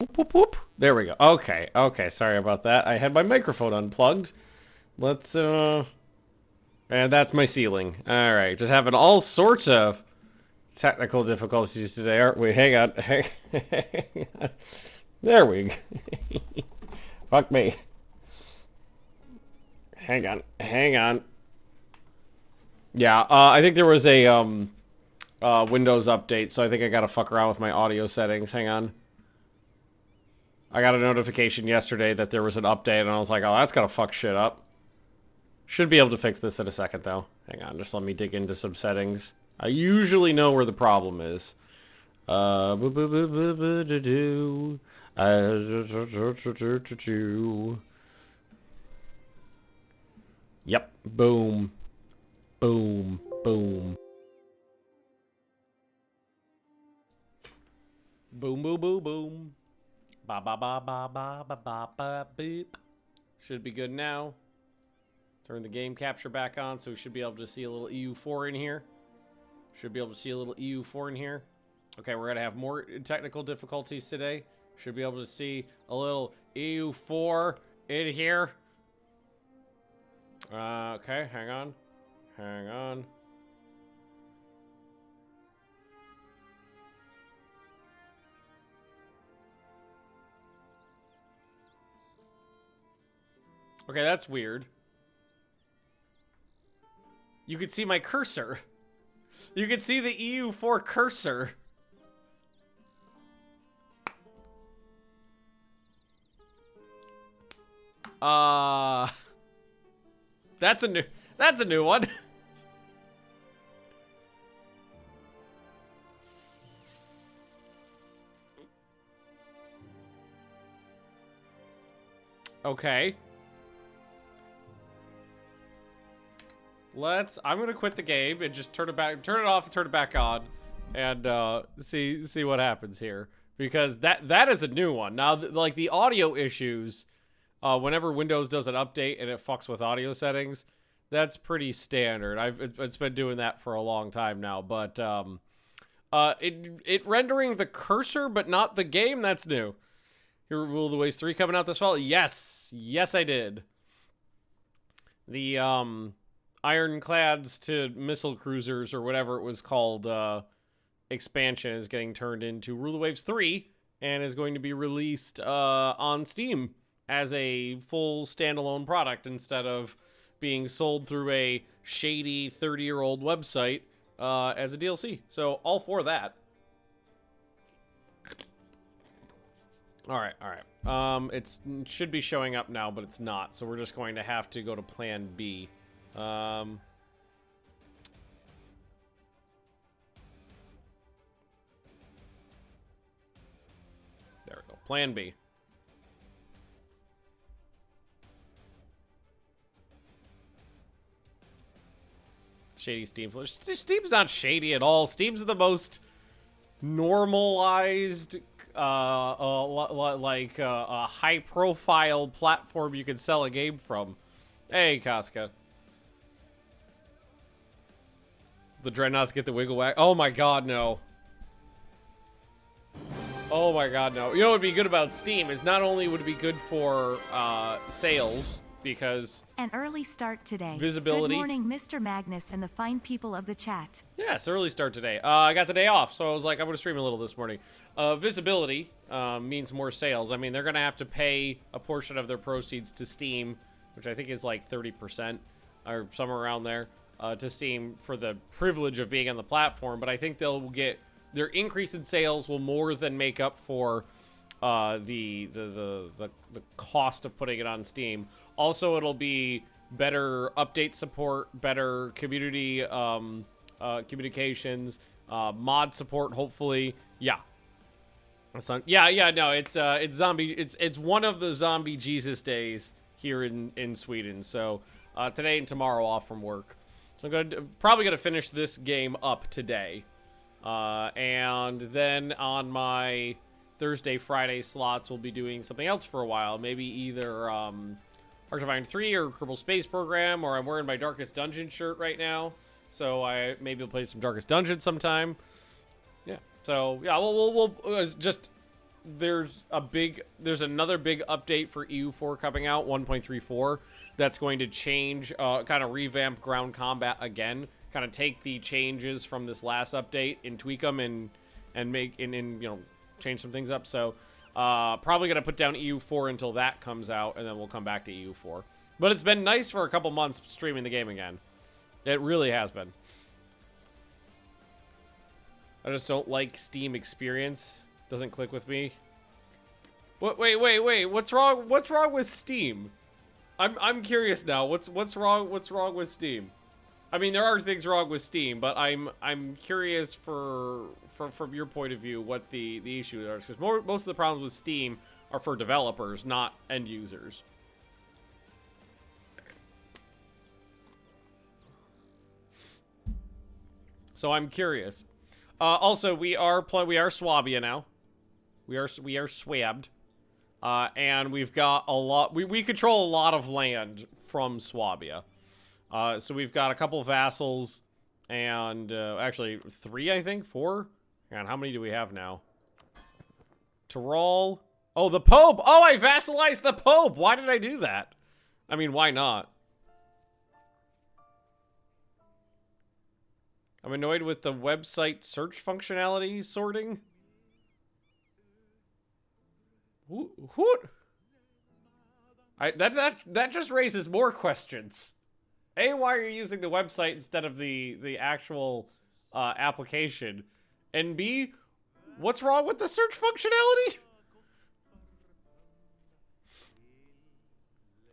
Whoop, whoop, whoop. There we go. Okay, okay, sorry about that. I had my microphone unplugged. Let's, and that's my ceiling. Alright, just having all sorts of technical difficulties today, aren't we? Hang on. Hang on. There we go. Fuck me. Hang on. Hang on. Yeah, I think there was a, Windows update, so I think I gotta fuck around with my audio settings. Hang on. I got a notification yesterday that there was an update, and I was like, oh, that's gotta fuck shit up. Should be able to fix this in a second, though. Hang on, just let me dig into some settings. I usually know where the problem is. Yep. Boom. Boom. Boom. Boom, boom, boom, boom. Ba ba ba ba ba ba ba ba beep. Should be good now. Turn the game capture back on, so we should be able to see a little EU4 in here. Should be able to see a little EU4 in here. Okay, we're gonna have more technical difficulties today. Should be able to see a little EU4 in here. Okay, hang on. Hang on. Okay, that's weird. You could see my cursor. You could see the EU4 cursor. That's a new one. Okay. I'm gonna quit the game and just turn it off and turn it back on, and see what happens here, because that is a new one. Now, like the audio issues, whenever Windows does an update and it fucks with audio settings, that's pretty standard. It's been doing that for a long time now, but it rendering the cursor but not the game, that's new. Here, Rule of the Waves 3 coming out this fall. Yes, I did. The Ironclads to missile cruisers, or whatever it was called, expansion is getting turned into Rule of Waves 3 and is going to be released on Steam as a full standalone product instead of being sold through a shady 30-year-old website as a DLC. So all for that. All right. It should be showing up now, but it's not. So we're just going to have to go to Plan B. There we go. Plan B. Shady Steam. Steam's not shady at all. Steam's the most normalized, a high-profile platform you can sell a game from. Hey, Casca. The Dreadnoughts get the wiggle whack. Oh my god, no. Oh my god, no. You know what would be good about Steam is not only would it be good for sales, because an early start today. Visibility. Good morning, Mr. Magnus and the fine people of the chat. Yes, early start today. I got the day off, so I was like, I'm going to stream a little this morning. Visibility means more sales. I mean, they're going to have to pay a portion of their proceeds to Steam, which I think is like 30% or somewhere around there, to Steam for the privilege of being on the platform. But I think they'll get their increase in sales will more than make up for the cost of putting it on Steam. Also, it'll be better update support, better community communications, mod support, hopefully. Yeah. No, it's zombie. It's one of the zombie Jesus days here in Sweden. So today and tomorrow off from work. So I'm probably gonna finish this game up today, and then on my Thursday, Friday slots, we'll be doing something else for a while. Maybe either Heart of Iron 3 or Kerbal Space Program, or I'm wearing my Darkest Dungeon shirt right now, so maybe we'll play some Darkest Dungeon sometime. Yeah. So yeah, we'll just there's another big update for EU4 coming out, 1.34, that's going to change, kind of revamp ground combat again, kind of take the changes from this last update and tweak them and make, and you know, change some things up. So, probably gonna put down EU4 until that comes out, and then we'll come back to EU4. But it's been nice for a couple months streaming the game again. It really has been. I just don't like Steam experience. Doesn't click with me. What? Wait. What's wrong? What's wrong with Steam? I'm curious now. What's wrong? What's wrong with Steam? I mean, there are things wrong with Steam, but I'm curious from your point of view what the issues are, because most of the problems with Steam are for developers, not end users. So I'm curious. Also, we are Swabia now. We are swabbed, and we've got a lot. We control a lot of land from Swabia. So we've got a couple vassals, and actually 3, I think, 4. Hang on, how many do we have now? Tyrol. Oh, the Pope. Oh, I vassalized the Pope. Why did I do that? I mean, why not? I'm annoyed with the website search functionality sorting. What? That just raises more questions. A, why are you using the website instead of the actual application? And B, what's wrong with the search functionality?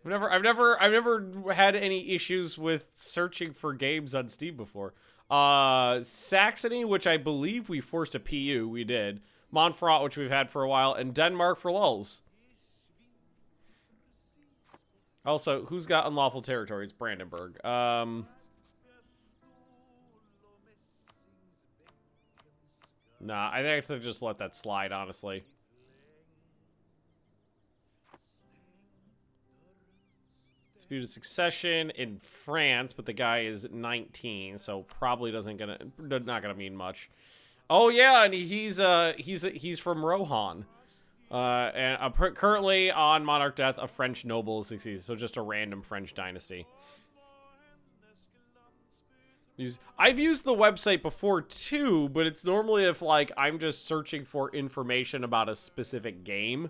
I've never had any issues with searching for games on Steam before. Saxony, which I believe we forced a PU, we did. Montferrat, which we've had for a while, and Denmark for lulz. Also, who's got unlawful territory? It's Brandenburg. Nah, I think I should just let that slide, honestly. Disputed succession in France, but the guy is 19, so probably not gonna mean much. Oh yeah, and he's from Rohan, and currently on Monarch Death, a French noble succeeds, so just a random French dynasty. I've used the website before too, but it's normally if like I'm just searching for information about a specific game,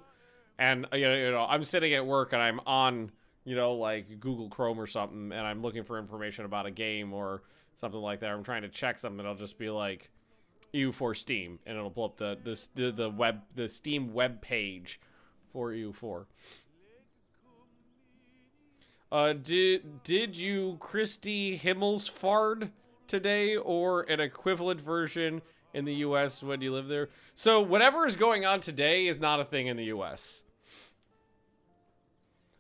and you know I'm sitting at work and I'm on, you know, like Google Chrome or something, and I'm looking for information about a game or something like that. I'm trying to check something. I'll just be like EU4 Steam, and it'll pull up the Steam web page for EU4. Did you Christy Himmelsfard today, or an equivalent version in the U.S. when you live there? So whatever is going on today is not a thing in the U.S.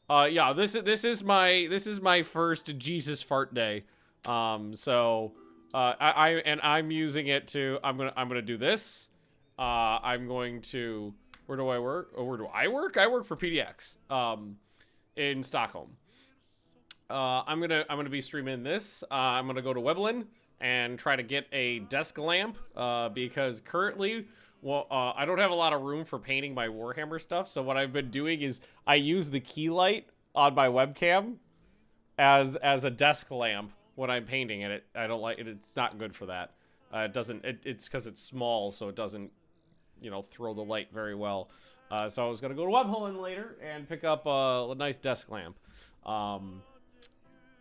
Yeah, this is my first Jesus fart day. So I'm using it to, I'm gonna do this. I'm going to, where do I work? Or where do I work? I work for PDX, in Stockholm. I'm gonna be streaming this. I'm gonna go to Weblin and try to get a desk lamp, because currently, well, I don't have a lot of room for painting my Warhammer stuff, so what I've been doing is I use the key light on my webcam as a desk lamp when I'm painting it. I don't like it. It's not good for that. It's because it's small, so it doesn't, you know, throw the light very well. So I was gonna go to Webholland later and pick up a nice desk lamp.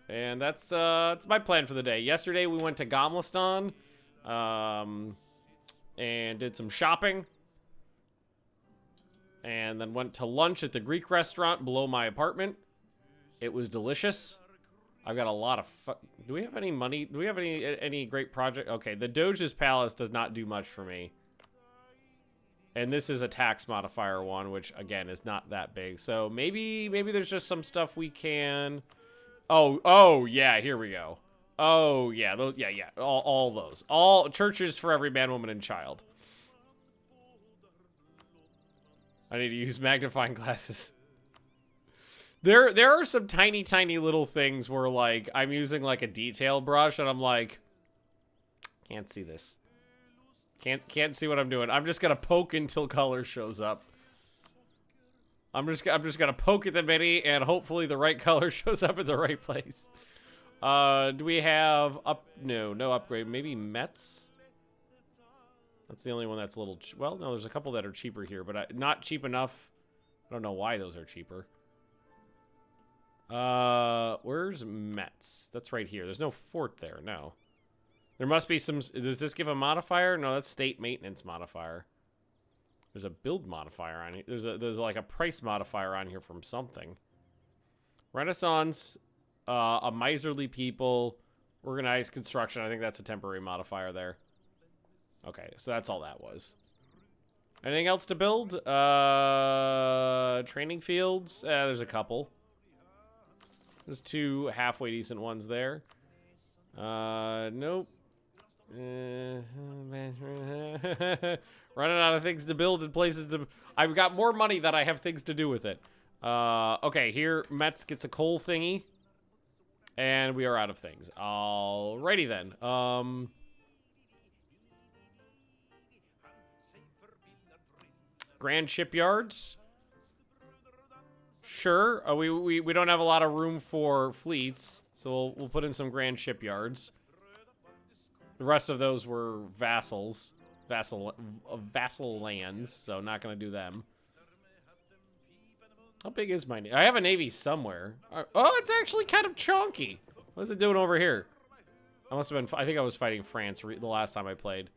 And that's my plan for the day. Yesterday we went to Gamlastan, and did some shopping, and then went to lunch at the Greek restaurant below my apartment. It was delicious. I've got a lot of do we have any money? Do we have any great project? Okay, the Doge's Palace does not do much for me. And this is a tax modifier one, which again is not that big. So maybe there's just some stuff we can. Oh yeah, here we go. Oh yeah, those, yeah, all those, all churches for every man, woman, and child. I need to use magnifying glasses. There are some tiny little things where like I'm using like a detail brush and I'm like, can't see this. Can't see what I'm doing. I'm just gonna poke until color shows up. I'm just gonna poke at the mini, and hopefully the right color shows up in the right place. Do we have no upgrade? Maybe Mets. That's the only one that's a little. Well, no, there's a couple that are cheaper here, but not cheap enough. I don't know why those are cheaper. Where's Mets? That's right here. There's no fort there. No. There must be some. Does this give a modifier? No, that's state maintenance modifier. There's a build modifier on here. There's like a price modifier on here from something. Renaissance, a miserly people, organized construction. I think that's a temporary modifier there. Okay, so that's all that was. Anything else to build? Training fields. There's a couple. There's 2 halfway decent ones there. Nope. Running out of things to build and places to. I've got more money than I have things to do with it. Okay, here Metz gets a coal thingy, and we are out of things. Alrighty then. Grand shipyards. Sure. We don't have a lot of room for fleets, so we'll put in some grand shipyards. The rest of those were vassal lands, so not gonna do them. How big is my navy? I have a navy somewhere. Oh, it's actually kind of chunky. What's it doing over here? I must have been. I think I was fighting France the last time I played.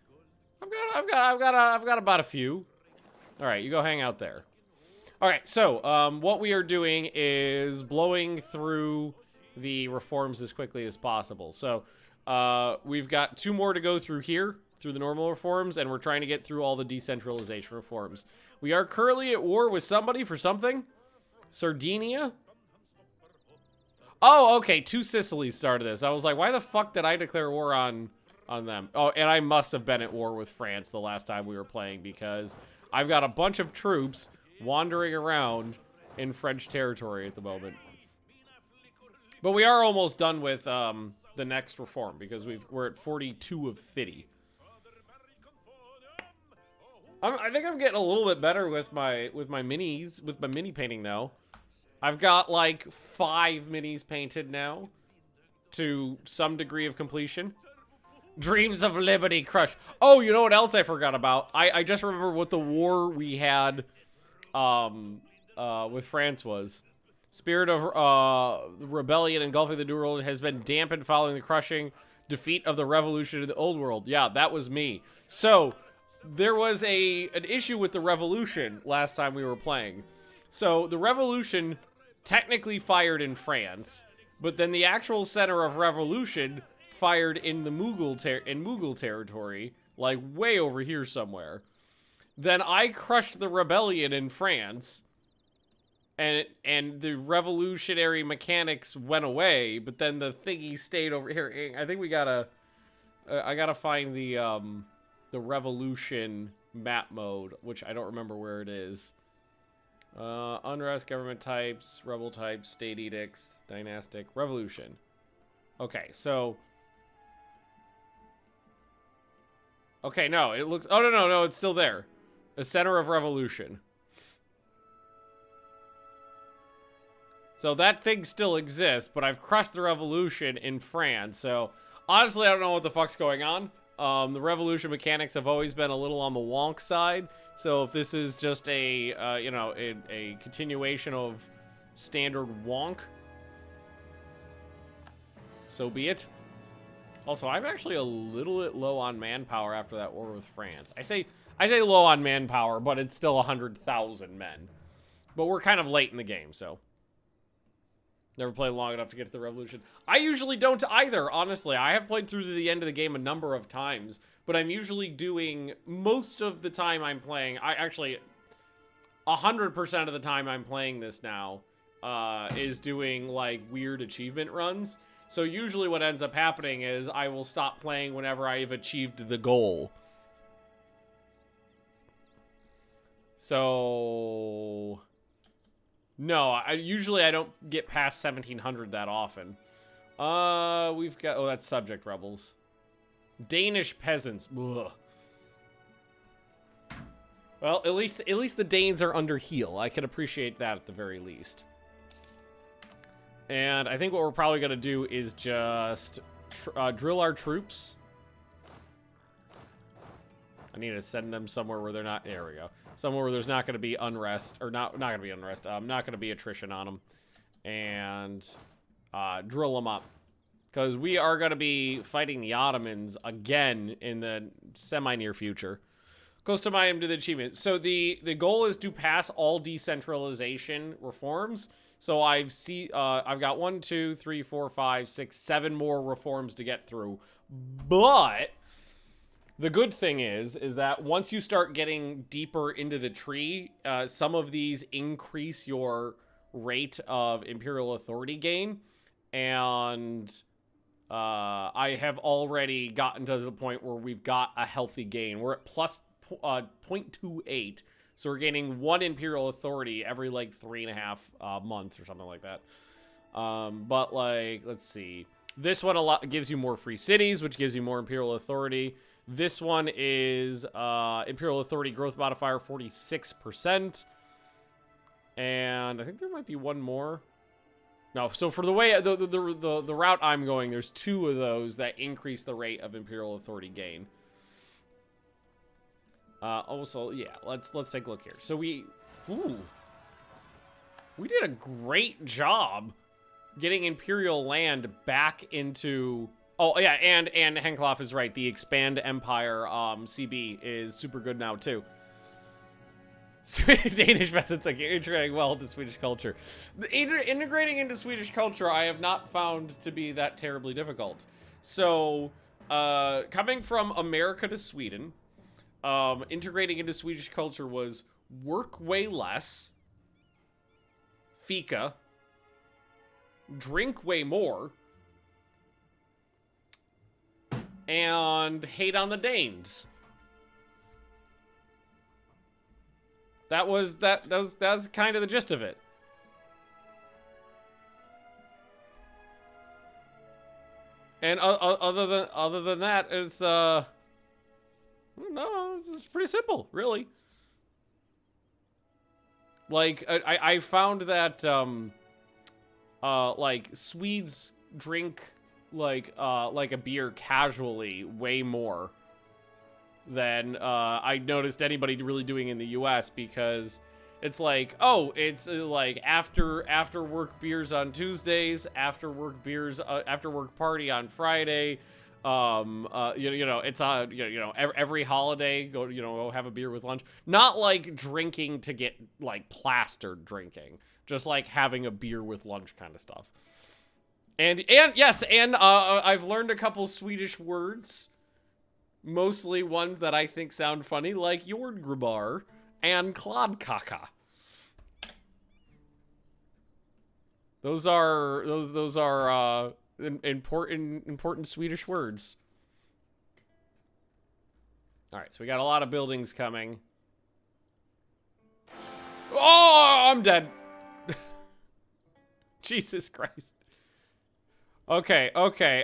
I've got about a few. All right, you go hang out there. All right, so what we are doing is blowing through the reforms as quickly as possible. So we've got 2 more to go through here, through the normal reforms, and we're trying to get through all the decentralization reforms. We are currently at war with somebody for something. Sardinia? Oh, okay, 2 Sicilies started this. I was like, why the fuck did I declare war on them? Oh, and I must have been at war with France the last time we were playing, because I've got a bunch of troops wandering around in French territory at the moment. But we are almost done with the next reform, because we're at 42 of 50. I think I'm getting a little bit better with my minis, with my mini painting though. I've got like 5 minis painted now, to some degree of completion. Dreams of Liberty Crush. Oh, you know what else I forgot about? I just remember what the war we had with France was. Spirit of rebellion engulfing the New World has been dampened following the crushing defeat of the revolution in the Old World. Yeah, that was me. So there was an issue with the revolution last time we were playing. So the revolution technically fired in France, but then the actual center of revolution fired in the Mughal territory, like way over here somewhere. Then I crushed the rebellion in France, and the revolutionary mechanics went away, but then the thingy stayed over here. I think we gotta, I gotta find the revolution map mode, which I don't remember where it is. Unrest, government types, rebel types, state edicts, dynastic, revolution. Okay, so. Okay, no, it looks. Oh no, it's still there. The center of revolution. So that thing still exists, but I've crushed the revolution in France. So honestly, I don't know what the fuck's going on. The revolution mechanics have always been a little on the wonk side. So if this is just a a continuation of standard wonk, so be it. Also, I'm actually a little bit low on manpower after that war with France. I say low on manpower, but it's still 100,000 men. But we're kind of late in the game, so. Never played long enough to get to the revolution. I usually don't either, honestly. I have played through to the end of the game a number of times, but I'm usually doing, most of the time I'm playing, 100% of the time I'm playing this now, is doing, like, weird achievement runs. So usually what ends up happening is I will stop playing whenever I've achieved the goal. So no, I don't get past 1700 that often. We've got, oh, that's subject rebels. Danish peasants. Ugh. Well, at least the Danes are under heal. I can appreciate that at the very least. And I think what we're probably going to do is just drill our troops. I need to send them somewhere where they're not... There we go. Somewhere where there's not going to be unrest. Or not going to be unrest. Not going to be attrition on them. And drill them up. Because we are going to be fighting the Ottomans again in the semi-near future. Close to my to the achievement. So the goal is to pass all decentralization reforms. So I've got 1, 2, 3, 4, 5, 6, 7 more reforms to get through. But the good thing is that once you start getting deeper into the tree, some of these increase your rate of imperial authority gain. And I have already gotten to the point where we've got a healthy gain. We're at plus 0.28. So we're gaining 1 imperial authority every like 3.5 months or something like that. But like, let's see. This one gives you more free cities, which gives you more imperial authority. This one is imperial authority growth modifier 46%. And I think there might be one more. No, so for the way the route I'm going, there's 2 of those that increase the rate of imperial authority gain. Also, yeah, let's take a look here. So we did a great job getting Imperial land back into... Oh, yeah, and Henkloff is right. The Expand Empire CB is super good now, too. Danish peasants like integrating well into Swedish culture. Integrating into Swedish culture, I have not found to be that terribly difficult. So, coming from America to Sweden... integrating into Swedish culture was work way less, fika, drink way more, and hate on the Danes. That was kind of the gist of it. And other than that, it's no, it's pretty simple, really. Like, I found that, like, Swedes drink, like a beer casually way more than, I noticed anybody really doing in the US, because it's like, oh, it's, like, after work beers on Tuesdays, after work party on Friday, you know, it's every holiday, go have a beer with lunch. Not like drinking to get like plastered drinking, just like having a beer with lunch kind of stuff. And yes, and I've learned a couple Swedish words, mostly ones that I think sound funny, like jordgubbar and klodkaka. Those are important Swedish words. All right, so we got a lot of buildings coming. Oh, I'm dead. Jesus Christ. Okay.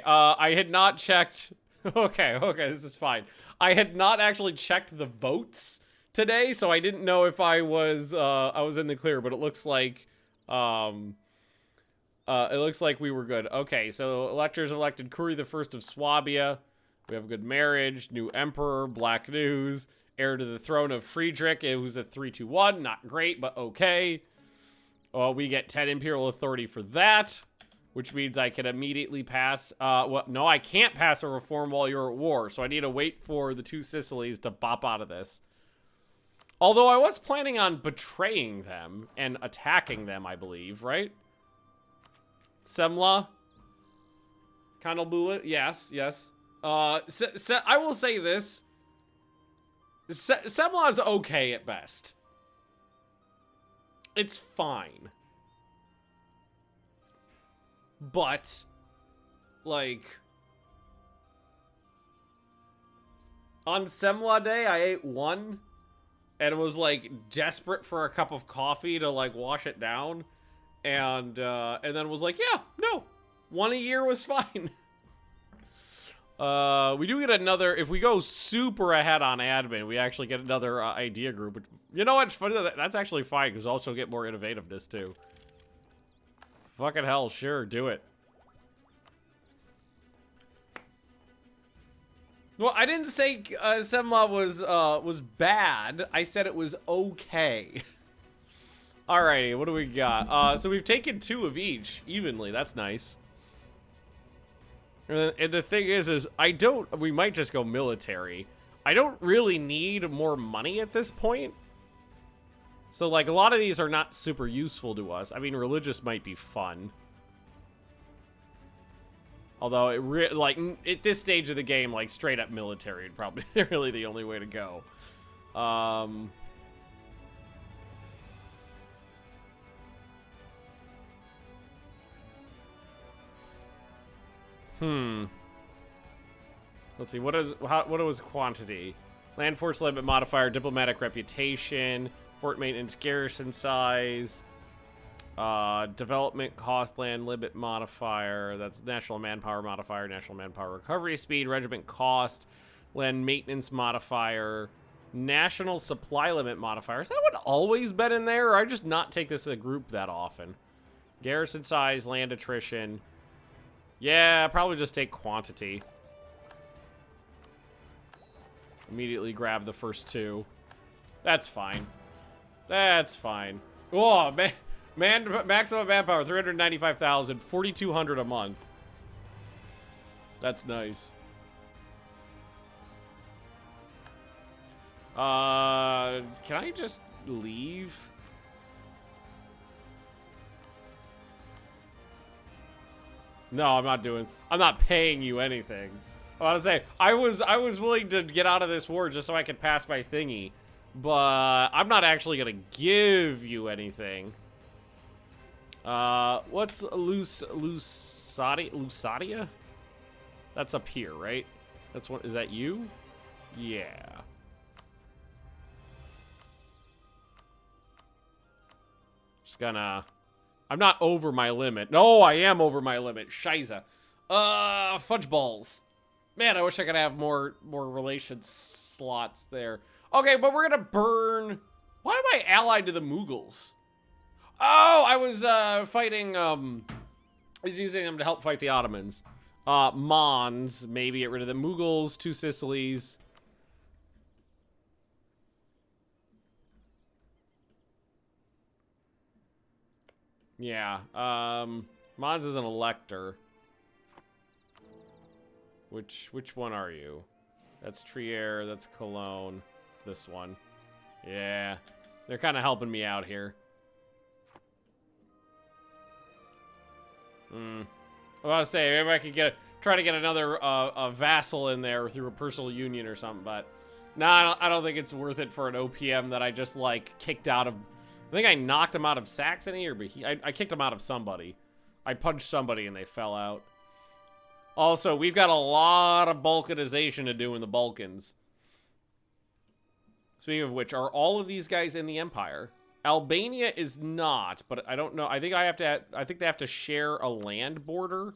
I had not checked. Okay, this is fine. I had not actually checked the votes today, so I didn't know if I was in the clear, but it looks like we were good. Okay, so electors elected Kuri the First of Swabia. We have a good marriage, new emperor, black news, heir to the throne of Friedrich, who's a 3-2-1. Not great, but okay. We get 10 imperial authority for that, which means I can immediately pass. Well, no, I can't pass a reform while you're at war, so I need to wait for the 2 Sicilies to bop out of this. Although I was planning on betraying them and attacking them, I believe, right? Semla? Kanalbula? Yes. I will say this. Semla is okay at best. It's fine. But, like, on Semla Day, I ate 1 and was, like, desperate for a cup of coffee to, like, wash it down. And then was like, yeah, no, 1 a year was fine. We do get another, if we go super ahead on admin, we actually get another idea group. You know what's funny? That's actually fine, because also get more innovativeness, too. Fucking hell, sure, do it. Well, I didn't say Semla was bad. I said it was okay. Alrighty, what do we got? So we've taken 2 of each, evenly. That's nice. And the thing is we might just go military. I don't really need more money at this point. So, like, a lot of these are not super useful to us. I mean, religious might be fun. Although, at this stage of the game, like, straight up military would probably be really the only way to go. Let's see, what was quantity? Land force limit modifier, diplomatic reputation, fort maintenance garrison size, development cost, land limit modifier, that's national manpower modifier, national manpower recovery speed, regiment cost, land maintenance modifier, national supply limit modifier. Has that one always been in there, or I just not take this as a group that often? Garrison size, land attrition. Yeah, probably just take quantity. Immediately grab the first 2. That's fine. That's fine. Oh, maximum manpower, 395,000, 4,200 a month. That's nice. Can I just leave? No, I'm not paying you anything. I want to say, I was willing to get out of this war just so I could pass my thingy. But I'm not actually going to give you anything. What's Lusadia? That's up here, right? That's what, is that you? Yeah. Just gonna... I'm not over my limit. No, I am over my limit. Shiza. Fudge balls. Man, I wish I could have more relations slots there. Okay, but we're gonna burn... Why am I allied to the Mughals? Oh, I was fighting... I was using them to help fight the Ottomans. Mons, maybe get rid of the Mughals, 2 Sicilies. Yeah, Mons is an elector. Which one are you? That's Trier, that's Cologne. It's this one. Yeah, they're kind of helping me out here. I want to say, maybe I could try to get another a vassal in there through a personal union or something, but nah, I don't think it's worth it for an OPM that I just, like, kicked out of... I think I knocked him out of Saxony, or I kicked him out of somebody. I punched somebody and they fell out. Also, we've got a lot of Balkanization to do in the Balkans. Speaking of which, are all of these guys in the Empire? Albania is not, but I don't know. I think they have to share a land border.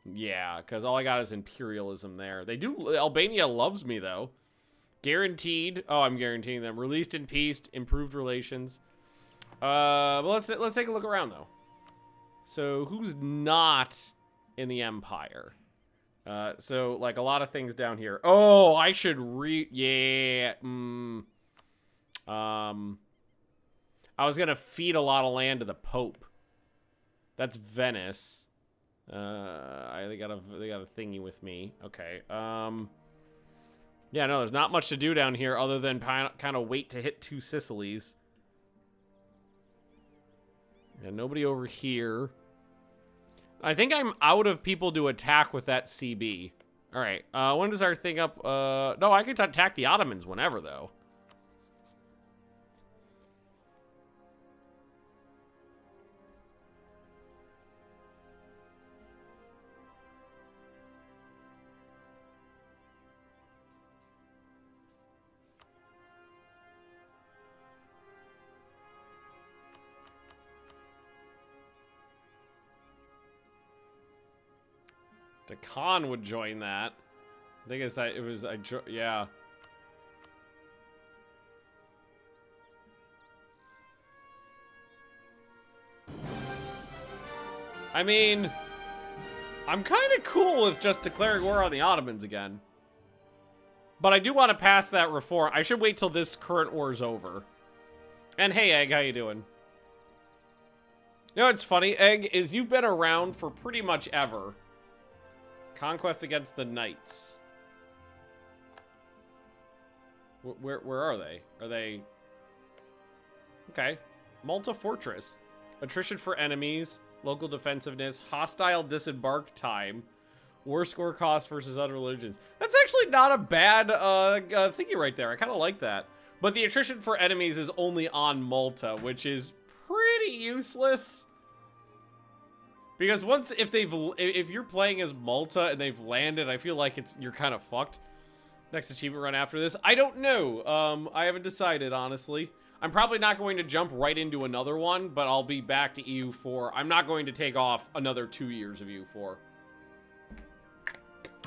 Yeah, because all I got is imperialism there. They do. Albania loves me though. Guaranteed. Oh, I'm guaranteeing them. Released in peace. Improved relations. But let's take a look around though. So who's not in the Empire? So like a lot of things down here. Oh, I should yeah. I was gonna feed a lot of land to the Pope. That's Venice. They got a thingy with me. Okay. Yeah, no, there's not much to do down here other than kind of wait to hit 2 Sicilies. And nobody over here. I think I'm out of people to attack with that CB. All right. When does our thing up? No, I could attack the Ottomans whenever, though. Deccan would join that. I think it's that it was yeah. I mean, I'm kind of cool with just declaring war on the Ottomans again. But I do want to pass that reform. I should wait till this current war is over. And hey, Egg, how you doing? You know what's funny, Egg, is you've been around for pretty much ever. Conquest against the Knights. Where are they? Are they... Okay. Malta Fortress. Attrition for enemies. Local defensiveness. Hostile disembark time. War score cost versus other religions. That's actually not a bad thingy right there. I kind of like that. But the attrition for enemies is only on Malta, which is pretty useless. Because if you're playing as Malta and they've landed, I feel like you're kind of fucked. Next achievement run after this, I don't know. I haven't decided, honestly. I'm probably not going to jump right into another one, but I'll be back to EU4. I'm not going to take off another 2 years of EU4.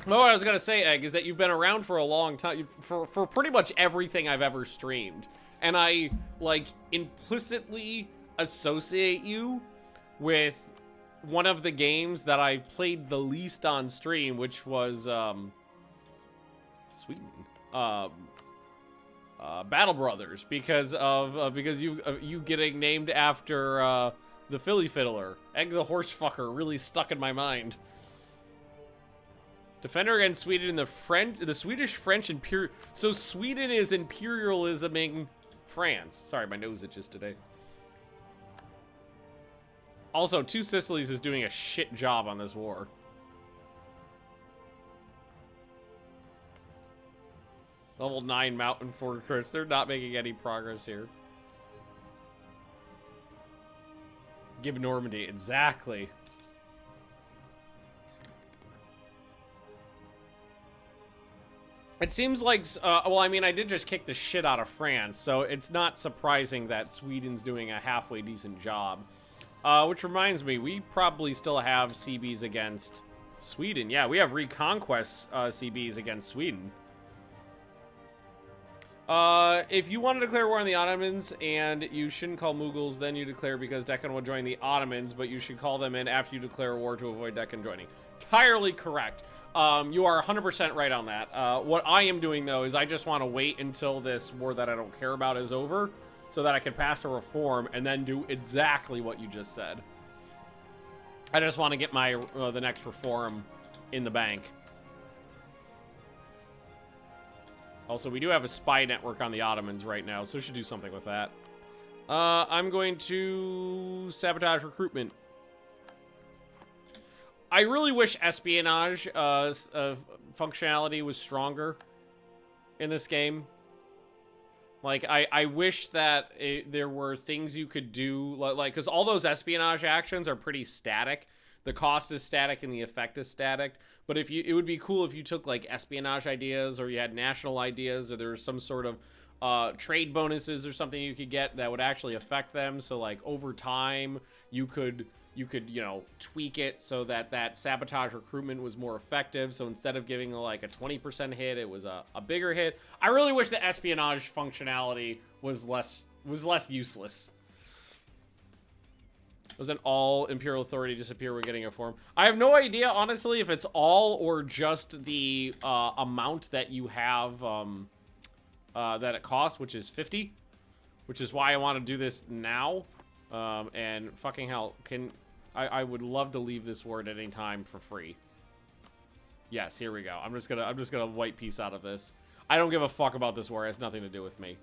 Well, what I was going to say, Egg, is that you've been around for a long time, for pretty much everything I've ever streamed. And I, like, implicitly associate you with one of the games that I played the least on stream, which was, Sweden. Battle Brothers, because you getting named after, the Philly Fiddler. Egg the Horse Fucker really stuck in my mind. Defender against Sweden in the Swedish-French Imperial... So Sweden is imperialisming France. Sorry, my nose itches today. Also, Two Sicilies is doing a shit job on this war. Level 9 Mountain Fortress. They're not making any progress here. Give Normandy. Exactly. It seems like, well, I mean, I did just kick the shit out of France, so it's not surprising that Sweden's doing a halfway decent job. Which reminds me, we probably still have CBs against Sweden. Yeah, we have Reconquest CBs against Sweden. If you want to declare war on the Ottomans, and you shouldn't call Mughals, then you declare because Deccan will join the Ottomans, but you should call them in after you declare war to avoid Deccan joining. Entirely correct. You are 100% right on that. What I am doing, though, is I just want to wait until this war that I don't care about is over, so that I can pass a reform and then do exactly what you just said. I just want to get my the next reform in the bank. Also, we do have a spy network on the Ottomans right now, so we should do something with that. I'm going to sabotage recruitment. I really wish espionage functionality was stronger in this game. Like, I wish that there were things you could do, like, because all those espionage actions are pretty static. The cost is static and the effect is static. But it would be cool if you took, like, espionage ideas, or you had national ideas, or there was some sort of trade bonuses or something you could get that would actually affect them. So, like, over time, you could, you know, tweak it so that sabotage recruitment was more effective. So instead of giving, like, a 20% hit, it was a bigger hit. I really wish the espionage functionality was less useless. Doesn't all Imperial Authority disappear when getting a form? I have no idea, honestly, if it's all or just the amount that you have that it costs, which is 50. Which is why I want to do this now. And fucking hell, I would love to leave this war at any time for free. Yes, here we go. I'm just gonna white piece out of this. I don't give a fuck about this war. It has nothing to do with me.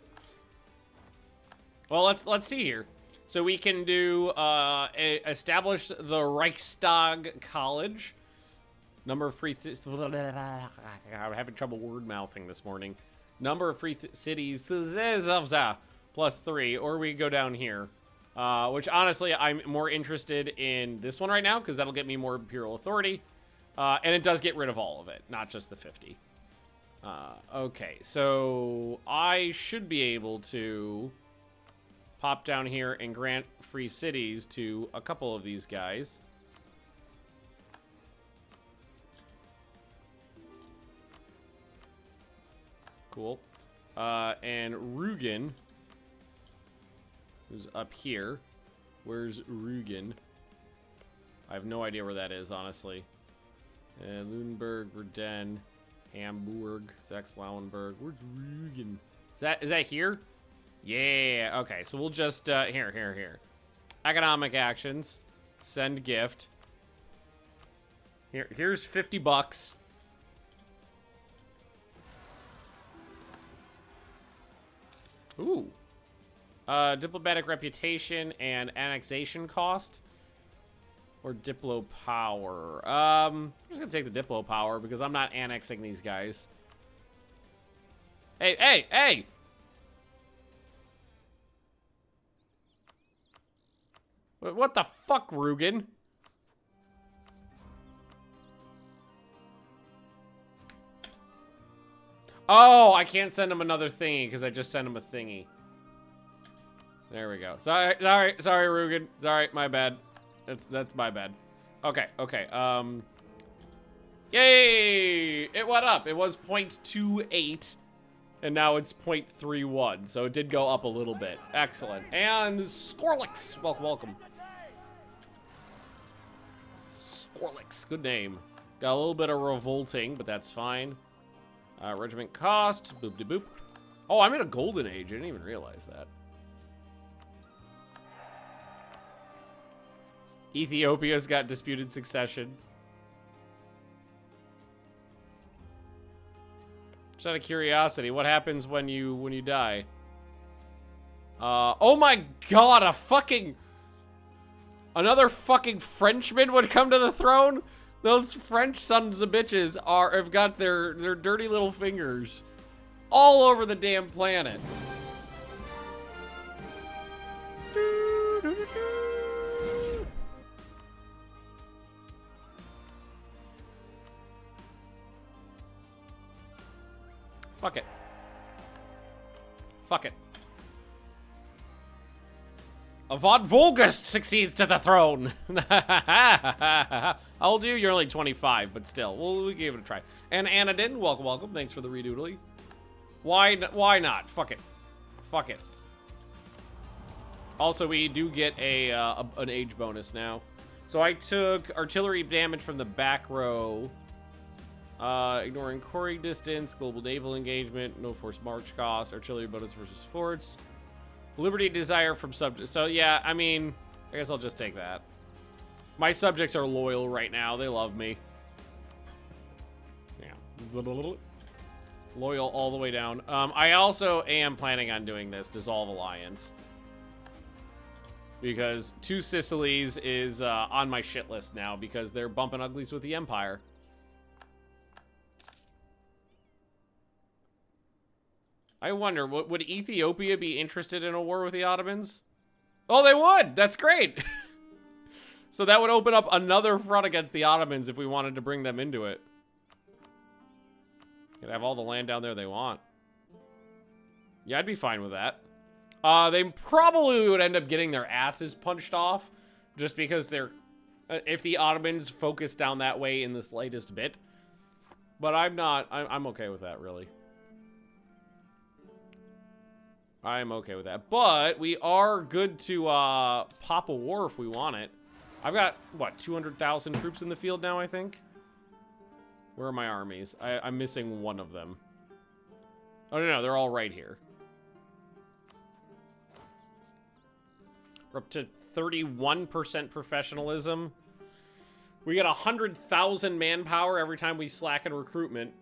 Well, let's see here. So we can do establish the Reichstag College. Number of free I'm having trouble word mouthing this morning. Number of free cities +3, or we go down here. Which honestly, I'm more interested in this one right now because that'll get me more Imperial Authority. And it does get rid of all of it, not just the 50. Okay, so I should be able to pop down here and grant free cities to a couple of these guys. Cool. And Rugen, who's up here. Where's Rugen? I have no idea where that is, honestly. Lunenburg, Verdun, Hamburg, Saxe-Lauenburg. Where's Rugen? Is that here? Yeah. Okay, so we'll just here. Economic actions. Send gift. Here's 50 bucks. Ooh. Diplomatic reputation and annexation cost. Or Diplo power. I'm just gonna take the Diplo power because I'm not annexing these guys. Hey! What the fuck, Rugen? Oh, I can't send him another thingy because I just sent him a thingy. There we go. Sorry, Rugen. Sorry, my bad. That's my bad. Okay. Yay! It went up. It was 0.28, and now it's 0.31, so it did go up a little bit. Excellent. And Skorlix, welcome. Skorlix, good name. Got a little bit of revolting, but that's fine. Regiment cost, boop de boop. Oh, I'm in a golden age. I didn't even realize that. Ethiopia's got disputed succession. Just out of curiosity, what happens when you die? Oh my god, another fucking Frenchman would come to the throne? Those French sons of bitches have got their dirty little fingers all over the damn planet. Fuck it. Avant Volgast succeeds to the throne. How old are you? You're only 25, but still, we'll give it a try. And Anadin, welcome. Thanks for the redoodly. Why not? Fuck it. Also, we do get an age bonus now. So I took artillery damage from the back row. Ignoring quarry distance, global naval engagement, no force march cost, artillery bonus versus forts. Liberty desire from subjects. So yeah, I mean, I guess I'll just take that. My subjects are loyal right now. They love me. Yeah. Loyal all the way down. I also am planning on doing this, dissolve alliance. Because Two Sicilies is on my shit list now because they're bumping uglies with the Empire. I wonder, would Ethiopia be interested in a war with the Ottomans? Oh, they would! That's great! So that would open up another front against the Ottomans if we wanted to bring them into it. Could have all the land down there they want. Yeah, I'd be fine with that. They probably would end up getting their asses punched off just because they're... if the Ottomans focus down that way in the slightest bit. But I'm okay with that, really. I'm okay with that. But we are good to pop a war if we want it. I've got, what, 200,000 troops in the field now, I think? Where are my armies? I'm missing one of them. Oh, no, they're all right here. We're up to 31% professionalism. We get 100,000 manpower every time we slacken recruitment.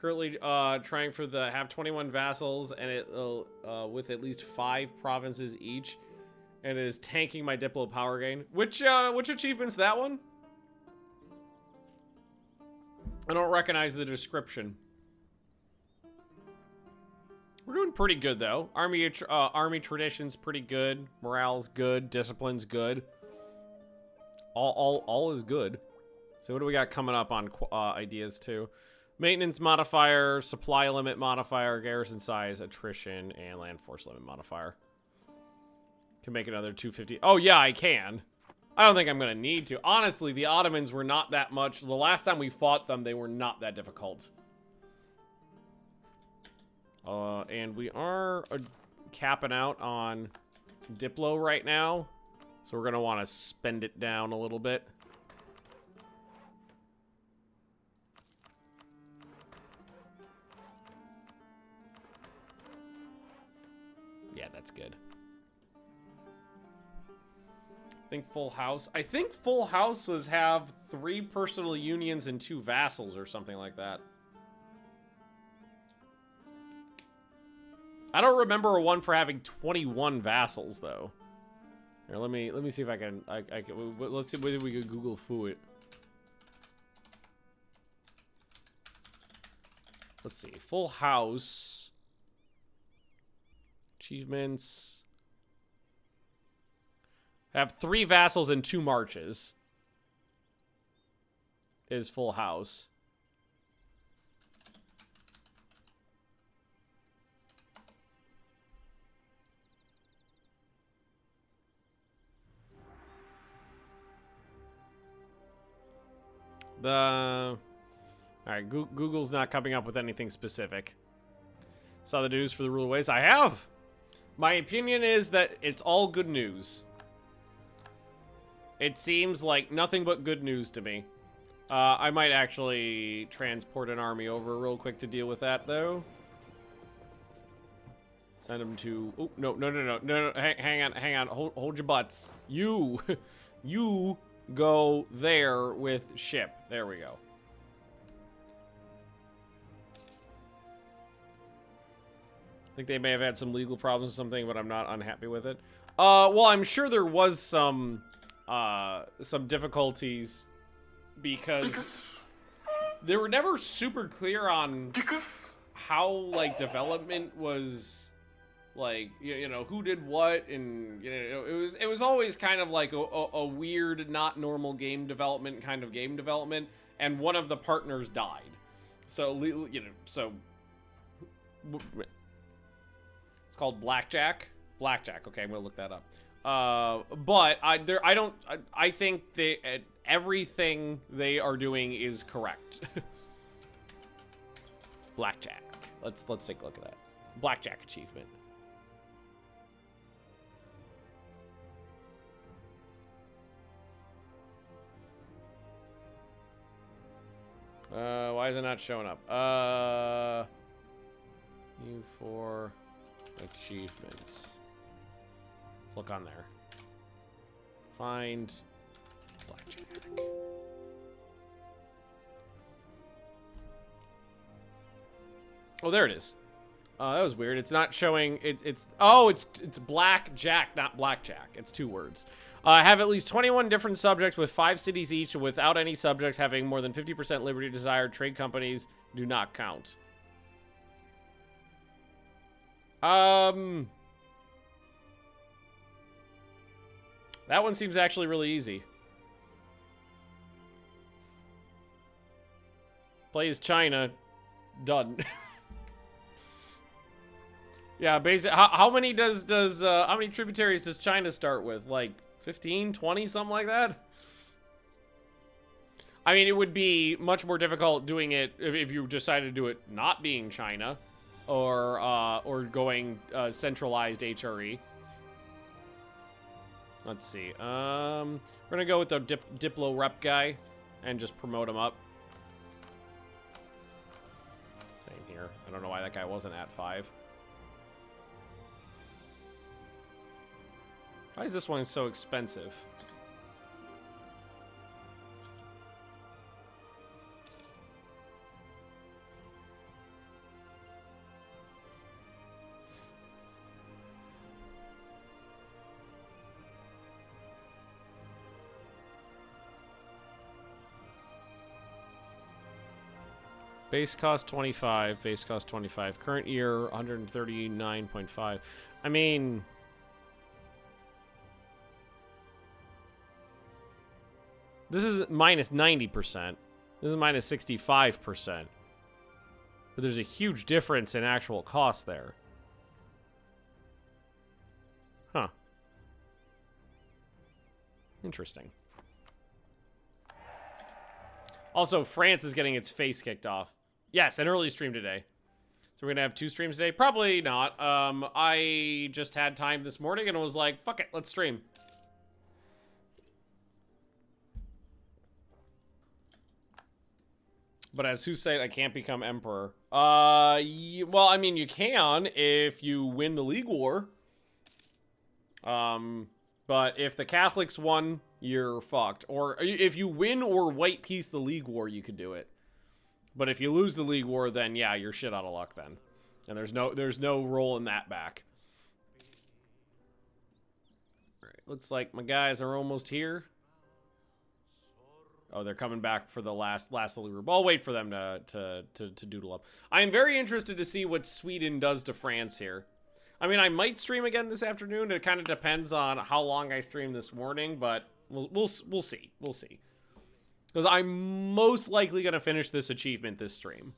Currently trying for have 21 vassals and it with at least 5 provinces each, and it is tanking my Diplo power gain. Which achievement's that one? I don't recognize the description. We're doing pretty good though. Army tradition's pretty good. Morale's good. Discipline's good. All is good. So what do we got coming up on ideas too? Maintenance modifier, supply limit modifier, garrison size, attrition, and land force limit modifier. Can make another 250. Oh yeah, I can. I don't think I'm gonna need to. Honestly, the Ottomans were not that much. The last time we fought them, they were not that difficult. And we are capping out on Diplo right now. So we're going to want to spend it down a little bit. Yeah, that's good. I think Full House. I think Full House was have 3 personal unions and 2 vassals or something like that. I don't remember a one for having 21 vassals though. Here, let me see if I can. Let's see whether we could Google foo it. Let's see. Full House achievements. Have 3 vassals and 2 marches. Is Full House. Alright, Google's not coming up with anything specific. Saw the news for the rule of ways. I have! My opinion is that it's all good news. It seems like nothing but good news to me. I might actually transport an army over real quick to deal with that, though. Send them to... Oh, no. Hang on. Hold your butts. You go there with ship. There we go. I think they may have had some legal problems or something, but I'm not unhappy with it. Well, I'm sure there was some difficulties because they were never super clear on how, like, development was, like, you know, who did what, and, you know, it was always kind of like a weird, not normal game development kind of game development, and one of the partners died. So, you know, so... It's called Blackjack. Blackjack. Okay, I'm gonna look that up. But I think everything they are doing is correct. Blackjack. Let's take a look at that. Blackjack achievement. Why is it not showing up? EU4 achievements. Let's look on there. Find Blackjack. Oh, there it is. That was weird. It's not showing. It's Blackjack, not Blackjack. It's 2 words. Have at least 21 different subjects with 5 cities each, without any subjects having more than 50% liberty desired. Trade companies do not count. That one seems actually really easy. Plays China. Done. Yeah, basically, how many how many tributaries does China start with? Like 15, 20, something like that? I mean, it would be much more difficult doing it if you decided to do it not being China, or going centralized HRE. Let's see. We're gonna go with the Diplo rep guy and just promote him up. Same here. I don't know why that guy wasn't at 5. Why is this one so expensive? Base cost 25, base cost 25. Current year 139.5. I mean, this is minus 90%. This is minus 65%. But there's a huge difference in actual cost there. Huh. Interesting. Also, France is getting its face kicked off. Yes, an early stream today. So we're gonna have 2 streams today? Probably not. I just had time this morning and was like, fuck it, let's stream. But as Hussein, I can't become emperor. Well, I mean, you can if you win the League War. But if the Catholics won, you're fucked. Or if you win or white peace the League War, you could do it. But if you lose the League War, then yeah, you're shit out of luck then. And there's no rolling that back. All right, looks like my guys are almost here. Oh, they're coming back for the last little group. I'll wait for them to doodle up. I am very interested to see what Sweden does to France here. I mean, I might stream again this afternoon. It kind of depends on how long I stream this morning, but we'll see. We'll see. Because I'm most likely gonna finish this achievement this stream.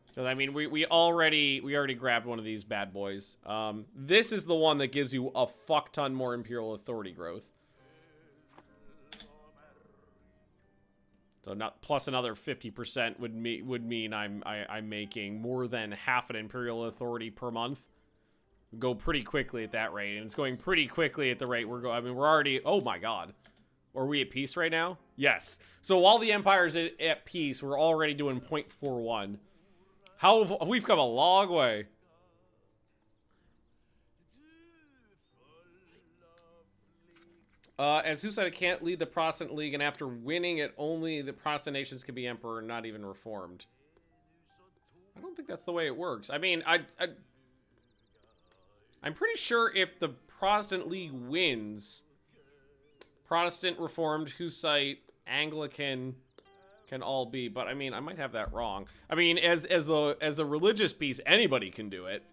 Because I mean, we already grabbed one of these bad boys. This is the one that gives you a fuck ton more Imperial Authority growth. So not plus another 50% would mean I'm making more than half an Imperial Authority per month. Go pretty quickly at that rate, and it's going pretty quickly at the rate we're going. I mean, we're already. Oh my god, are we at peace right now? Yes. So while the Empire's at peace, we're already doing 0.41. We've come a long way. As who said I can't lead the Protestant League, and after winning it, only the Protestant nations can be emperor, not even reformed. I don't think that's the way it works. I mean, I'm pretty sure if the Protestant League wins, Protestant, Reformed, Hussite, Anglican can all be. But I mean, I might have that wrong. I mean, as the religious piece, anybody can do it.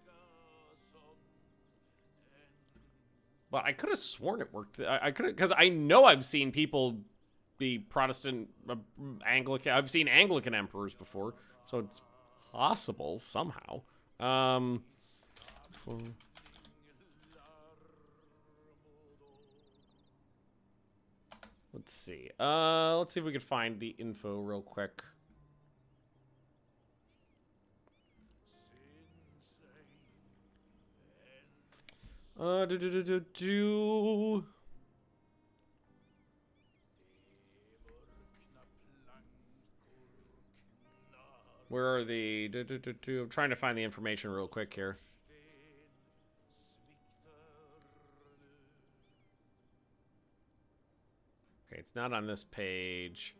But I could have sworn it worked. I could have, because I know I've seen people be Protestant, Anglican. I've seen Anglican emperors before, so it's possible somehow. Let's see. Let's see if we can find the info real quick. Where are the I'm trying to find the information real quick here. Okay, it's not on this page.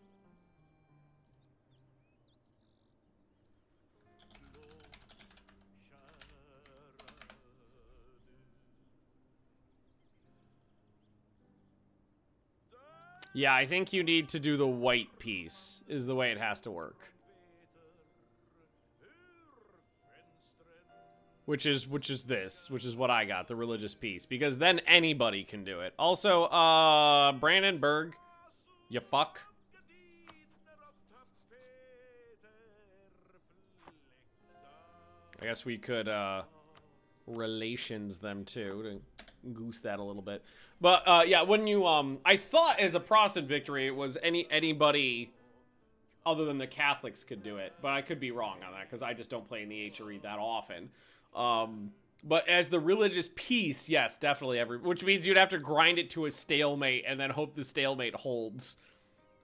Yeah, I think you need to do the white piece, is the way it has to work. Which is what I got, the religious piece. Because then anybody can do it. Also, Brandenburg, you fuck. I guess we could, relations them too, to goose that a little bit. But, yeah, when you, I thought as a Protestant victory, it was anybody other than the Catholics could do it. But I could be wrong on that, because I just don't play in the HRE that often. But as the religious piece, yes, definitely which means you'd have to grind it to a stalemate and then hope the stalemate holds.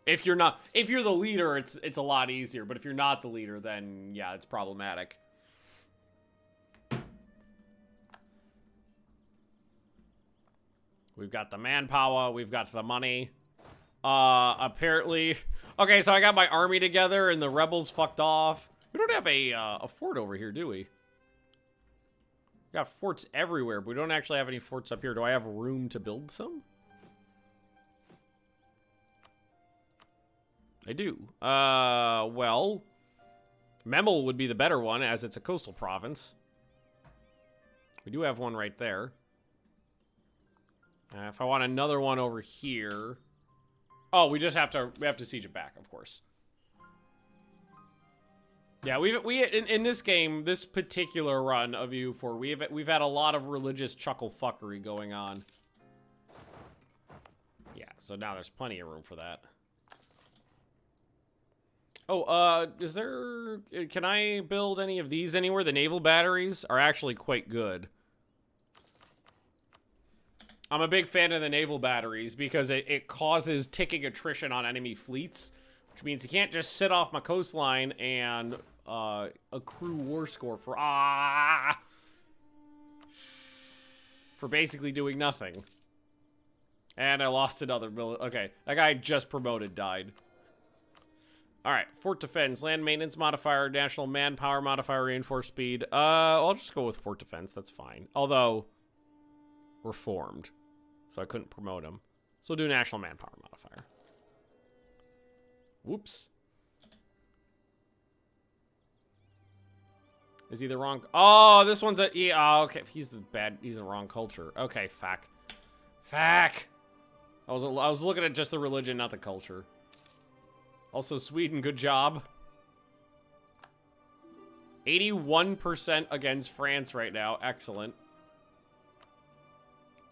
If you're the leader, it's a lot easier, but if you're not the leader, then yeah, it's problematic. We've got the manpower, we've got the money. Apparently, okay, so I got my army together and the rebels fucked off. We don't have a fort over here, do we? We got forts everywhere, but we don't actually have any forts up here. Do I have room to build some? I do. Well, Memel would be the better one, as it's a coastal province. We do have one right there. If I want another one over here... Oh, we have to siege it back, of course. Yeah, in this game, this particular run of EU4, we've had a lot of religious chuckle fuckery going on. Yeah, so now there's plenty of room for that. Oh, is there... Can I build any of these anywhere? The naval batteries are actually quite good. I'm a big fan of the naval batteries because it causes ticking attrition on enemy fleets, which means you can't just sit off my coastline and accrue war score for basically doing nothing. And I lost another okay, that guy just promoted died. Alright, fort defense, land maintenance modifier, national manpower modifier, reinforced speed. I'll just go with fort defense, that's fine. Although, reformed. So I couldn't promote him. So we'll do national manpower modifier. Whoops. Is he the wrong? Oh, this one's a oh, okay. He's the wrong culture. Okay, fuck. Fuck. I was looking at just the religion, not the culture. Also, Sweden, good job. 81% against France right now. Excellent.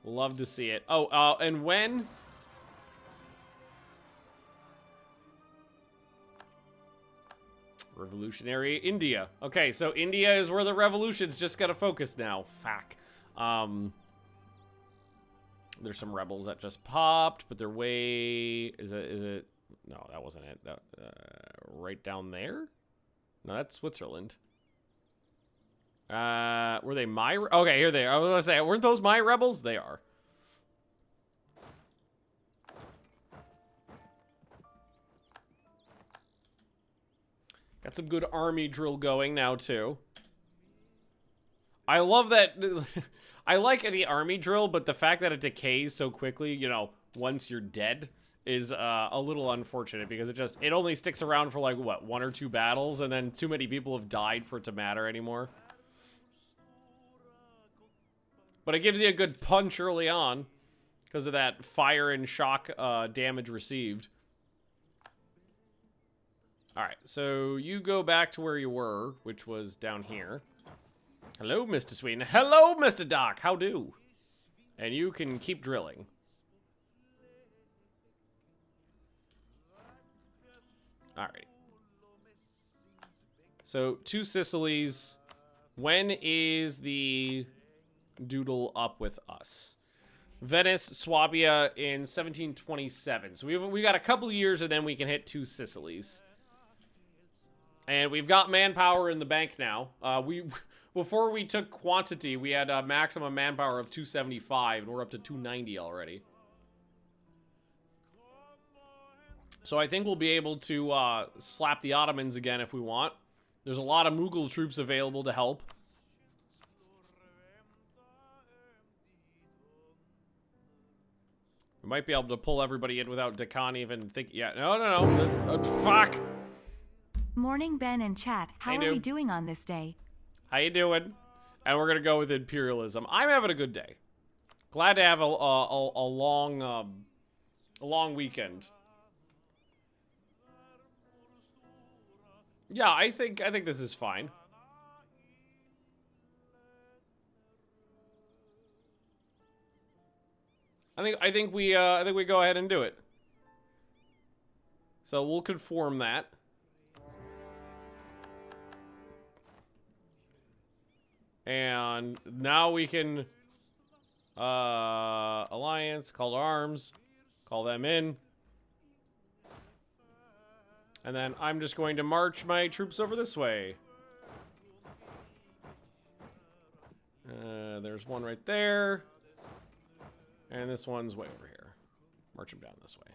Love to see it. Oh, and when? Revolutionary India. Okay, so India is where the revolution's just gotta focus now. Fuck. There's some rebels that just popped, but they're way... Is it... No, that wasn't it. That, right down there? No, that's Switzerland. Were they my... Okay, here they are. I was gonna say, weren't those my rebels? They are. Got some good army drill going now, too. I love that... I like the army drill, but the fact that it decays so quickly, you know, once you're dead, is a little unfortunate, because it only sticks around for, like, what, 1 or 2 battles, and then too many people have died for it to matter anymore. But it gives you a good punch early on because of that fire and shock damage received. Alright, so you go back to where you were, which was down here. Hello, Mr. Sweden. Hello, Mr. Doc. How do? And you can keep drilling. Alright. So, 2 Sicilies. When is the... doodle up with us? Venice, Swabia in 1727. So we got a couple years, and then we can hit 2 Sicilies. And we've got manpower in the bank now. Before we took quantity, we had a maximum manpower of 275, and we're up to 290 already. So I think we'll be able to slap the Ottomans again if we want. There's a lot of Mughal troops available to help. We might be able to pull everybody in without Deccan even thinking. Yeah, no. Fuck. Morning, Ben and chat. How are we doing on this day? How you doing? And we're gonna go with imperialism. I'm having a good day. Glad to have a long weekend. Yeah, I think this is fine. I think we go ahead and do it. So we'll conform that. And now we can alliance, call to arms, call them in. And then I'm just going to march my troops over this way. There's one right there. And this one's way over here. March them down this way.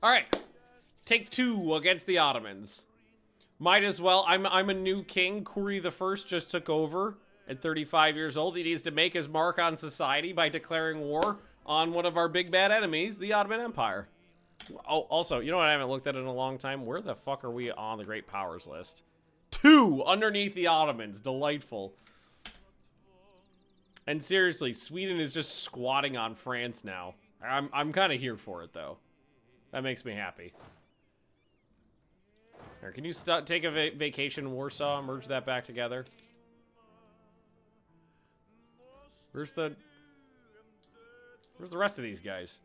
Alright. Take 2 against the Ottomans. Might as well. I'm a new king. Kuri the First just took over at 35 years old. He needs to make his mark on society by declaring war on one of our big bad enemies, the Ottoman Empire. Oh, also, you know what I haven't looked at in a long time? Where the fuck are we on the Great Powers list? 2 underneath the Ottomans. Delightful. And seriously, Sweden is just squatting on France now. I'm kind of here for it, though. That makes me happy. Here, can you take a vacation in Warsaw? Merge that back together. Where's the rest of these guys?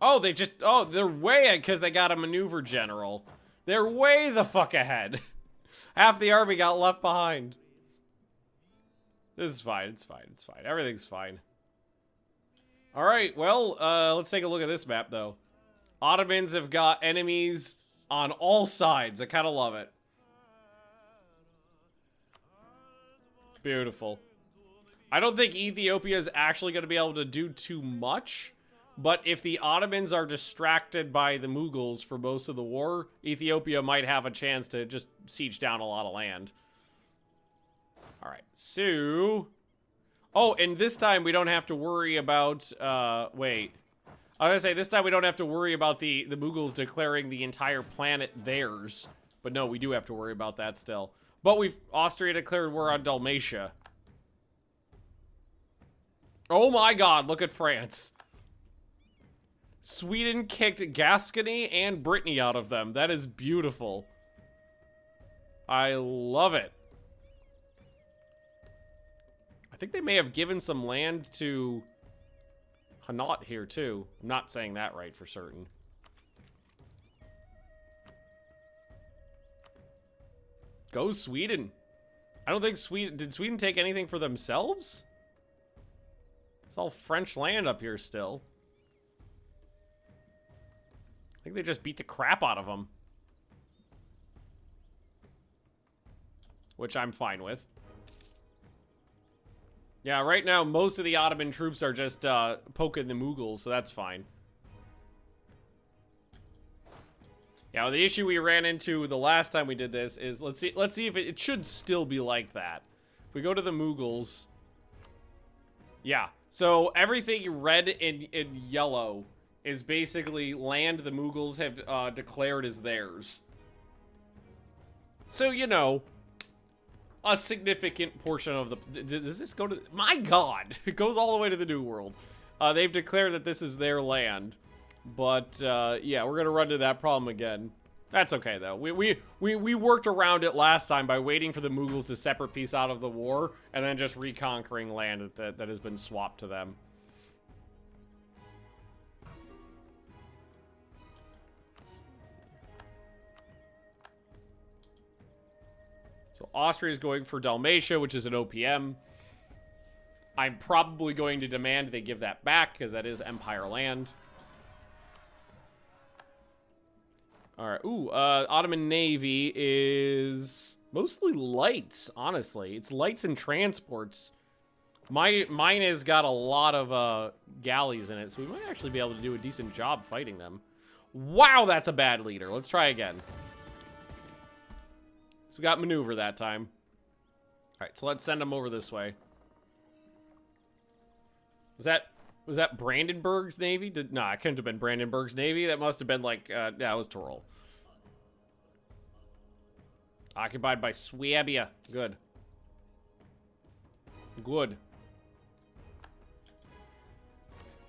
Oh, they just, oh, they're way ahead because they got a maneuver general. They're way the fuck ahead. Half the army got left behind. This is fine, it's fine, it's fine. Everything's fine. All right, well, let's take a look at this map, though. Ottomans have got enemies on all sides. I kind of love it. Beautiful. I don't think Ethiopia is actually going to be able to do too much, but if the Ottomans are distracted by the Mughals for most of the war, Ethiopia might have a chance to just siege down a lot of land. All right, so... Oh, and this time we don't have to worry about, wait. I was gonna say, this time we don't have to worry about the Mughals declaring the entire planet theirs. But no, we do have to worry about that still. But Austria declared war on Dalmatia. Oh my god, look at France. Sweden kicked Gascony and Brittany out of them. That is beautiful. I love it. I think they may have given some land to Hanat here, too. I'm not saying that right for certain. Go Sweden. I don't think Sweden... Did Sweden take anything for themselves? It's all French land up here still. I think they just beat the crap out of them. Which I'm fine with. Yeah, right now, most of the Ottoman troops are just poking the Mughals, so that's fine. Yeah, well, the issue we ran into the last time we did this is, let's see if it should still be like that. If we go to the Mughals... Yeah, so everything red and yellow is basically land the Mughals have declared as theirs. So, you know... a significant portion of the... Does this go to... My god! It goes all the way to the New World. They've declared that this is their land. But, yeah, we're gonna run into that problem again. That's okay, though. We worked around it last time by waiting for the Mughals to separate peace out of the war, and then just reconquering land that has been swapped to them. So Austria is going for Dalmatia, which is an OPM. I'm probably going to demand they give that back, because that is Empire land. Alright, ooh, Ottoman Navy is mostly lights, honestly. It's lights and transports. Mine has got a lot of galleys in it, so we might actually be able to do a decent job fighting them. Wow, that's a bad leader. Let's try again. So we got maneuver that time. Alright, so let's send them over this way. Was that Brandenburg's Navy? Nah, it couldn't have been Brandenburg's Navy. That must have been like, yeah, it was Tyrol. Occupied by Swabia. Good. Good.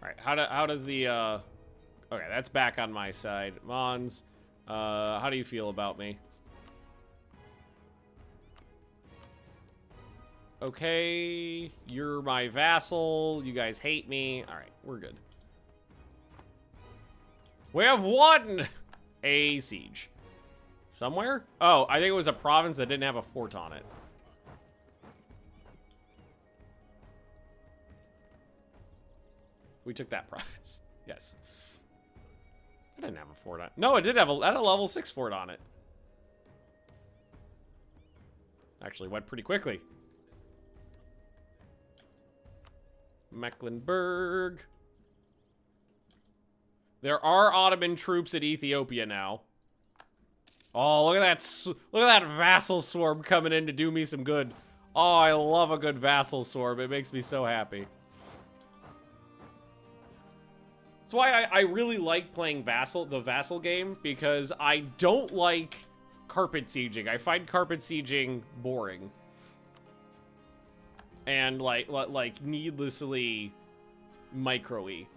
Alright, how does the, okay, that's back on my side. Mons, how do you feel about me? Okay, you're my vassal. You guys hate me. All right, we're good. We have won a siege. Somewhere? Oh, I think it was a province that didn't have a fort on it. We took that province. Yes. It didn't have a fort on it. No, it did have had a level 6 fort on it. Actually went pretty quickly. Mecklenburg. There are Ottoman troops at Ethiopia now. Oh, look at that vassal swarm coming in to do me some good. Oh, I love a good vassal swarm. It makes me so happy. That's why I really like playing the Vassal game, because I don't like carpet sieging. I find carpet sieging boring. And like needlessly micro-y.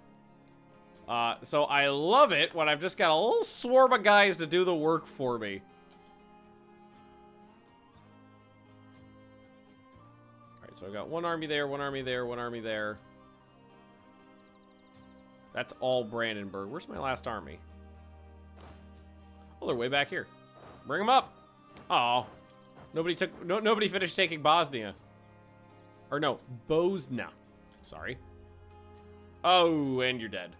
So I love it when I've just got a little swarm of guys to do the work for me. Alright, so I got one army there, one army there, one army there. That's all Brandenburg. Where's my last army? Oh, they're way back here. Bring them up. Oh, nobody finished taking Bosnia. Or no, Bosnia. Sorry. Oh, and you're dead.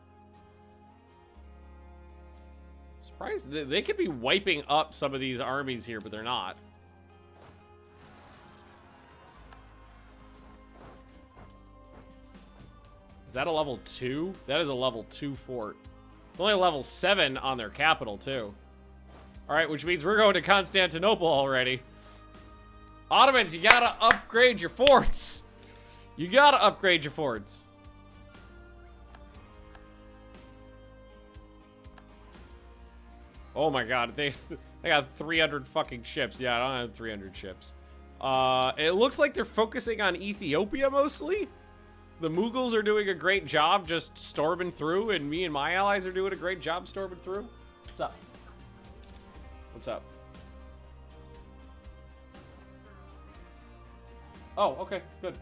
Surprised they could be wiping up some of these armies here, but they're not. Is that a level 2? That is a level 2 fort. It's only a level 7 on their capital, too. Alright, which means we're going to Constantinople already. Ottomans, you gotta upgrade your forts. You gotta upgrade your forts. Oh my god, they got 300 fucking ships. Yeah, I don't have 300 ships. It looks like they're focusing on Ethiopia mostly. The Mughals are doing a great job just storming through, and me and my allies are doing a great job storming through. What's up? What's up? Oh, okay, good.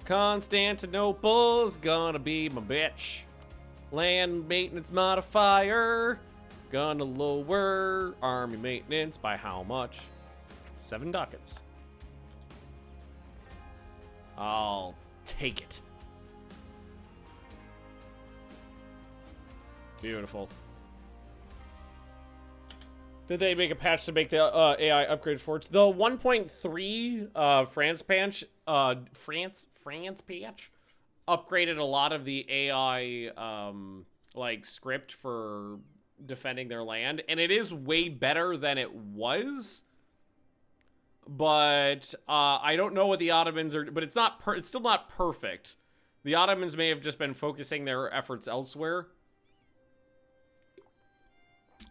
Constantinople's gonna be my bitch. Land maintenance modifier. Gonna lower army maintenance by how much? 7 ducats. I'll take it. Beautiful. Did they make a patch to make the AI upgrade forts? The 1.3 France patch upgraded a lot of the AI like script for defending their land, and it is way better than it was. But I don't know what the Ottomans are, but it's not it's still not perfect. The Ottomans may have just been focusing their efforts elsewhere.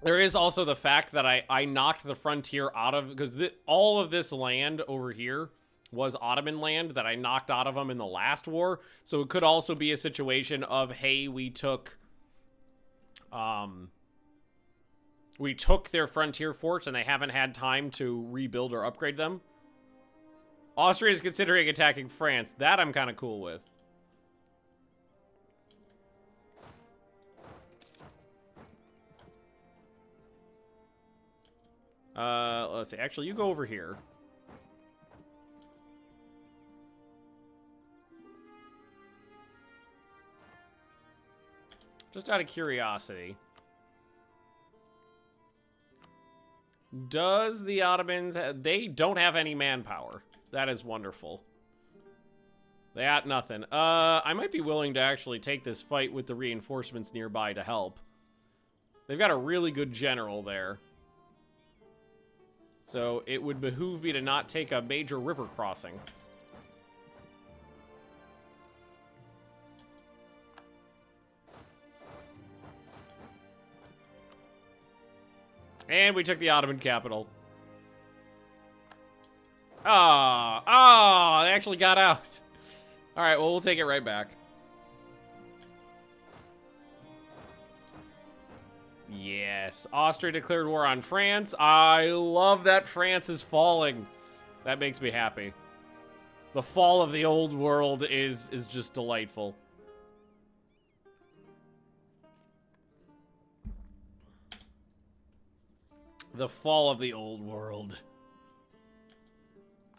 There is also the fact that I knocked the frontier out of, because all of this land over here was Ottoman land that I knocked out of them in the last war. So it could also be a situation of, hey, we took their frontier forts and they haven't had time to rebuild or upgrade them. Austria is considering attacking France. That I'm kind of cool with. Let's see. Actually, you go over here. Just out of curiosity. Does the Ottomans... They don't have any manpower. That is wonderful. They got nothing. I might be willing to actually take this fight with the reinforcements nearby to help. They've got a really good general there. So it would behoove me to not take a major river crossing. And we took the Ottoman capital. They actually got out. All right, well, we'll take it right back. Yes, Austria declared war on France. I love that France is falling. That makes me happy. The fall of the old world is just delightful. The fall of the old world.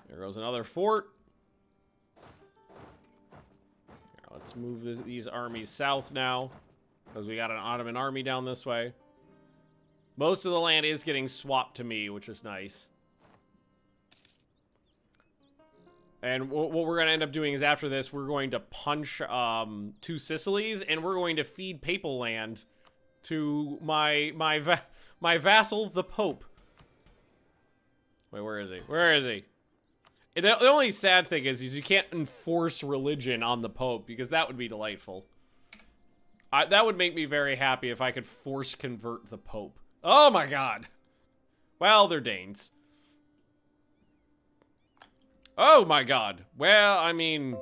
There goes another fort. Here, let's move these armies south now, because we got an Ottoman army down this way. Most of the land is getting swapped to me, which is nice. And what we're going to end up doing is after this, we're going to punch 2 Sicilies, and we're going to feed papal land to my vassal, the Pope. Wait, where is he? Where is he? The only sad thing is you can't enforce religion on the Pope, because that would be delightful. That would make me very happy if I could force convert the Pope. Oh my god. Well, they're Danes. Oh my god. Well, I mean...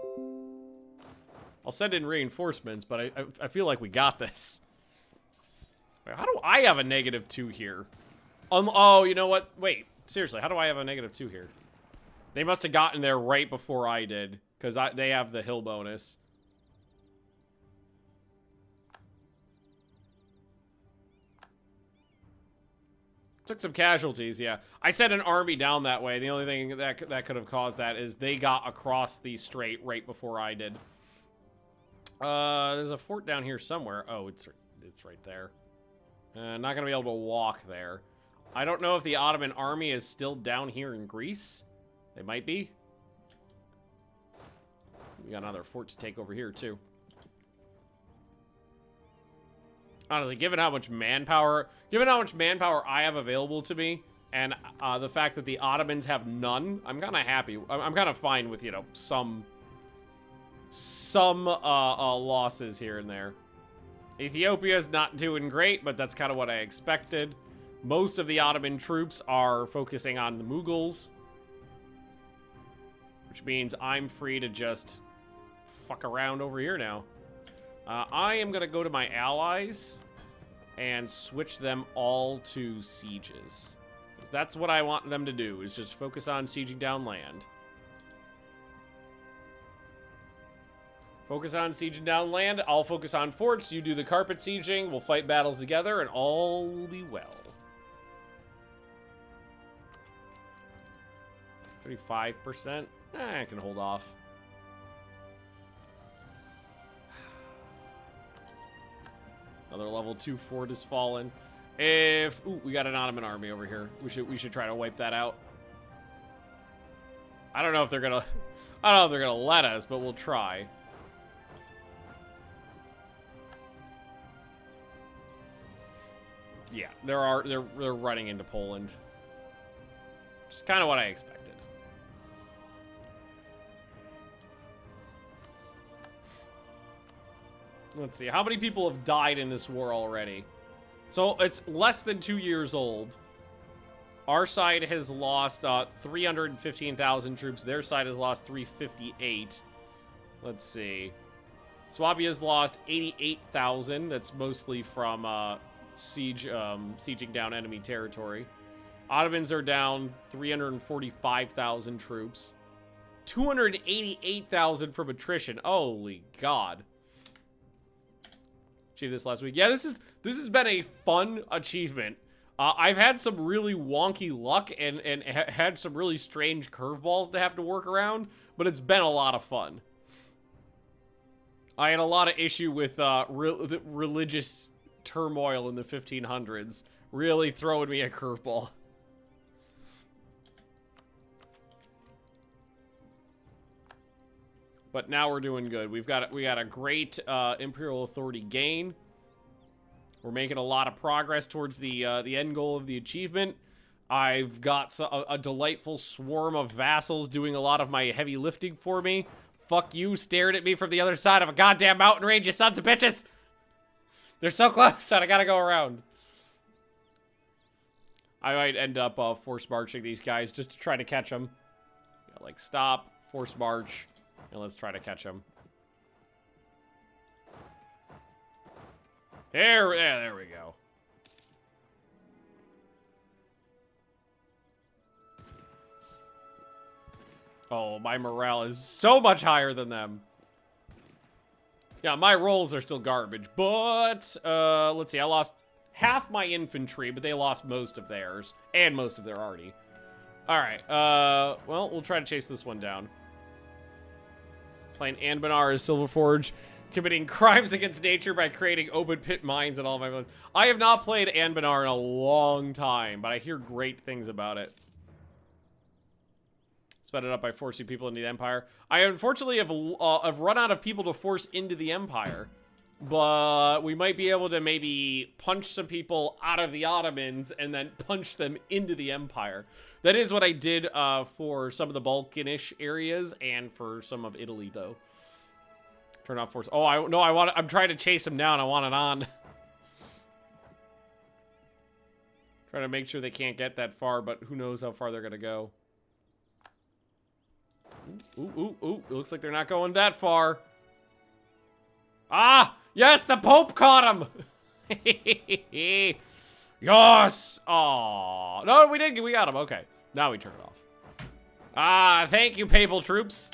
I'll send in reinforcements, but I feel like we got this. Wait, how do I have a -2 here? Oh, you know what? Wait, seriously, how do I have a -2 here? They must have gotten there right before I did. because they have the hill bonus. Took some casualties, yeah. I sent an army down that way. The only thing that could have caused that is they got across the strait right before I did. There's a fort down here somewhere. Oh, it's right there. Not gonna be able to walk there. I don't know if the Ottoman army is still down here in Greece. They might be. We got another fort to take over here too. Honestly, given how much manpower I have available to me, and the fact that the Ottomans have none, I'm kind of happy. I'm kind of fine with, you know, some losses here and there. Ethiopia's not doing great, but that's kind of what I expected. Most of the Ottoman troops are focusing on the Mughals, which means I'm free to just fuck around over here now. I am gonna go to my allies and switch them all to sieges. 'Cause that's what I want them to do, is just focus on sieging down land. Focus on sieging down land. I'll focus on forts. You do the carpet sieging. We'll fight battles together, and all will be well. 35%. I can hold off. Another level 2 fort has fallen. Ooh, we got an Ottoman army over here. We should try to wipe that out. I don't know if they're gonna let us, but we'll try. Yeah, they're running into Poland. Which is kind of what I expected. Let's see, how many people have died in this war already? So it's less than 2 years old. Our side has lost 315,000 troops. Their side has lost 358. Let's see. Swabia's lost 88,000. That's mostly from sieging down enemy territory. Ottomans are down 345,000 troops. 288,000 from attrition. Holy God. Achieved this last week. Yeah, this has been a fun achievement. I've had some really wonky luck and had some really strange curveballs to have to work around, but it's been a lot of fun. I had a lot of issue with religious turmoil in the 1500s, really throwing me a curveball. But now we're doing good. We got a great imperial authority gain. We're making a lot of progress towards the end goal of the achievement. I've got a delightful swarm of vassals doing a lot of my heavy lifting for me. Fuck you, staring at me from the other side of a goddamn mountain range, you sons of bitches! They're so close, and I gotta go around. I might end up force marching these guys just to try to catch them. Yeah, like, stop, force march. And let's try to catch him. There we go. Oh, my morale is so much higher than them. Yeah, my rolls are still garbage, but let's see. I lost half my infantry, but they lost most of theirs and most of their arty. All right. Well, we'll try to chase this one down. Playing Anbanar as Silverforge, committing crimes against nature by creating open pit mines and all my villains. I have not played Anbanar in a long time, but I hear great things about it. Sped it up by forcing people into the Empire. I unfortunately have run out of people to force into the Empire, but we might be able to maybe punch some people out of the Ottomans and then punch them into the Empire. That is what I did for some of the Balkanish areas and for some of Italy, though. Turn off force. Oh, I'm trying to chase him down. I want it on. Trying to make sure they can't get that far, but who knows how far they're gonna go. Ooh. It looks like they're not going that far. Ah! Yes, the Pope caught him! Yes! Aw. No, we did. We got him. Okay. Now we turn it off. Ah, thank you, papal troops.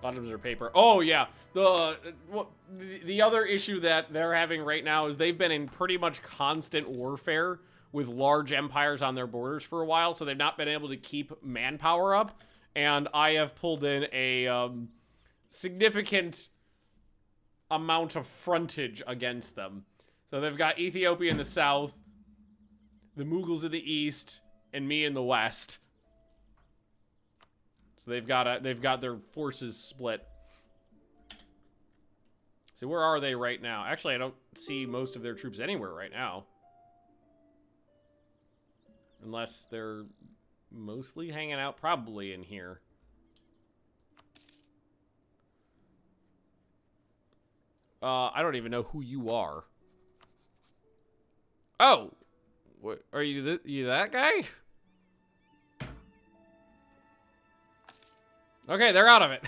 Bottoms are paper. Oh, yeah. The other issue that they're having right now is they've been in pretty much constant warfare with large empires on their borders for a while, so they've not been able to keep manpower up. And I have pulled in a significant amount of frontage against them. So they've got Ethiopia in the south, the Mughals in the east, and me in the west. So they've got their forces split. So where are they right now? Actually, I don't see most of their troops anywhere right now. Unless they're mostly hanging out probably in here. I don't even know who you are. Oh! What, are you that guy? Okay, they're out of it.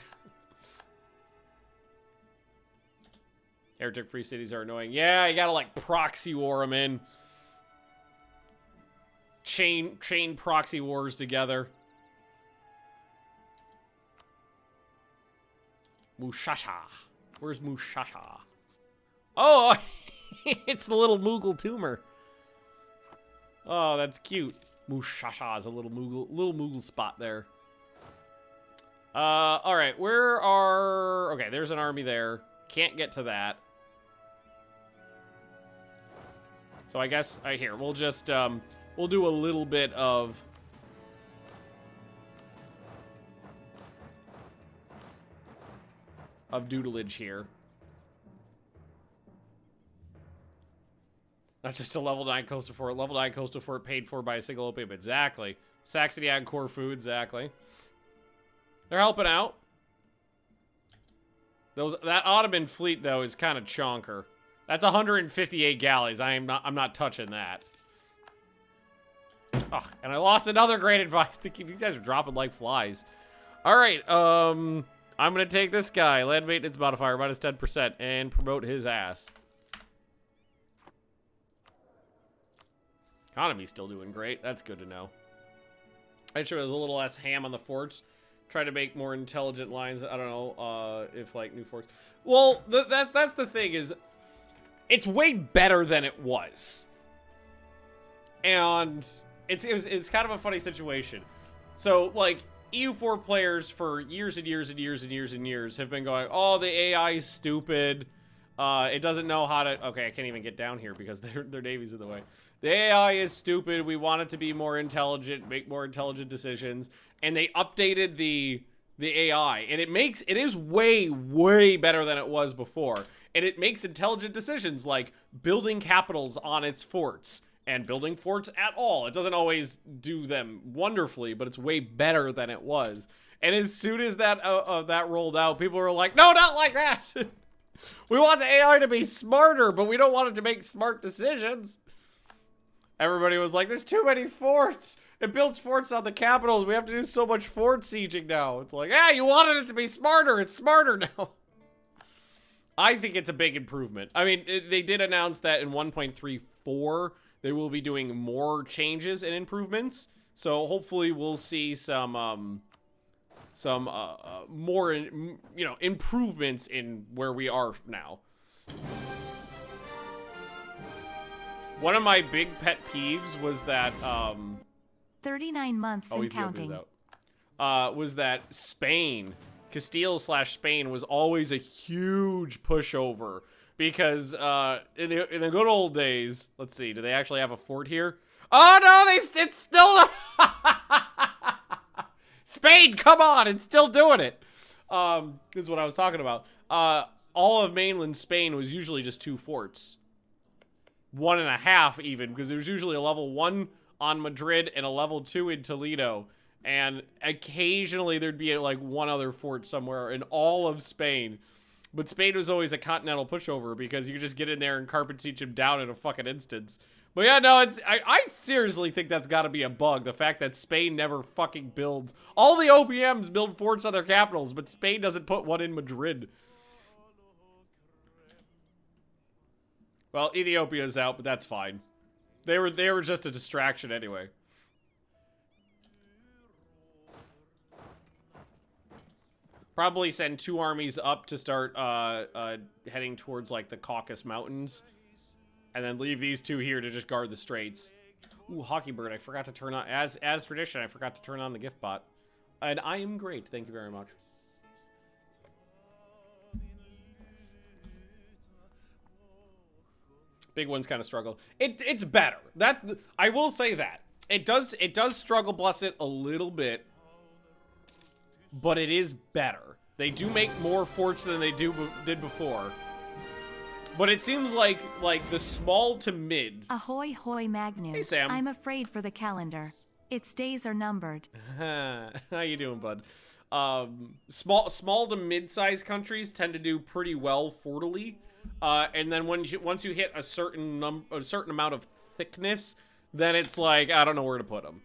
Heretic-free cities are annoying. Yeah, you gotta, like, proxy war them in. Chain proxy wars together. Mushasha. Where's Mushasha? Oh, it's the little Mughal tumor. Oh, that's cute. Mushasha is a little Mughal spot there. All right, where are... Okay, there's an army there. Can't get to that. So I guess, here, we'll just, we'll do a little bit of... doodleage here. Not just a level 9 coastal fort. Level 9 coastal fort paid for by a single opium. Exactly. Saxony on core food. Exactly. They're helping out. That Ottoman fleet though is kind of chonker. That's 158 galleys. I'm not touching that. Oh, and I lost another great advice. These guys are dropping like flies. All right. I'm gonna take this guy. Land maintenance modifier minus 10% and promote his ass. Economy's still doing great. That's good to know. I sure there's a little less ham on the forts. Try to make more intelligent lines. I don't know if like new forts. Well, that's the thing is, it's way better than it was, and it's kind of a funny situation. So like EU4 players for years and years and years and years and years have been going, oh, the AI is stupid. It doesn't know how to. Okay, I can't even get down here because their navy's in the way. The AI is stupid. We want it to be more intelligent, make more intelligent decisions. And they updated the AI, and it is way, way better than it was before. And it makes intelligent decisions like building capitals on its forts and building forts at all. It doesn't always do them wonderfully, but it's way better than it was. And as soon as that rolled out, people were like, no, not like that. We want the AI to be smarter, but we don't want it to make smart decisions. Everybody was like, there's too many forts. It builds forts on the capitals. We have to do so much fort sieging now. It's like, yeah, you wanted it to be smarter. It's smarter now. I think it's a big improvement. I mean, they did announce that in 1.34, they will be doing more changes and improvements. So hopefully we'll see some more, improvements in where we are now. One of my big pet peeves was that 39 months and counting. Was that Spain, Castile/Spain was always a huge pushover because in the good old days, let's see, do they actually have a fort here? Oh no, it's still Spain, come on, it's still doing it. This is what I was talking about. All of mainland Spain was usually just 2 forts. 1.5 even, because there was usually a level 1 on Madrid and a level 2 in Toledo. And occasionally there'd be like one other fort somewhere in all of Spain. But Spain was always a continental pushover because you could just get in there and carpet siege them down in a fucking instance. But yeah, no, I seriously think that's gotta be a bug. The fact that Spain never fucking builds. All the OPMs build forts on their capitals, but Spain doesn't put one in Madrid. Well, Ethiopia's out, but that's fine. They were just a distraction anyway. Probably send 2 armies up to start heading towards, like, the Caucasus Mountains. And then leave these 2 here to just guard the straits. Ooh, Hockey Bird, I forgot to turn on... As tradition, I forgot to turn on the gift bot. And I am great, thank you very much. Big ones kind of struggle. It's better. I will say that. It does struggle, bless it, a little bit. But it is better. They do make more forts than they did before. But it seems like the small to mid. Ahoy hoy Magnus. Hey Sam. I'm afraid for the calendar. Its days are numbered. How you doing, bud? Small to mid-sized countries tend to do pretty well fortily. And then once you hit a certain amount of thickness, then it's like I don't know where to put them.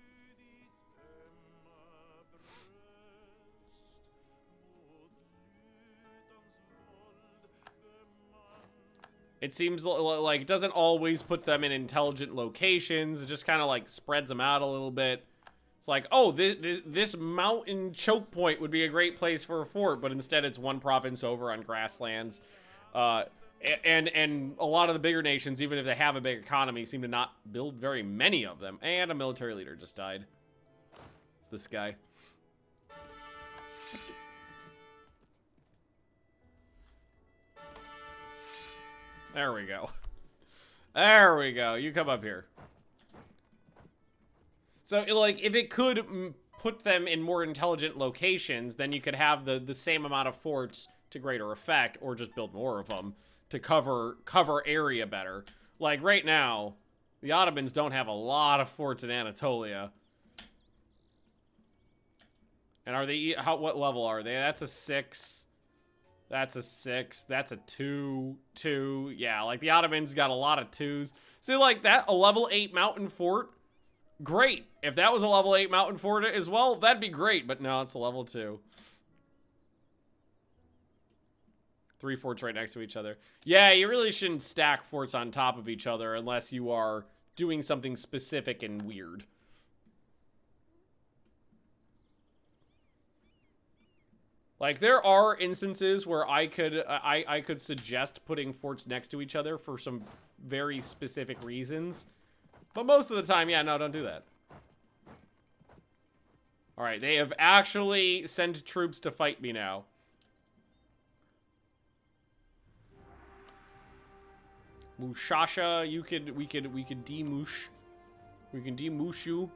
It seems like it doesn't always put them in intelligent locations. It just kind of like spreads them out a little bit. It's like, oh, this mountain choke point would be a great place for a fort, but instead it's one province over on grasslands. And a lot of the bigger nations, even if they have a big economy, seem to not build very many of them. And a military leader just died. It's this guy. There we go. There we go. You come up here. So, like, if it could put them in more intelligent locations, then you could have the same amount of forts to greater effect, or just build more of them to cover area better. Like, right now, the Ottomans don't have a lot of forts in Anatolia. And are they... what level are they? That's a 6... That's a 6. That's a 2. 2. Yeah, like the Ottomans got a lot of 2s. See, like that, a level 8 mountain fort. Great. If that was a level 8 mountain fort as well, that'd be great. But no, it's a level 2. 3 forts right next to each other. Yeah, you really shouldn't stack forts on top of each other unless you are doing something specific and weird. Like, there are instances where I could suggest putting forts next to each other for some very specific reasons. But most of the time, yeah, no, don't do that. Alright, they have actually sent troops to fight me now. Mushasha, we could demoosh. We can demoosh you.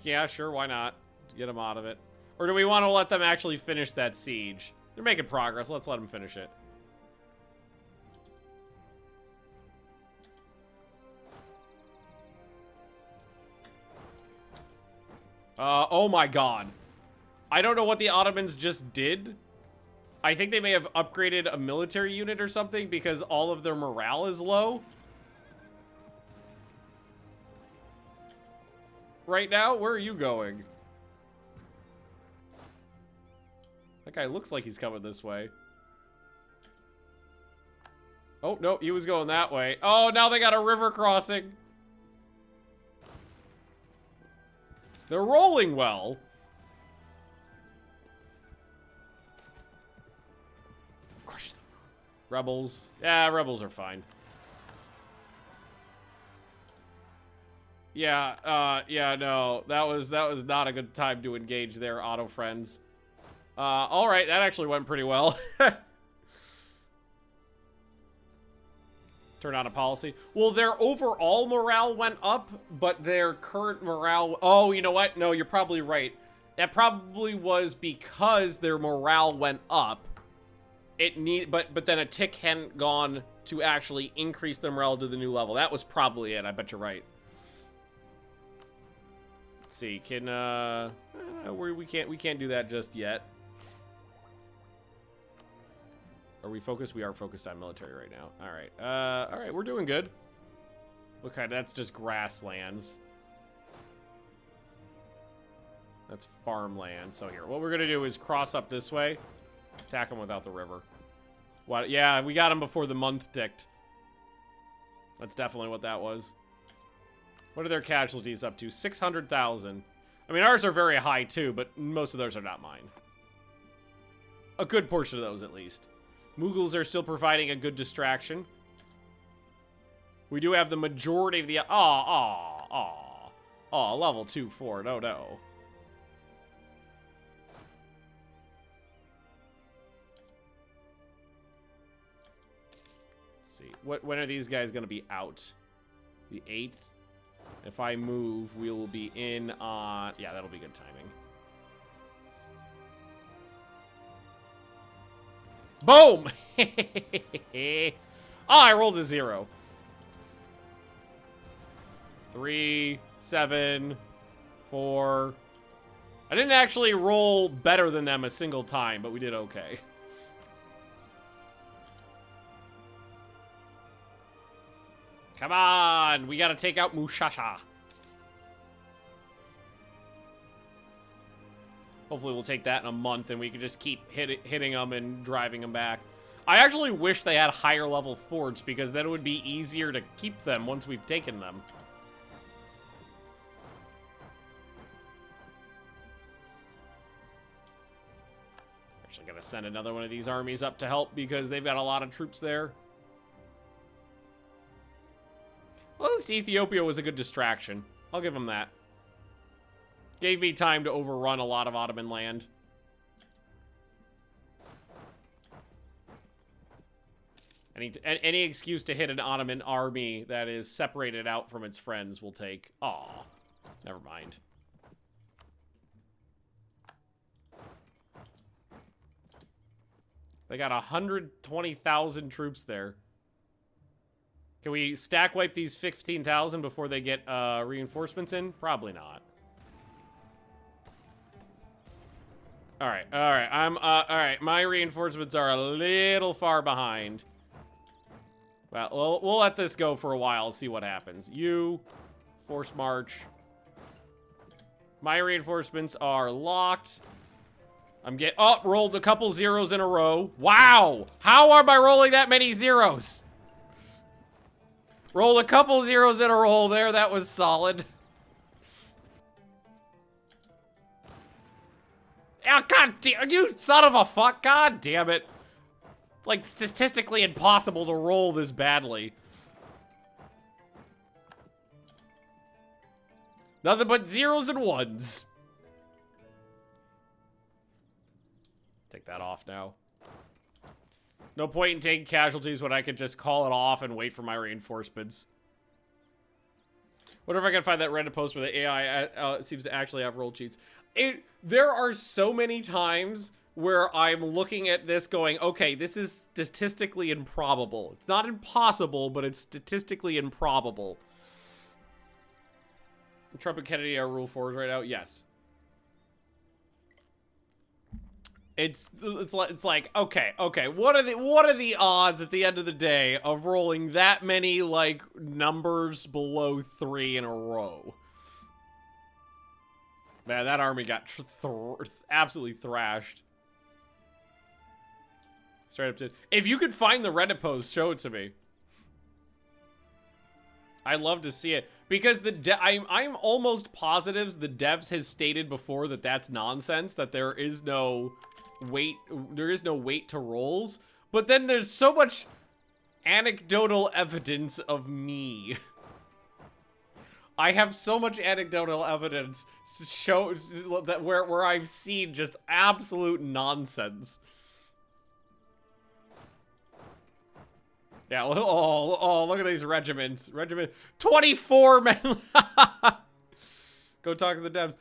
Yeah, sure, why not? Get them out of it. Or do we want to let them actually finish that siege? They're making progress. Let's let them finish it. Oh my god. I don't know what the Ottomans just did. I think they may have upgraded a military unit or something because all of their morale is low. Right now? Where are you going? That guy looks like he's coming this way. Oh, no, he was going that way. Oh, now they got a river crossing. They're rolling well. Crush them. Rebels. Yeah, rebels are fine. Yeah, yeah, no. That was not a good time to engage their auto friends. Alright, that actually went pretty well. Turn on a policy. Well, their overall morale went up, but their current morale... Oh, you know what? No, you're probably right. That probably was because their morale went up. But then a tick hadn't gone to actually increase their morale to the new level. That was probably it. I bet you're right. Let's see. Can we can't do that just yet. Are we focused? We are focused on military right now. All right. All right, we're doing good. Okay, that's just grasslands. That's farmland. So here, what we're gonna do is cross up this way, attack them without the river. What? Yeah, we got them before the month ticked. That's definitely what that was. What are their casualties up to? 600,000. I mean, ours are very high too, but most of those are not mine. A good portion of those, at least. Mughals are still providing a good distraction. We do have the majority of the... level 2-4. No, no. Let's see. When are these guys going to be out? The 8th? If I move, we will be in on... Yeah, that'll be good timing. Boom! I rolled a 0. 3, 7, 4. I didn't actually roll better than them a single time, but we did okay. Come on! We gotta take out Mushasha. Hopefully we'll take that in a month and we can just keep hitting them and driving them back. I actually wish they had higher level forts because then it would be easier to keep them once we've taken them. Actually gonna send another one of these armies up to help because they've got a lot of troops there. Well, at least Ethiopia was a good distraction. I'll give them that. Gave me time to overrun a lot of Ottoman land. Any excuse to hit an Ottoman army that is separated out from its friends will take. Aw, never mind. They got 120,000 troops there. Can we stack wipe these 15,000 before they get reinforcements in? Probably not. All right. All right. My reinforcements are a little far behind. Well, we'll let this go for a while, see what happens. You, force march. My reinforcements are locked. Rolled a couple zeros in a row. Wow! How am I rolling that many zeros? Rolled a couple zeros in a row there. That was solid. Ah, God damn, you son of a fuck. God damn it. It's like statistically impossible to roll this badly. Nothing but zeros and ones. Take that off now. No point in taking casualties when I could just call it off and wait for my reinforcements. Wonder if I can find that Reddit post where the AI seems to actually have roll cheats. There are so many times where I'm looking at this going, okay, this is statistically improbable. It's not impossible, but it's statistically improbable. Trump and Kennedy are rule 4s right now? Yes. It's like okay, what are the odds at the end of the day of rolling that many like numbers below 3 in a row? Man, that army got absolutely thrashed. Straight up to. If you could find the Reddit post, show it to me. I'd love to see it because I'm almost positive the devs has stated before that that's nonsense, that there is no weight to rolls, but then there's so much anecdotal evidence of me. I have so much anecdotal evidence shows that where I've seen just absolute nonsense. Yeah, oh, look at these regiments. 24 men. Go talk to the devs.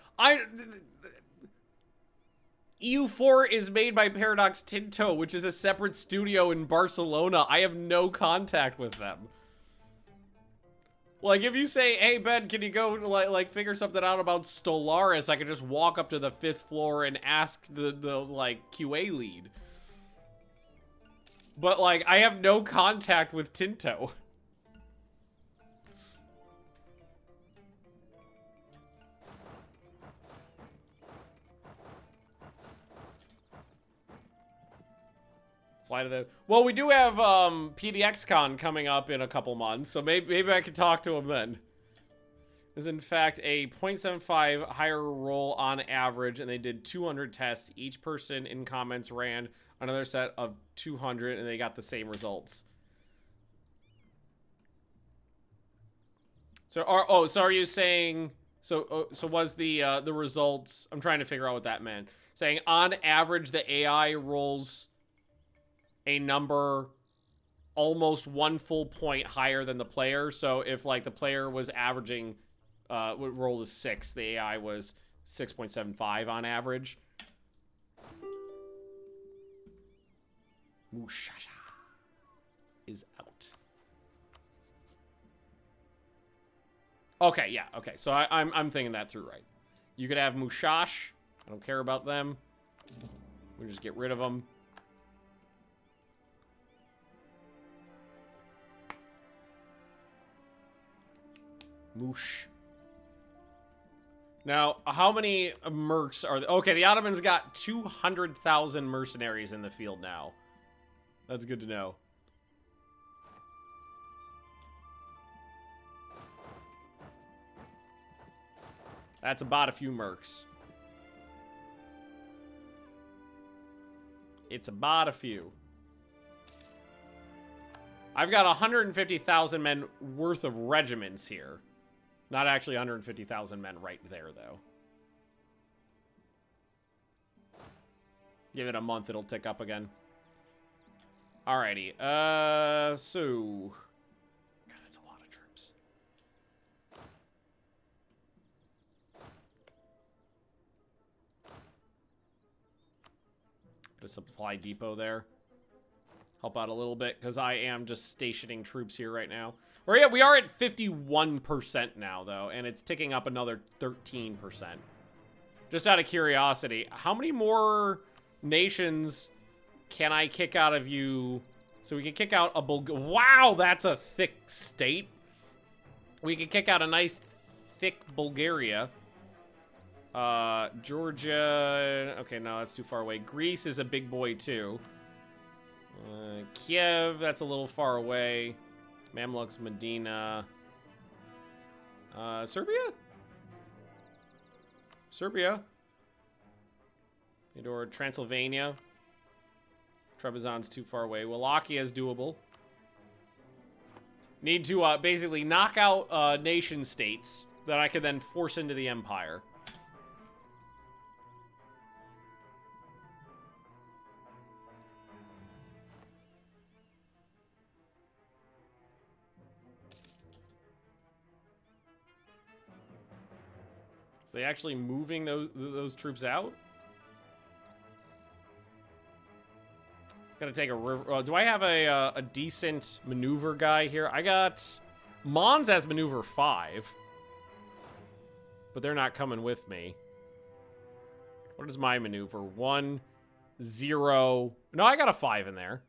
EU4 is made by Paradox Tinto, which is a separate studio in Barcelona. I have no contact with them. Like, if you say, hey, Ben, can you go, like figure something out about Stellaris, I could just walk up to the 5th floor and ask the like, QA lead. But, like, I have no contact with Tinto. Fly to the... Well, we do have PDXCon coming up in a couple months, so maybe I can talk to him then. is in fact a 0.75 higher roll on average, and they did 200 tests. Each person in comments ran another set of 200, and they got the same results. So, so are you saying? So was the results? I'm trying to figure out what that meant. Saying on average, the AI rolls a number almost 1 full point higher than the player. So if like the player was averaging, would roll a 6, the AI was 6.75 on average. Mushasha is out. Okay, yeah, okay. So I'm thinking that through right. You could have Mushash. I don't care about them. We just get rid of them. Moosh. Now, how many mercs are there? Okay, the Ottomans got 200,000 mercenaries in the field now. That's good to know. That's about a few mercs. It's about a few. I've got 150,000 men worth of regiments here. Not actually 150,000 men right there, though. Give it a month, it'll tick up again. Alrighty, so... God, that's a lot of troops. Put a supply depot there. Help out a little bit, because I am just stationing troops here right now. Or yeah, we are at 51% now, though, and it's ticking up another 13%. Just out of curiosity, how many more nations can I kick out of you? So we can kick out a wow, that's a thick state. We can kick out a nice, thick Bulgaria. Georgia. Okay, no, that's too far away. Greece is a big boy, too. Kiev, that's a little far away. Mamluks, Medina. Serbia? Serbia. Or Transylvania. Trebizond's too far away. Wallachia is doable. Need to basically knock out nation states that I could then force into the empire. So they actually moving those troops out? Gotta take a river. Do I have a decent maneuver guy here? I got Mons as maneuver 5, but they're not coming with me. What is my maneuver? 1, 0. No, I got a 5 in there.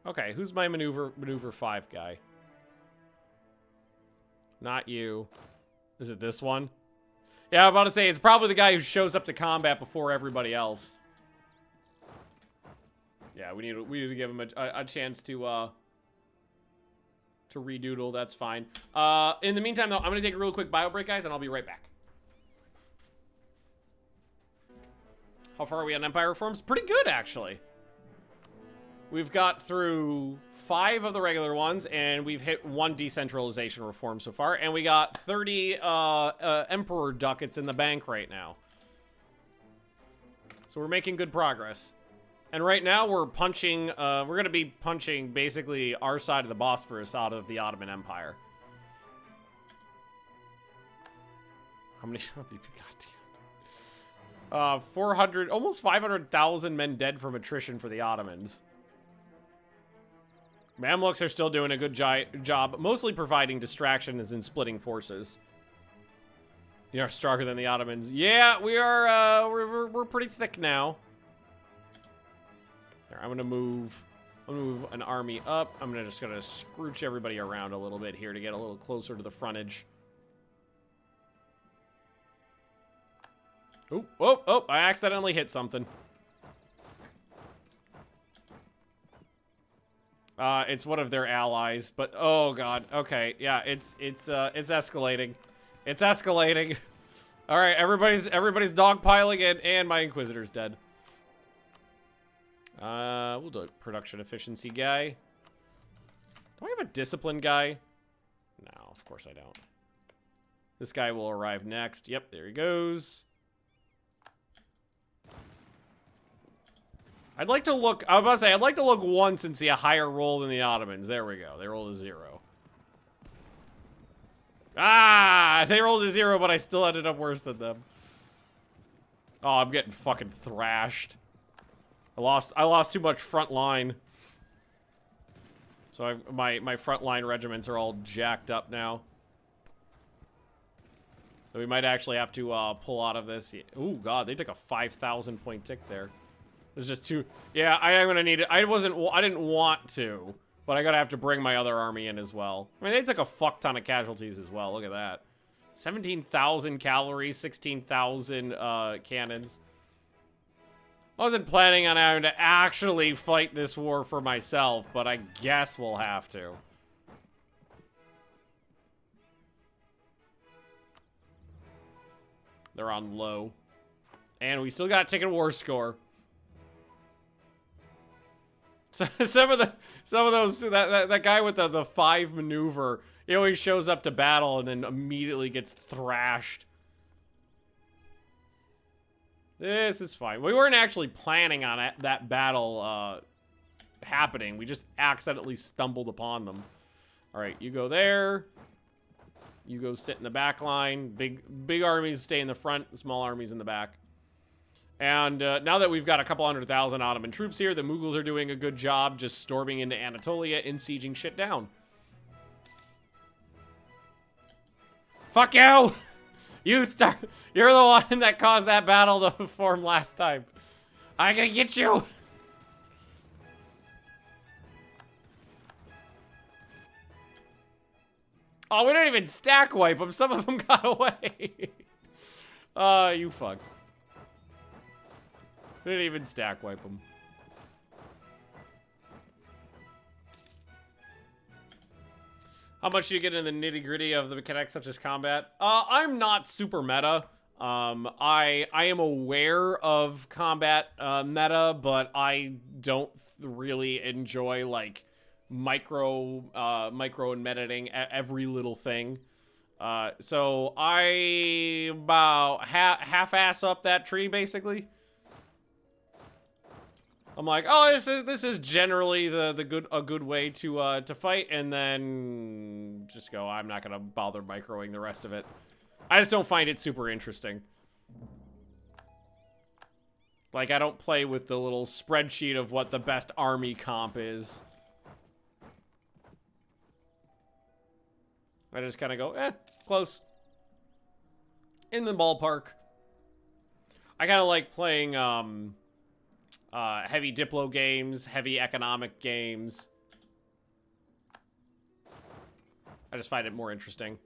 Okay, who's my maneuver 5 guy? Not you. Is it this one? Yeah, I'm about to say, it's probably the guy who shows up to combat before everybody else. Yeah, we need to give him a chance to redoodle. That's fine. In the meantime, though, I'm going to take a real quick bio break, guys, and I'll be right back. How far are we on Empire Reforms? Pretty good, actually. We've got through 5 of the regular ones, and we've hit 1 decentralization reform so far, and we got 30 Emperor ducats in the bank right now. So we're making good progress. And right now we're punching, we're going to be punching basically our side of the Bosphorus out of the Ottoman Empire. How many? Goddamn. 400, almost 500,000 men dead from attrition for the Ottomans. Mamluks are still doing a good job, mostly providing distractions and splitting forces. You are stronger than the Ottomans. Yeah, we are. We're pretty thick now. Here, I'm gonna move an army up. I'm just gonna scrooch everybody around a little bit here to get a little closer to the frontage. Oh, oh, oh! I accidentally hit something. It's one of their allies, but oh god. Okay, yeah, it's escalating. It's escalating. All right, everybody's dogpiling in, and my Inquisitor's dead. We'll do a production efficiency guy. Do I have a discipline guy? No, of course I don't. This guy will arrive next. Yep, there he goes. I'd like to look, I was about to say, I'd like to look once and see a higher roll than the Ottomans. There we go. They rolled a 0. Ah, they rolled a 0, but I still ended up worse than them. Oh, I'm getting fucking thrashed. I lost too much front line. So my front line regiments are all jacked up now. So we might actually have to pull out of this. Ooh, God, they took a 5,000 point tick there. There's just too. Yeah, I am gonna need it. I didn't want to, but I gotta have to bring my other army in as well. I mean, they took a fuck ton of casualties as well. Look at that. 17,000 cavalry, 16,000 cannons. I wasn't planning on having to actually fight this war for myself, but I guess we'll have to. They're on low. And we still got a ticket war score. So some of those that guy with the 5 maneuver, he always shows up to battle and then immediately gets thrashed. This is fine. We weren't actually planning on that battle happening. We just accidentally stumbled upon them. All right, you go there. You go sit in the back line. Big armies stay in the front, small armies in the back. And now that we've got a couple 100,000 Ottoman troops here, the Mughals are doing a good job just storming into Anatolia and sieging shit down. Fuck you! You're the one that caused that battle to form last time. I'm gonna get you! Oh, we didn't even stack wipe them. Some of them got away. You fucks. We didn't even stack wipe them. How much do you get in the nitty-gritty of the mechanics such as combat? I'm not super meta. I am aware of combat meta, but I don't really enjoy like micro and metating every little thing. So I about half-ass up that tree basically. I'm like, oh, this is generally a good way to fight, and then just go. I'm not gonna bother microing the rest of it. I just don't find it super interesting. Like, I don't play with the little spreadsheet of what the best army comp is. I just kind of go, close. In the ballpark. I kind of like playing heavy Diplo games, heavy economic games. I just find it more interesting.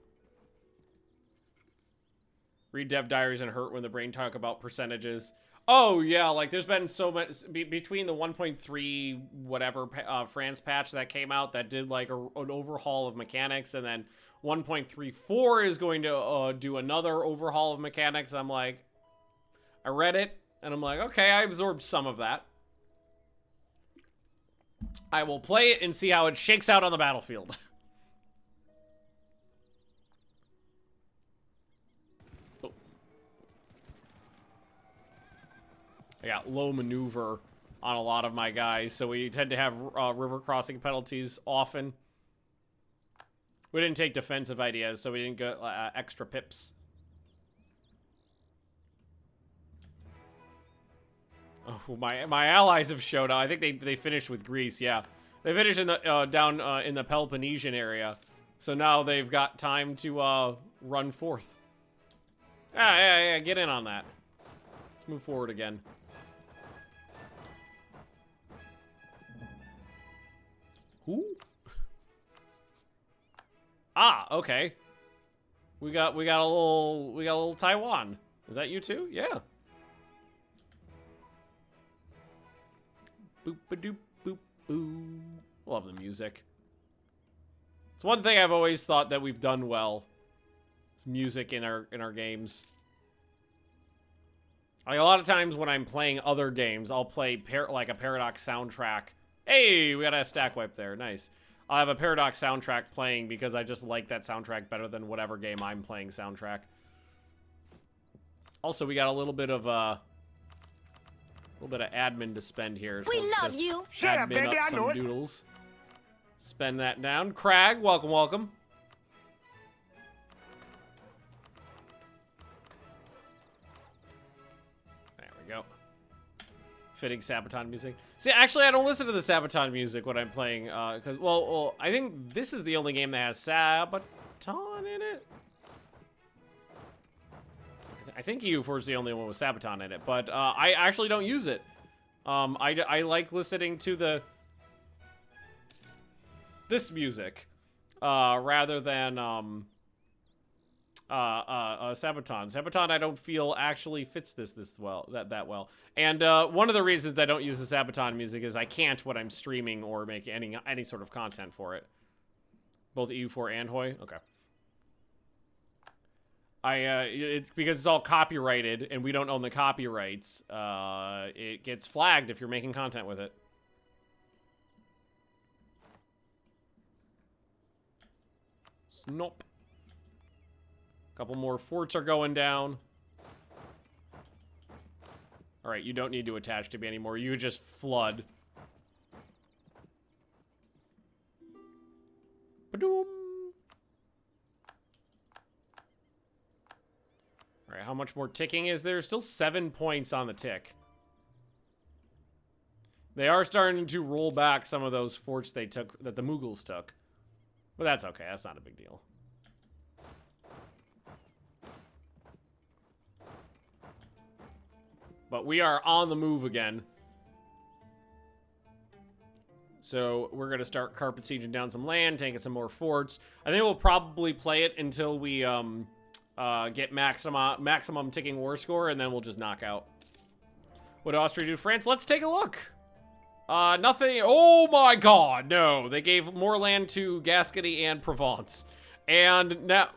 Read dev diaries and hurt when the brain talk about percentages. Oh, yeah, like there's been so much between the 1.3 whatever France patch that came out that did like an overhaul of mechanics, and then 1.34 is going to do another overhaul of mechanics. I'm like, I read it, and I'm like, okay, I absorbed some of that. I will play it and see how it shakes out on the battlefield. Oh. I got low maneuver on a lot of my guys, so we tend to have river crossing penalties often. We didn't take defensive ideas, so we didn't get extra pips. Oh, my allies have showed up. I think they finished with Greece. Yeah, they finished in the down in the Peloponnesian area. So now they've got time to run forth. Yeah, get in on that. Let's move forward again. Who? Ah, okay. We got a little Taiwan. Is that you too? Yeah. Boop a doop boop boo. Love the music. It's one thing I've always thought that we've done well. music in our games. Like, a lot of times when I'm playing other games, I'll play like a Paradox soundtrack. Hey, we got a stack wipe there. Nice. I'll have a Paradox soundtrack playing because I just like that soundtrack better than whatever game I'm playing soundtrack. Also, we got a little bit of admin to spend here. So We love you. Shut up, baby, I know it. Doodles. Spend that down. Crag, welcome, welcome. There we go. Fitting Sabaton music. See, actually, I don't listen to the Sabaton music when I'm playing, because, well, I think this is the only game that has Sabaton in it. I think EU4 is the only one with Sabaton in it, but I actually don't use it. I like listening to this music rather than Sabaton. Sabaton, I don't feel actually fits this well that well. And one of the reasons I don't use the Sabaton music is I can't when I'm streaming or make any sort of content for it. Both EU4 and Hoi. Okay. It's because it's all copyrighted and we don't own the copyrights. It gets flagged if you're making content with it. Snop. Couple more forts are going down. All right, you don't need to attach to me anymore. You just flood. Ba-doom. All right, how much more ticking is there? Still 7 points on the tick. They are starting to roll back some of those forts they took, that the Mughals took. But that's okay, that's not a big deal. But we are on the move again. So we're going to start carpet sieging down some land, taking some more forts. I think we'll probably play it until we get maximum ticking war score, and then we'll just knock out. What did Austria do to France? Let's take a look. Nothing. Oh my god, no. They gave more land to Gascony and Provence. And now...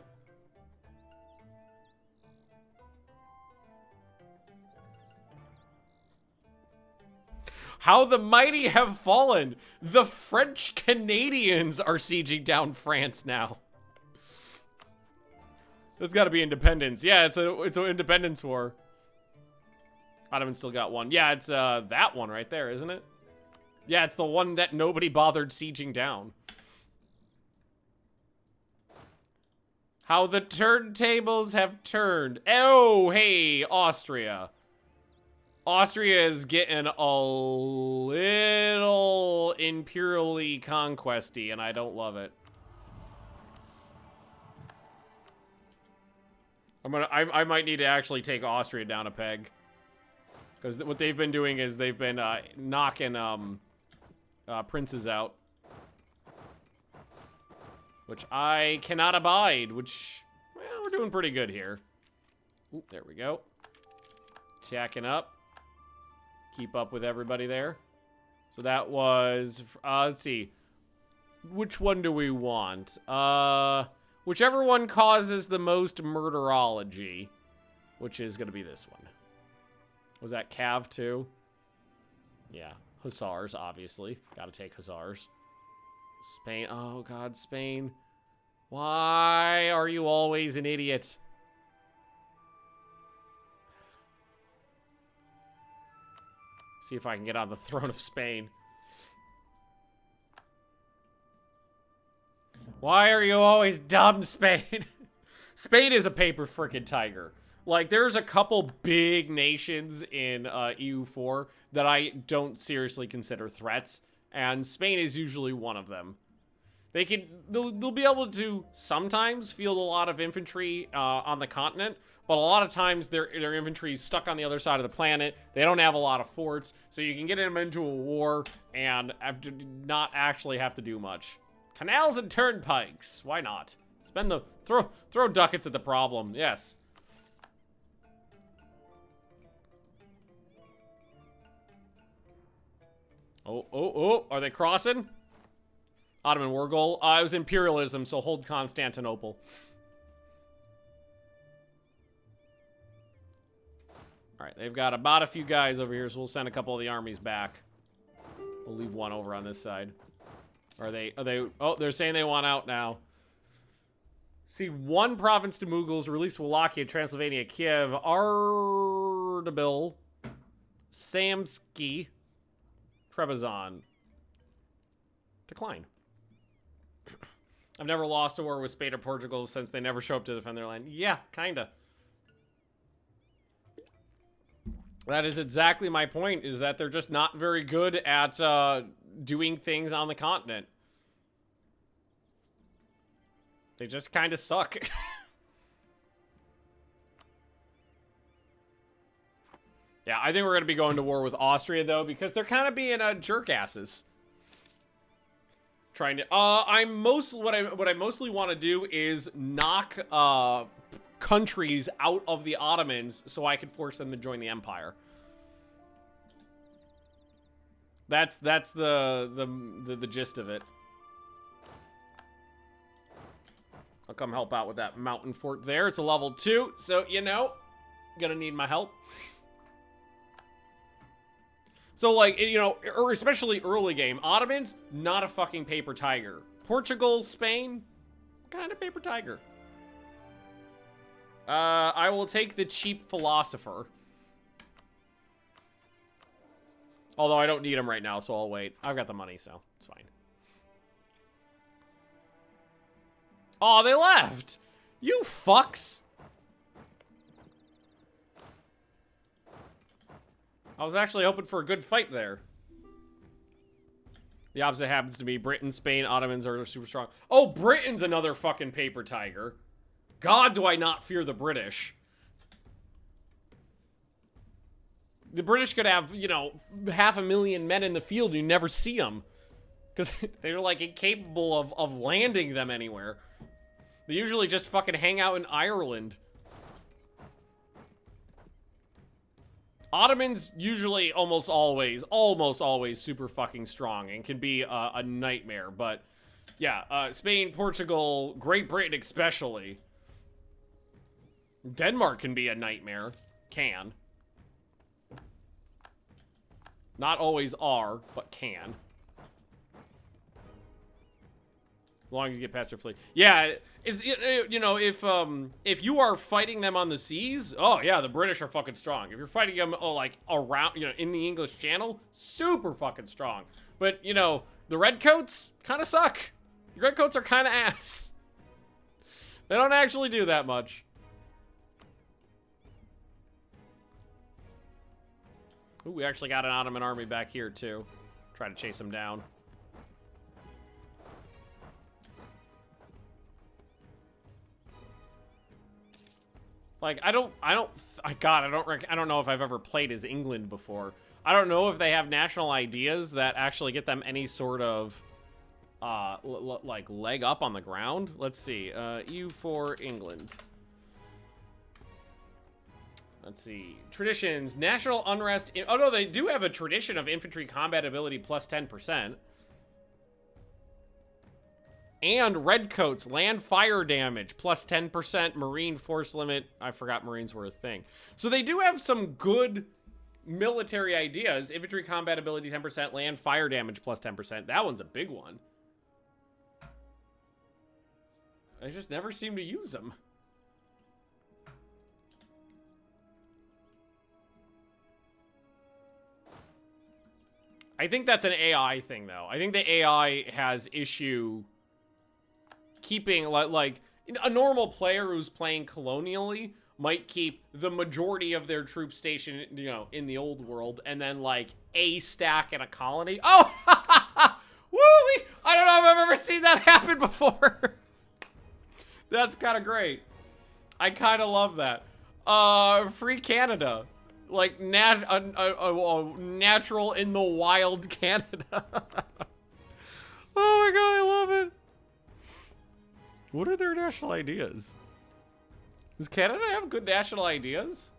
How the mighty have fallen. The French Canadians are sieging down France now. There's got to be independence. Yeah, it's an independence war. Ottoman still got one. Yeah, it's that one right there, isn't it? Yeah, it's the one that nobody bothered sieging down. How the turntables have turned. Oh, hey, Austria. Austria is getting a little imperially conquesty, and I don't love it. I might need to actually take Austria down a peg, because what they've been doing is they've been knocking princes out, which I cannot abide. Which, well, we're doing pretty good here. Ooh, there we go. Tacking up. Keep up with everybody there. So that was, let's see. Which one do we want? Whichever one causes the most murderology, which is going to be this one. Was that Cav too? Yeah, Hussars, obviously. Gotta take Hussars. Spain, oh god, Spain. Why are you always an idiot? See if I can get on the throne of Spain. Why are you always dumb, Spain? Spain is a paper frickin' tiger. Like, there's a couple big nations in EU4 that I don't seriously consider threats, and Spain is usually one of them. They'll be able to sometimes field a lot of infantry on the continent, but a lot of times their infantry is stuck on the other side of the planet. They don't have a lot of forts, so you can get them into a war and not actually have to do much. Canals and turnpikes, why not? Spend the throw ducats at the problem. Yes. Oh, are they crossing? Ottoman war goal. It was imperialism, so hold Constantinople. right, they've got about a few guys over here, so we'll send a couple of the armies back. We'll leave one over on this side. Are they, oh, they're saying they want out now. See, one province to Mughals, release Wallachia, Transylvania, Kiev, Ardabil, Samsky, Trebizond. Decline. I've never lost a war with Spain or Portugal since they never show up to defend their land. Yeah, kinda. That is exactly my point, is that they're just not very good at doing things on the continent. They just kind of suck. Yeah, I think we're going to be going to war with Austria, though, because they're kind of being jerkasses. Trying to, what I mostly want to do is knock countries out of the Ottomans so I can force them to join the empire. That's the gist of it. I'll come help out with that mountain fort there. It's a level 2, so you know, gonna need my help. So, like, you know, or especially early game, Ottomans, not a fucking paper tiger. Portugal, Spain, kind of paper tiger. I will take the cheap philosopher. Although I don't need him right now, so I'll wait. I've got the money, so it's fine. Oh, they left! You fucks! I was actually hoping for a good fight there. The opposite happens to me. Britain, Spain, Ottomans are super strong. Oh, Britain's another fucking paper tiger. God, do I not fear the British. The British could have, you know, 500,000 men in the field and you never see them. Because they're, like, incapable of landing them anywhere. They usually just fucking hang out in Ireland. Ottomans usually almost always super fucking strong and can be a nightmare. But, yeah, Spain, Portugal, Great Britain especially. Denmark can be a nightmare. Can. Not always are, but can. As long as you get past your fleet. Yeah, you know, if you are fighting them on the seas, oh yeah, the British are fucking strong. If you're fighting them, like, around, you know, in the English Channel, super fucking strong. But, you know, the Redcoats kind of suck. The Redcoats are kind of ass. They don't actually do that much. Ooh, we actually got an Ottoman army back here, too. Try to chase them down. Like, I don't know if I've ever played as England before. I don't know if they have national ideas that actually get them any sort of, like, leg up on the ground. Let's see, EU4 England. Let's see, traditions, national unrest. Oh no, they do have a tradition of infantry combat ability plus 10%. And redcoats, land fire damage, plus 10%, marine force limit. I forgot marines were a thing. So they do have some good military ideas. Infantry combat ability 10%, land fire damage plus 10%. That one's a big one. I just never seem to use them. I think that's an AI thing, though. I think the AI has issue keeping, like, a normal player who's playing colonially might keep the majority of their troops stationed, you know, in the old world, and then, like, a stack in a colony. Oh! Woo! I don't know if I've ever seen that happen before. That's kind of great. I kind of love that. Free Canada. Like, natural in the wild Canada. Oh my god, I love it. What are their national ideas? Does Canada have good national ideas?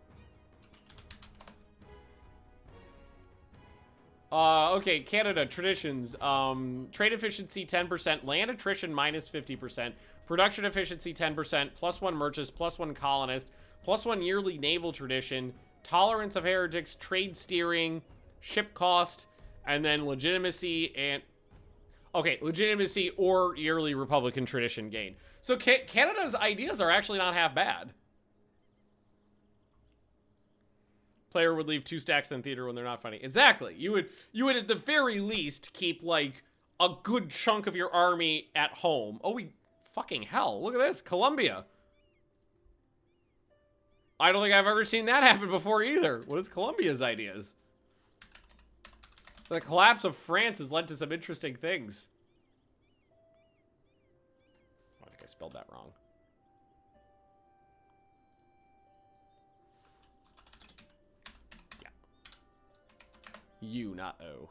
Okay, Canada, traditions. Trade efficiency 10%, land attrition minus 50%, production efficiency 10%, +1 merchants, +1 colonist, +1 yearly naval tradition, tolerance of heretics, trade steering, ship cost, and then legitimacy and... Okay, legitimacy or yearly Republican tradition gain. So Canada's ideas are actually not half bad. Player would leave 2 stacks in theater when they're not fighting. Exactly. You would at the very least keep, like, a good chunk of your army at home. Oh, fucking hell. Look at this. Colombia. I don't think I've ever seen that happen before either. What is Colombia's ideas? The collapse of France has led to some interesting things. Oh, I think I spelled that wrong. U, not O.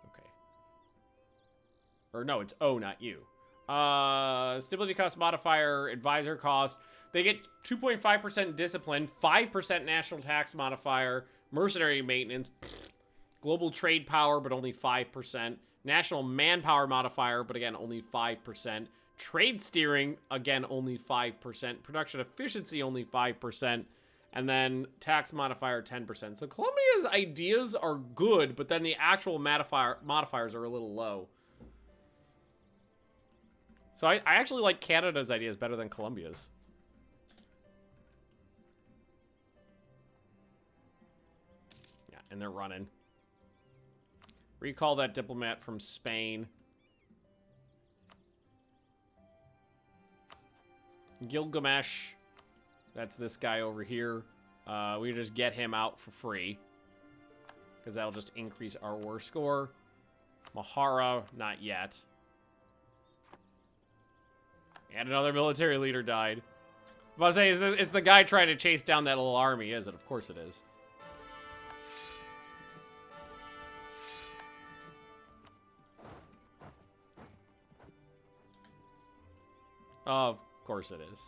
Okay. Or no, it's O, not U. Stability cost modifier, advisor cost. They get 2.5% discipline, 5% national tax modifier, mercenary maintenance, global trade power, but only 5%. National manpower modifier, but again, only 5%. Trade steering, again, only 5%. Production efficiency, only 5%. And then tax modifier 10%. So Colombia's ideas are good, but then the actual modifiers are a little low. So I actually like Canada's ideas better than Colombia's. Yeah, and they're running. Recall that diplomat from Spain. Gilgamesh. That's this guy over here. We just get him out for free. Because that'll just increase our war score. Mahara, not yet. And another military leader died. I was about to say, it's the guy trying to chase down that little army, is it? Of course it is. Of course it is.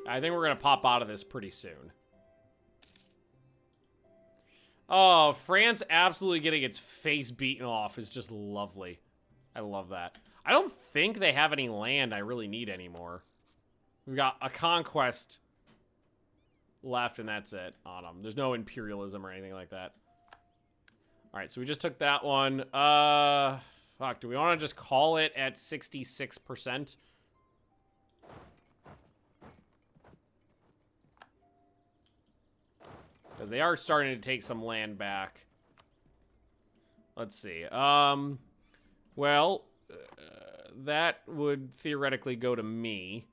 I think we're going to pop out of this pretty soon. Oh, France absolutely getting its face beaten off is just lovely. I love that. I don't think they have any land I really need anymore. We've got a conquest left, and that's it on them. There's no imperialism or anything like that. All right, so we just took that one. Fuck, do we want to just call it at 66%? Because they are starting to take some land back. Let's see. Well, that would theoretically go to me.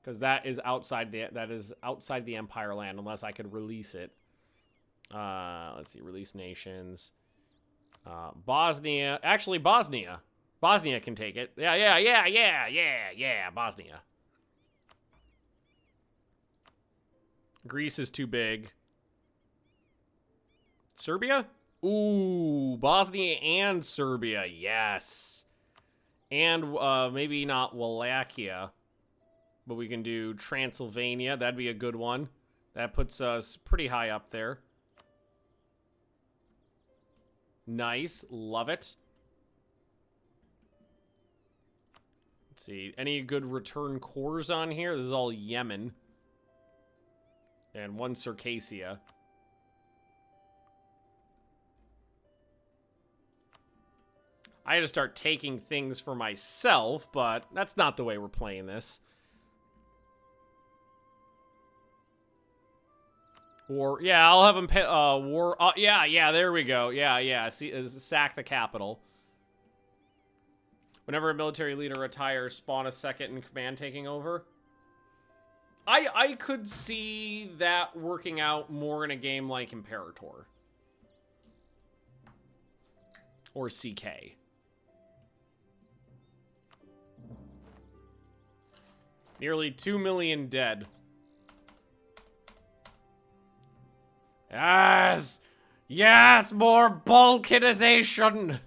Because that is outside the Empire land, unless I could release it. Let's see, release nations. Bosnia. Actually, Bosnia. Bosnia can take it. Yeah, Bosnia. Greece is too big. Serbia? Ooh, Bosnia and Serbia, yes. And maybe not Wallachia, but we can do Transylvania. That'd be a good one. That puts us pretty high up there. Nice, love it. Let's see, any good return cores on here? This is all Yemen. And one Circassia. I had to start taking things for myself, but that's not the way we're playing this. War, yeah, I'll have them pay, war, yeah, there we go. Yeah, see, sack the capital. Whenever a military leader retires, spawn a second in command taking over. I could see that working out more in a game like Imperator. Or CK. Nearly 2 million dead. Yes! Yes, more balkanization!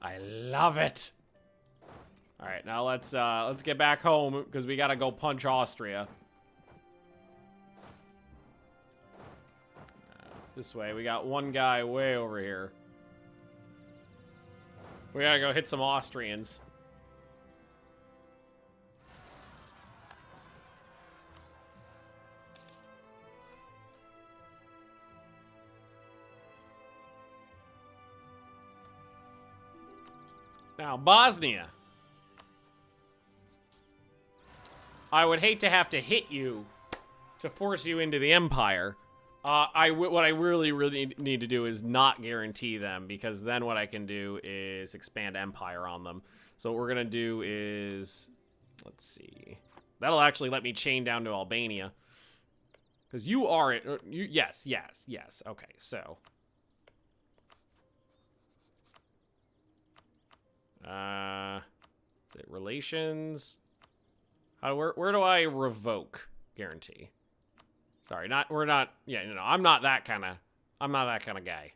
I love it. All right, now let's get back home because we gotta go punch Austria. This way, we got one guy way over here. We gotta go hit some Austrians. Now, Bosnia. I would hate to have to hit you to force you into the Empire. What I really need to do is not guarantee them, because then what I can do is expand Empire on them. So what we're going to do is, let's see. That'll actually let me chain down to Albania. Because you are it. Yes. Okay, so. Is it relations? Where do I revoke guarantee? Sorry, I'm not that kind of guy.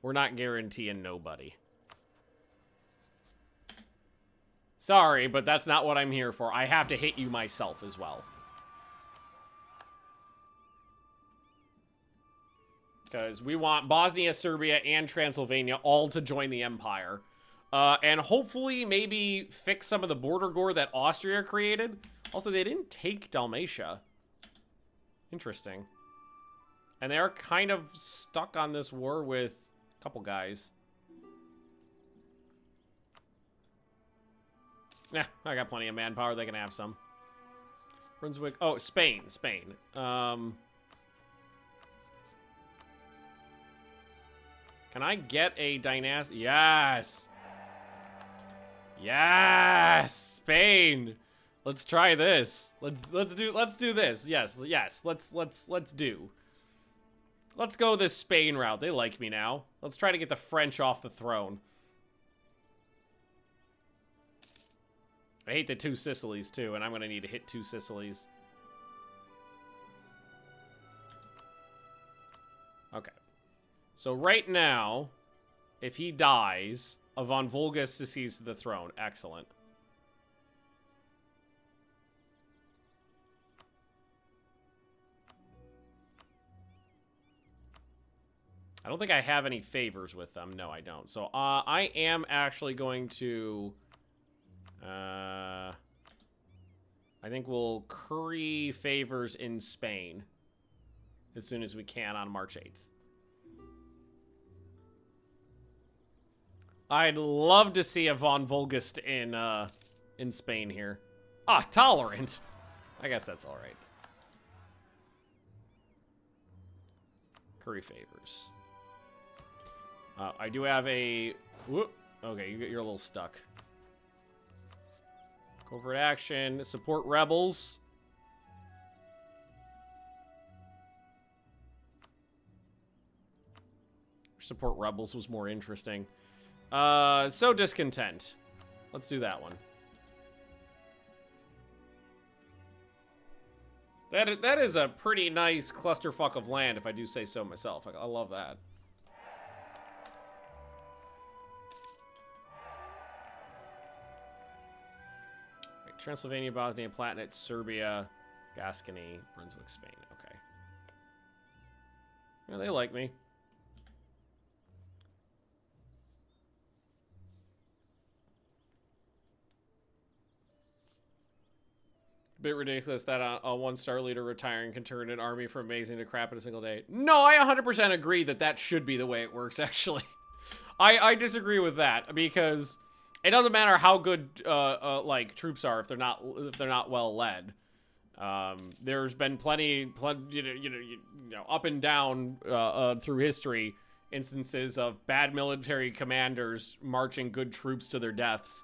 We're not guaranteeing nobody. Sorry, but that's not what I'm here for. I have to hit you myself as well. Because we want Bosnia, Serbia, and Transylvania all to join the Empire. And hopefully maybe fix some of the border gore that Austria created. Also, they didn't take Dalmatia. Interesting. And they are kind of stuck on this war with a couple guys. Nah, I got plenty of manpower. They can have some. Brunswick. Oh, Spain. Can I get a dynasty? Yes. Yes, Spain. Let's try this. Let's do this. Yes. Let's do. Let's go this Spain route. They like me now. Let's try to get the French off the throne. I hate the 2 Sicilies too, and I'm gonna need to hit 2 Sicilies. Okay. So right now, if he dies, a von Volga succeeds to the throne. Excellent. I don't think I have any favors with them. No, I don't. So I am actually going to... I think we'll curry favors in Spain as soon as we can on March 8th. I'd love to see a von Volgast in Spain here. Ah, tolerant. I guess that's all right. Curry favors. I do have a... Whoop. Okay, you're a little stuck. Covert action. Support rebels. Support rebels was more interesting. So discontent. Let's do that one. That is a pretty nice clusterfuck of land, if I do say so myself. I love that. Right, Transylvania, Bosnia, Palatinate, Serbia, Gascony, Brunswick, Spain. Okay. Yeah, they like me. Bit ridiculous that a one-star leader retiring can turn an army from amazing to crap in a single day. No, I 100% agree that should be the way it works, actually. I disagree with that, because it doesn't matter how good like troops are if they're not well led. There's been plenty up and down through history instances of bad military commanders marching good troops to their deaths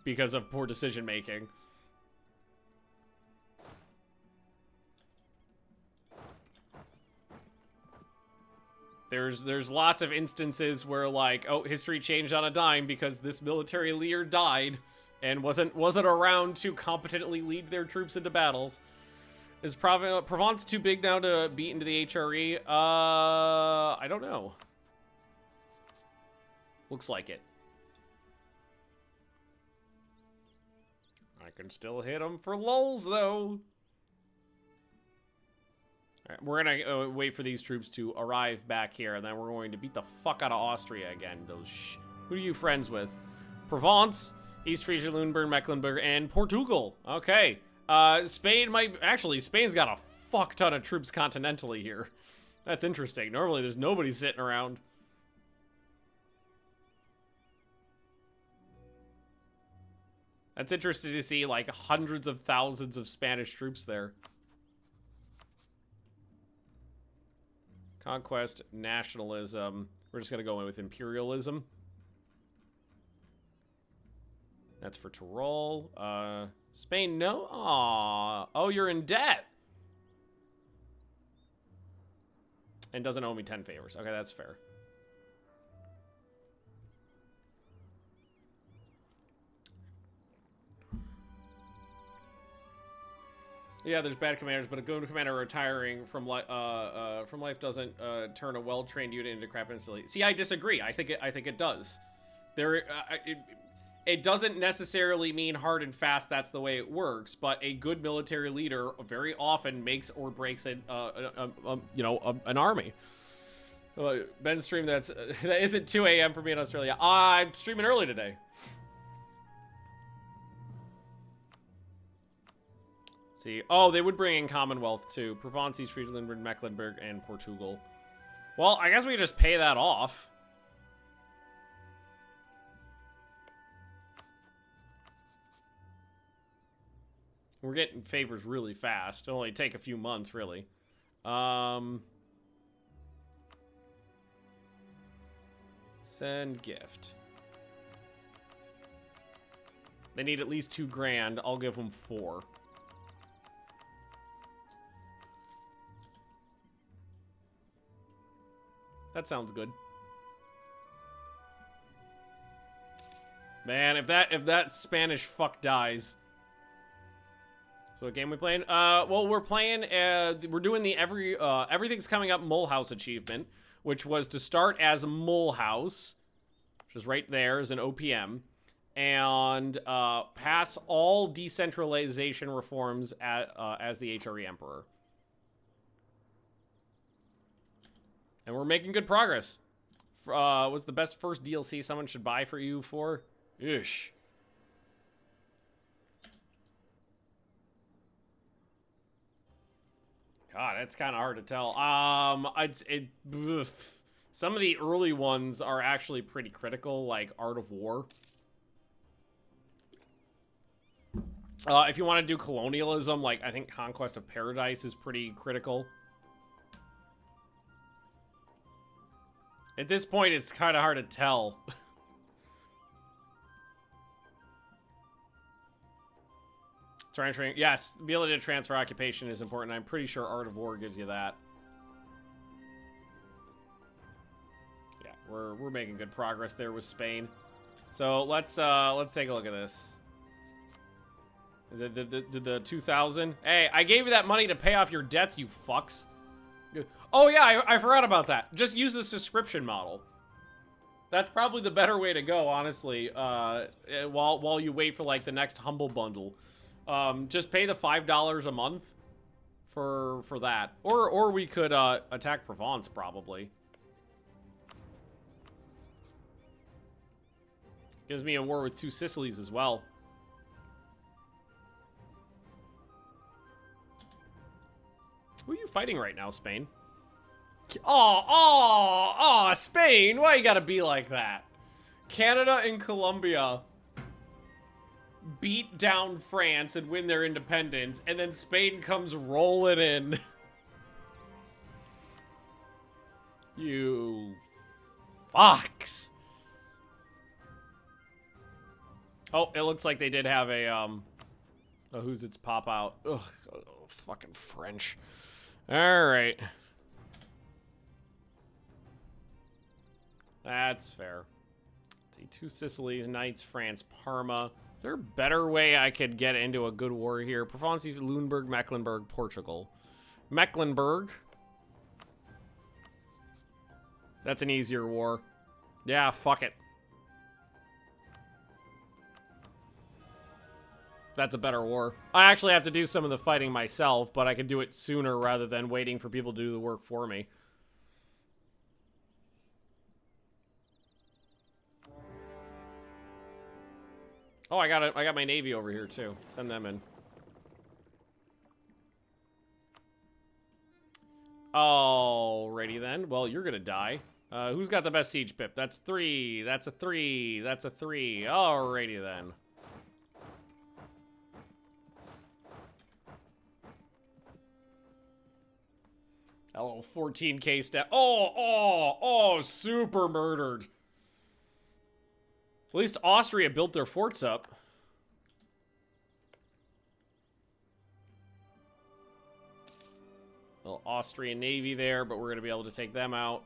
because of poor decision making. There's lots of instances where, like, oh, history changed on a dime because this military leader died and wasn't around to competently lead their troops into battles. Is Provence too big now to beat into the HRE? I don't know. Looks like it. I can still hit them for lulz, though. Alright, we're gonna wait for these troops to arrive back here, and then we're going to beat the fuck out of Austria again. Who are you friends with? Provence, East Frisia, Lunenburg, Mecklenburg, and Portugal. Okay. Spain might... Actually, Spain's got a fuck ton of troops continentally here. That's interesting. Normally, there's nobody sitting around. That's interesting to see, like, hundreds of thousands of Spanish troops there. Conquest, nationalism. We're just gonna go in with imperialism. That's for Tyrol. Spain, no? Aww. Oh, you're in debt. And doesn't owe me 10 favors. Okay, that's fair. Yeah, there's bad commanders, but a good commander retiring from life doesn't turn a well-trained unit into crap instantly. See, I disagree. I think it does. It doesn't necessarily mean hard and fast. That's the way it works. But a good military leader very often makes or breaks an army. Ben stream that isn't 2 a.m. for me in Australia. I'm streaming early today. See, oh, they would bring in Commonwealth too. Provence, Friedland, Mecklenburg, and Portugal. Well, I guess we just pay that off. We're getting favors really fast. It'll only take a few months, really. Send gift. They need at least 2 grand. I'll give them 4. That sounds good. Man, if that Spanish fuck dies. So what game we playing? Well, we're playing, we're doing the everything's coming up Mulhouse achievement, which was to start as Mulhouse, which is right there as an OPM, and pass all decentralization reforms as the HRE Emperor. And we're making good progress. What's the best first DLC someone should buy for EU4? Ish. God, that's kind of hard to tell. Some of the early ones are actually pretty critical, like Art of War. If you want to do colonialism, like I think Conquest of Paradise is pretty critical. At this point, it's kind of hard to tell. Yes, the ability to transfer occupation is important. I'm pretty sure Art of War gives you that. Yeah, we're making good progress there with Spain. So let's take a look at this. Is it the 2,000? Hey, I gave you that money to pay off your debts, you fucks. Oh yeah, I forgot about that. Just use the subscription model. That's probably the better way to go, honestly. While you wait for like the next Humble Bundle, just pay the $5 a month for that, or we could attack Provence probably. Gives me a war with 2 Sicilies as well. Who are you fighting right now, Spain? Oh, Spain! Why you gotta be like that? Canada and Colombia beat down France and win their independence, and then Spain comes rolling in. You fucks. Oh, it looks like they did have a who's its pop out. Ugh, fucking French. All right. That's fair. Let's see, 2 Sicilies, Knights, France, Parma. Is there a better way I could get into a good war here? Provence, Lüneburg, Mecklenburg, Portugal. Mecklenburg. That's an easier war. Yeah, fuck it. That's a better war. I actually have to do some of the fighting myself, but I can do it sooner rather than waiting for people to do the work for me. Oh, I got my navy over here too. Send them in. Alrighty then. Well, you're gonna die. Who's got the best siege pip? That's 3. That's a 3. That's a 3. Alrighty then. A little 14k stat. Super murdered. At least Austria built their forts up. Little Austrian navy there, but we're going to be able to take them out.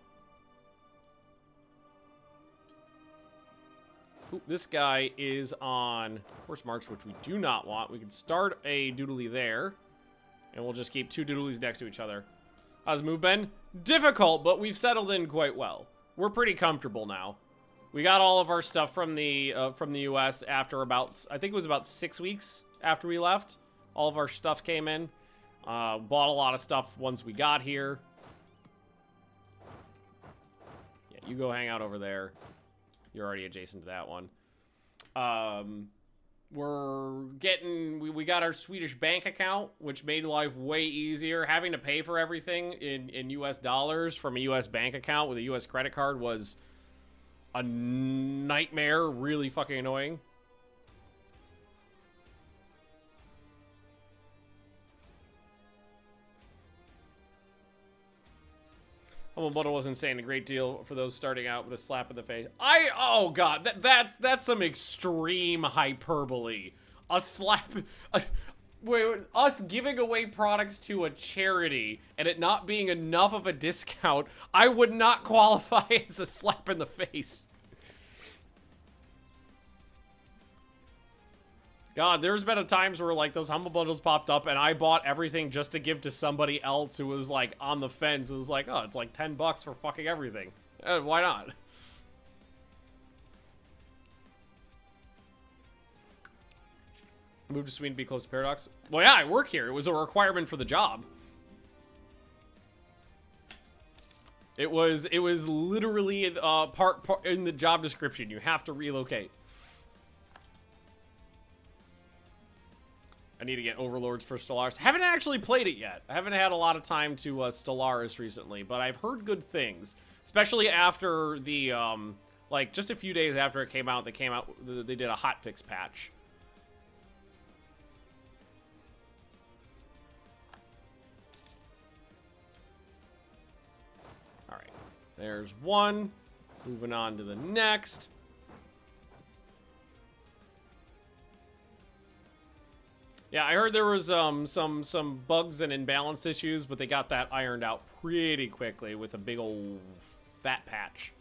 Ooh, this guy is on Force March, which we do not want. We can start a doodly there, and we'll just keep 2 doodlies next to each other. How's the move been? Difficult, but we've settled in quite well. We're pretty comfortable now. We got all of our stuff from the U.S. after about, I think it was about 6 weeks after we left. All of our stuff came in. Bought a lot of stuff once we got here. Yeah, you go hang out over there. You're already adjacent to that one. We're getting, we got our Swedish bank account, which made life way easier. Having to pay for everything in US dollars from a US bank account with a US credit card was a nightmare, really fucking annoying. Humble Bundle wasn't saying a great deal for those starting out with a slap in the face. Oh god, that's some extreme hyperbole. A slap, wait, us giving away products to a charity and it not being enough of a discount, I would not qualify as a slap in the face. God, there's been a times where like those Humble Bundles popped up and I bought everything just to give to somebody else who was like on the fence. It was like, oh, it's like 10 bucks for fucking everything. Why not? Move to Sweden to be close to Paradox. Well, yeah, I work here. It was a requirement for the job. It was literally part in the job description. You have to relocate. I need to get Overlords for Stellaris. Haven't actually played it yet. I haven't had a lot of time to Stellaris recently, but I've heard good things. Especially after the, like, just a few days after it came out, they did a hotfix patch. Alright. There's one. Moving on to the next. Yeah, I heard there was some bugs and imbalanced issues, but they got that ironed out pretty quickly with a big old fat patch.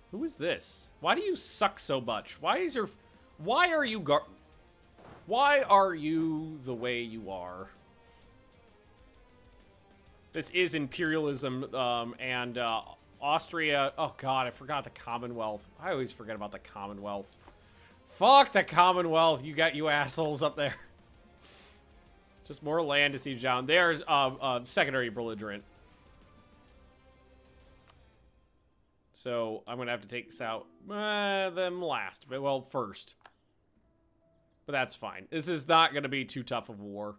Who is this? Why do you suck so much? Why are you the way you are? This is imperialism, and Austria. Oh God, I forgot the Commonwealth. I always forget about the Commonwealth. Fuck the Commonwealth, you assholes up there. Just more land to siege down. There's secondary belligerent. So I'm gonna have to take out them last, but well, first. But that's fine. This is not gonna be too tough of a war.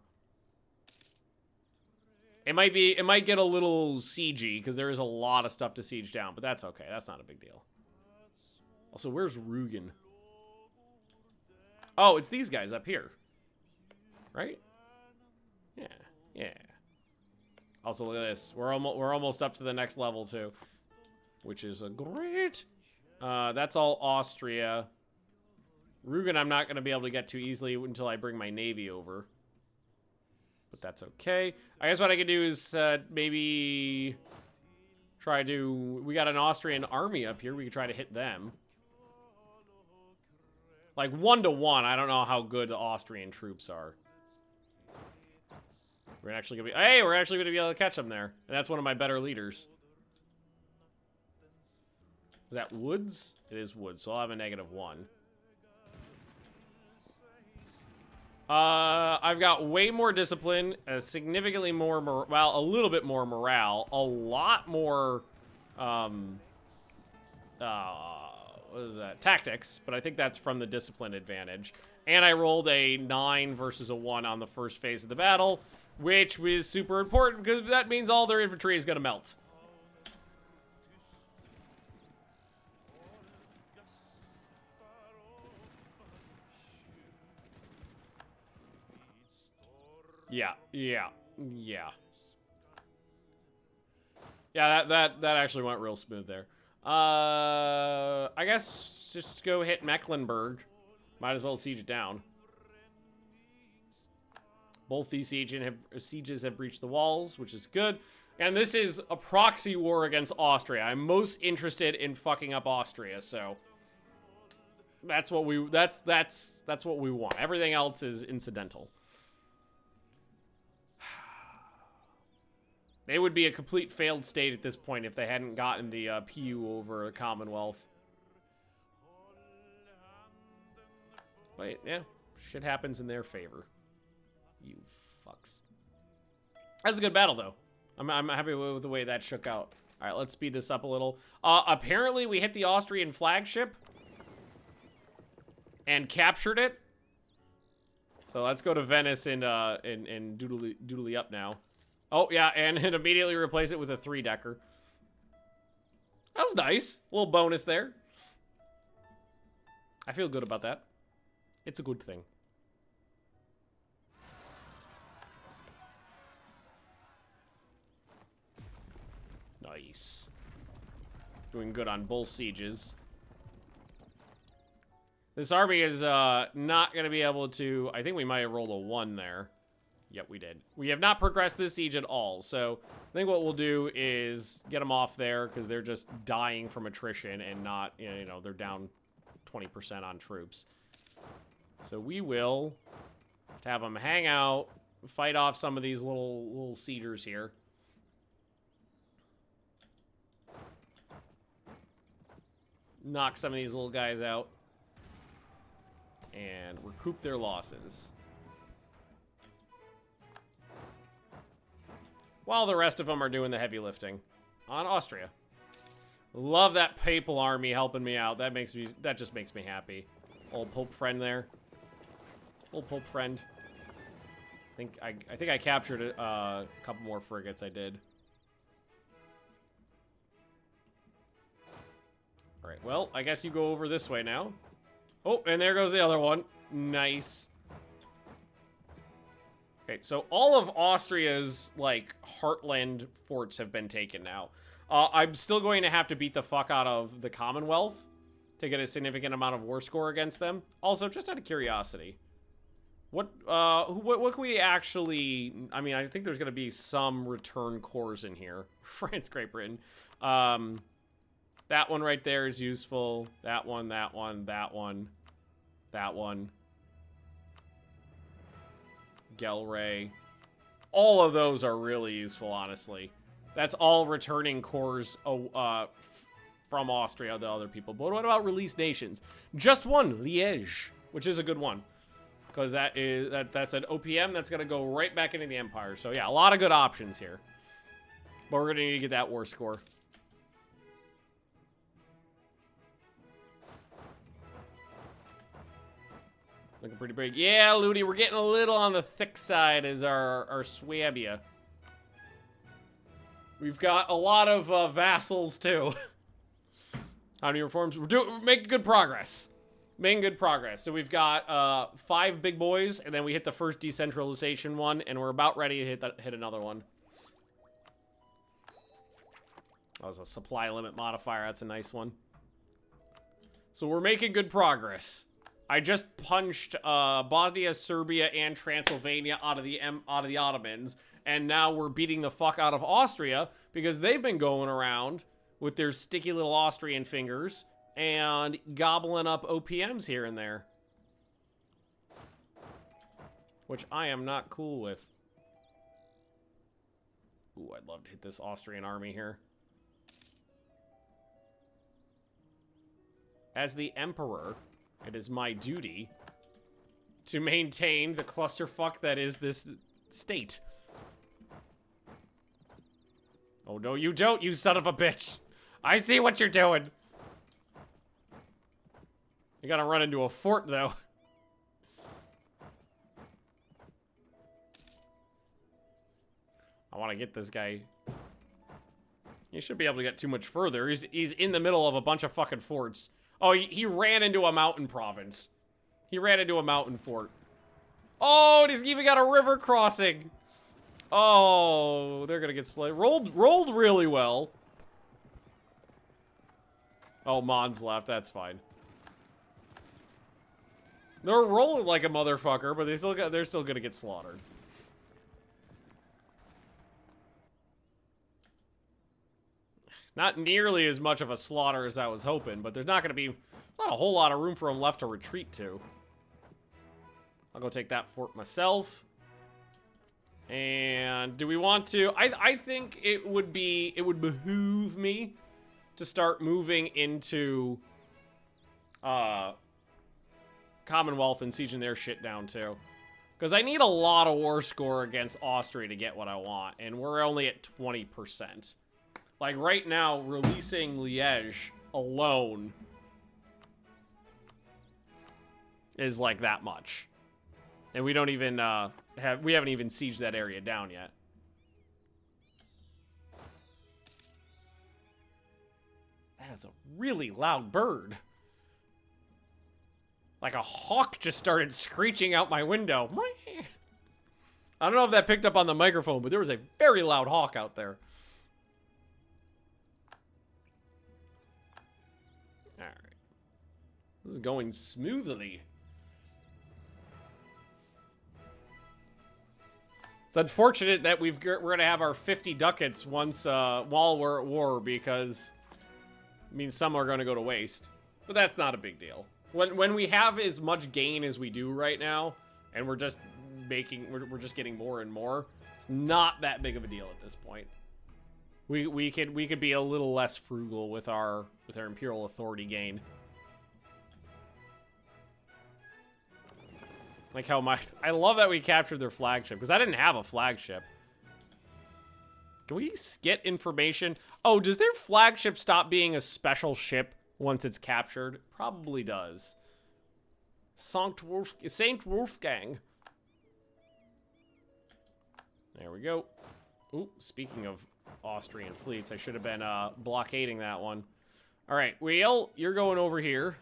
It might get a little siegey because there is a lot of stuff to siege down, but that's okay. That's not a big deal. Also, where's Rugen? Oh, it's these guys up here. Right? Yeah. Yeah. Also, look at this. We're almost up to the next level, too. Which is a great. That's all Austria. Rugen I'm not going to be able to get to easily until I bring my navy over. But that's okay. I guess what I could do is maybe try to... We got an Austrian army up here. We could try to hit them. Like 1-to-1, I don't know how good the Austrian troops are. We're actually gonna be able to catch them there. And that's one of my better leaders. Is that woods? It is woods, so I'll have a -1. I've got way more discipline, significantly more, well, a little bit more morale, a lot more, what is that? Tactics, but I think that's from the discipline advantage. And I rolled a 9 versus a 1 on the first phase of the battle, which was super important because that means all their infantry is going to melt. Yeah. Yeah. Yeah, that actually went real smooth there. I guess just go hit Mecklenburg. Might as well siege it down. Both these sieges have breached the walls, which is good. And this is a proxy war against Austria. I'm most interested in fucking up Austria, so that's what we that's what we want. Everything else is incidental. They would be a complete failed state at this point if they hadn't gotten the PU over the Commonwealth. But yeah, shit happens in their favor. You fucks. That's a good battle, though. I'm happy with the way that shook out. All right, let's speed this up a little. Apparently, we hit the Austrian flagship and captured it. So let's go to Venice and doodly up now. Oh, yeah, and immediately replace it with a 3-decker. That was nice. A little bonus there. I feel good about that. It's a good thing. Nice. Doing good on both sieges. This army is not going to be able to... I think we might have rolled a 1 there. Yep, we did. We have not progressed this siege at all, so I think what we'll do is get them off there because they're just dying from attrition and not, you know, they're down 20% on troops. So we will have them hang out, fight off some of these little siegers here. Knock some of these little guys out and recoup their losses. While the rest of them are doing the heavy lifting on Austria. Love that papal army helping me out. That just makes me happy. Old Pope friend there. Old Pope friend. I think I captured a couple more frigates. I did. All right. Well, I guess you go over this way now. Oh, and there goes the other one. Nice. Okay, so all of Austria's, like, heartland forts have been taken now. I'm still going to have to beat the fuck out of the Commonwealth to get a significant amount of war score against them. Also, just out of curiosity, what can we actually... I mean, I think there's going to be some return cores in here. France, Great Britain. That one right there is useful. That one, that one, that one, that one. Gelray. All of those are really useful, honestly. That's all returning cores from Austria, the other people. But what about released nations? Just one, Liège, which is a good one. Because that's an OPM that's going to go right back into the Empire. So yeah, a lot of good options here. But we're going to need to get that war score. Looking pretty big. Yeah, Ludi, we're getting a little on the thick side as our Swabia. We've got a lot of vassals, too. How many reforms? We're making good progress. Making good progress. So we've got 5 big boys, and then we hit the first decentralization one, and we're about ready to hit another one. That was a supply limit modifier. That's a nice one. So we're making good progress. I just punched Bosnia, Serbia, and Transylvania out of the Ottomans, and now we're beating the fuck out of Austria because they've been going around with their sticky little Austrian fingers and gobbling up OPMs here and there, which I am not cool with. Ooh, I'd love to hit this Austrian army here. As the Emperor, it is my duty to maintain the clusterfuck that is this state. Oh, no, you don't, you son of a bitch. I see what you're doing. You gotta run into a fort, though. I want to get this guy. He should be able to get too much further. He's in the middle of a bunch of fucking forts. Oh, he ran into a mountain province. He ran into a mountain fort. Oh, and he's even got a river crossing. Oh, they're gonna get slayed. Rolled really well. Oh, Mon's left. That's fine. They're rolling like a motherfucker, but they're still gonna get slaughtered. Not nearly as much of a slaughter as I was hoping, but there's not gonna be not a whole lot of room for them left to retreat to. I'll go take that fort myself. And do we want to? I think it would behoove me to start moving into Commonwealth and sieging their shit down too. Because I need a lot of war score against Austria to get what I want, and we're only at 20%. Like right now, releasing Liège alone is like that much. And we don't even we haven't even sieged that area down yet. That is a really loud bird. Like a hawk just started screeching out my window. I don't know if that picked up on the microphone, but there was a very loud hawk out there. Alright. This is going smoothly. It's unfortunate that we're going to have our 50 ducats once while we're at war, because it means some are going to go to waste. But that's not a big deal. When we have as much gain as we do right now, and we're just getting more and more, it's not that big of a deal at this point. We could be a little less frugal with our imperial authority gain. Like how I love that we captured their flagship, because I didn't have a flagship. Can we get information? Oh, does their flagship stop being a special ship once it's captured? Probably does. Saint Wolfgang. There we go. Ooh, speaking of Austrian fleets, I should have been blockading that one. All right, Wheel, you're going over here.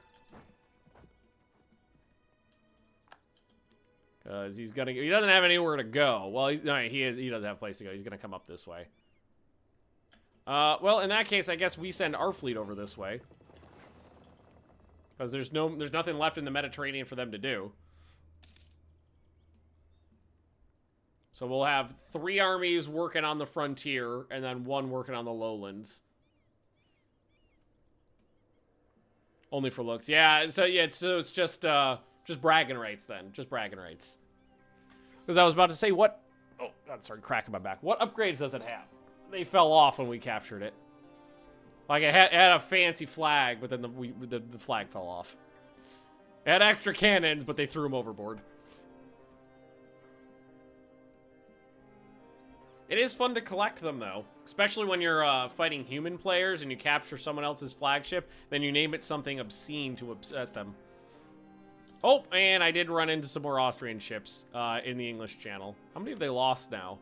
Because he doesn't have anywhere to go. Well, he doesn't have a place to go. He's gonna come up this way. Well, in that case, I guess we send our fleet over this way. Because there's nothing left in the Mediterranean for them to do. So we'll have 3 armies working on the frontier, and then 1 working on the lowlands. Only for looks. Yeah, so it's just bragging rights then. Just bragging rights. Because I was about to say, what... Oh, that started cracking my back. What upgrades does it have? They fell off when we captured it. Like, it had a fancy flag, but then the flag fell off. It had extra cannons, but they threw them overboard. It is fun to collect them, though. Especially when you're fighting human players and you capture someone else's flagship, then you name it something obscene to upset them. Oh, and I did run into some more Austrian ships in the English Channel. How many have they lost now?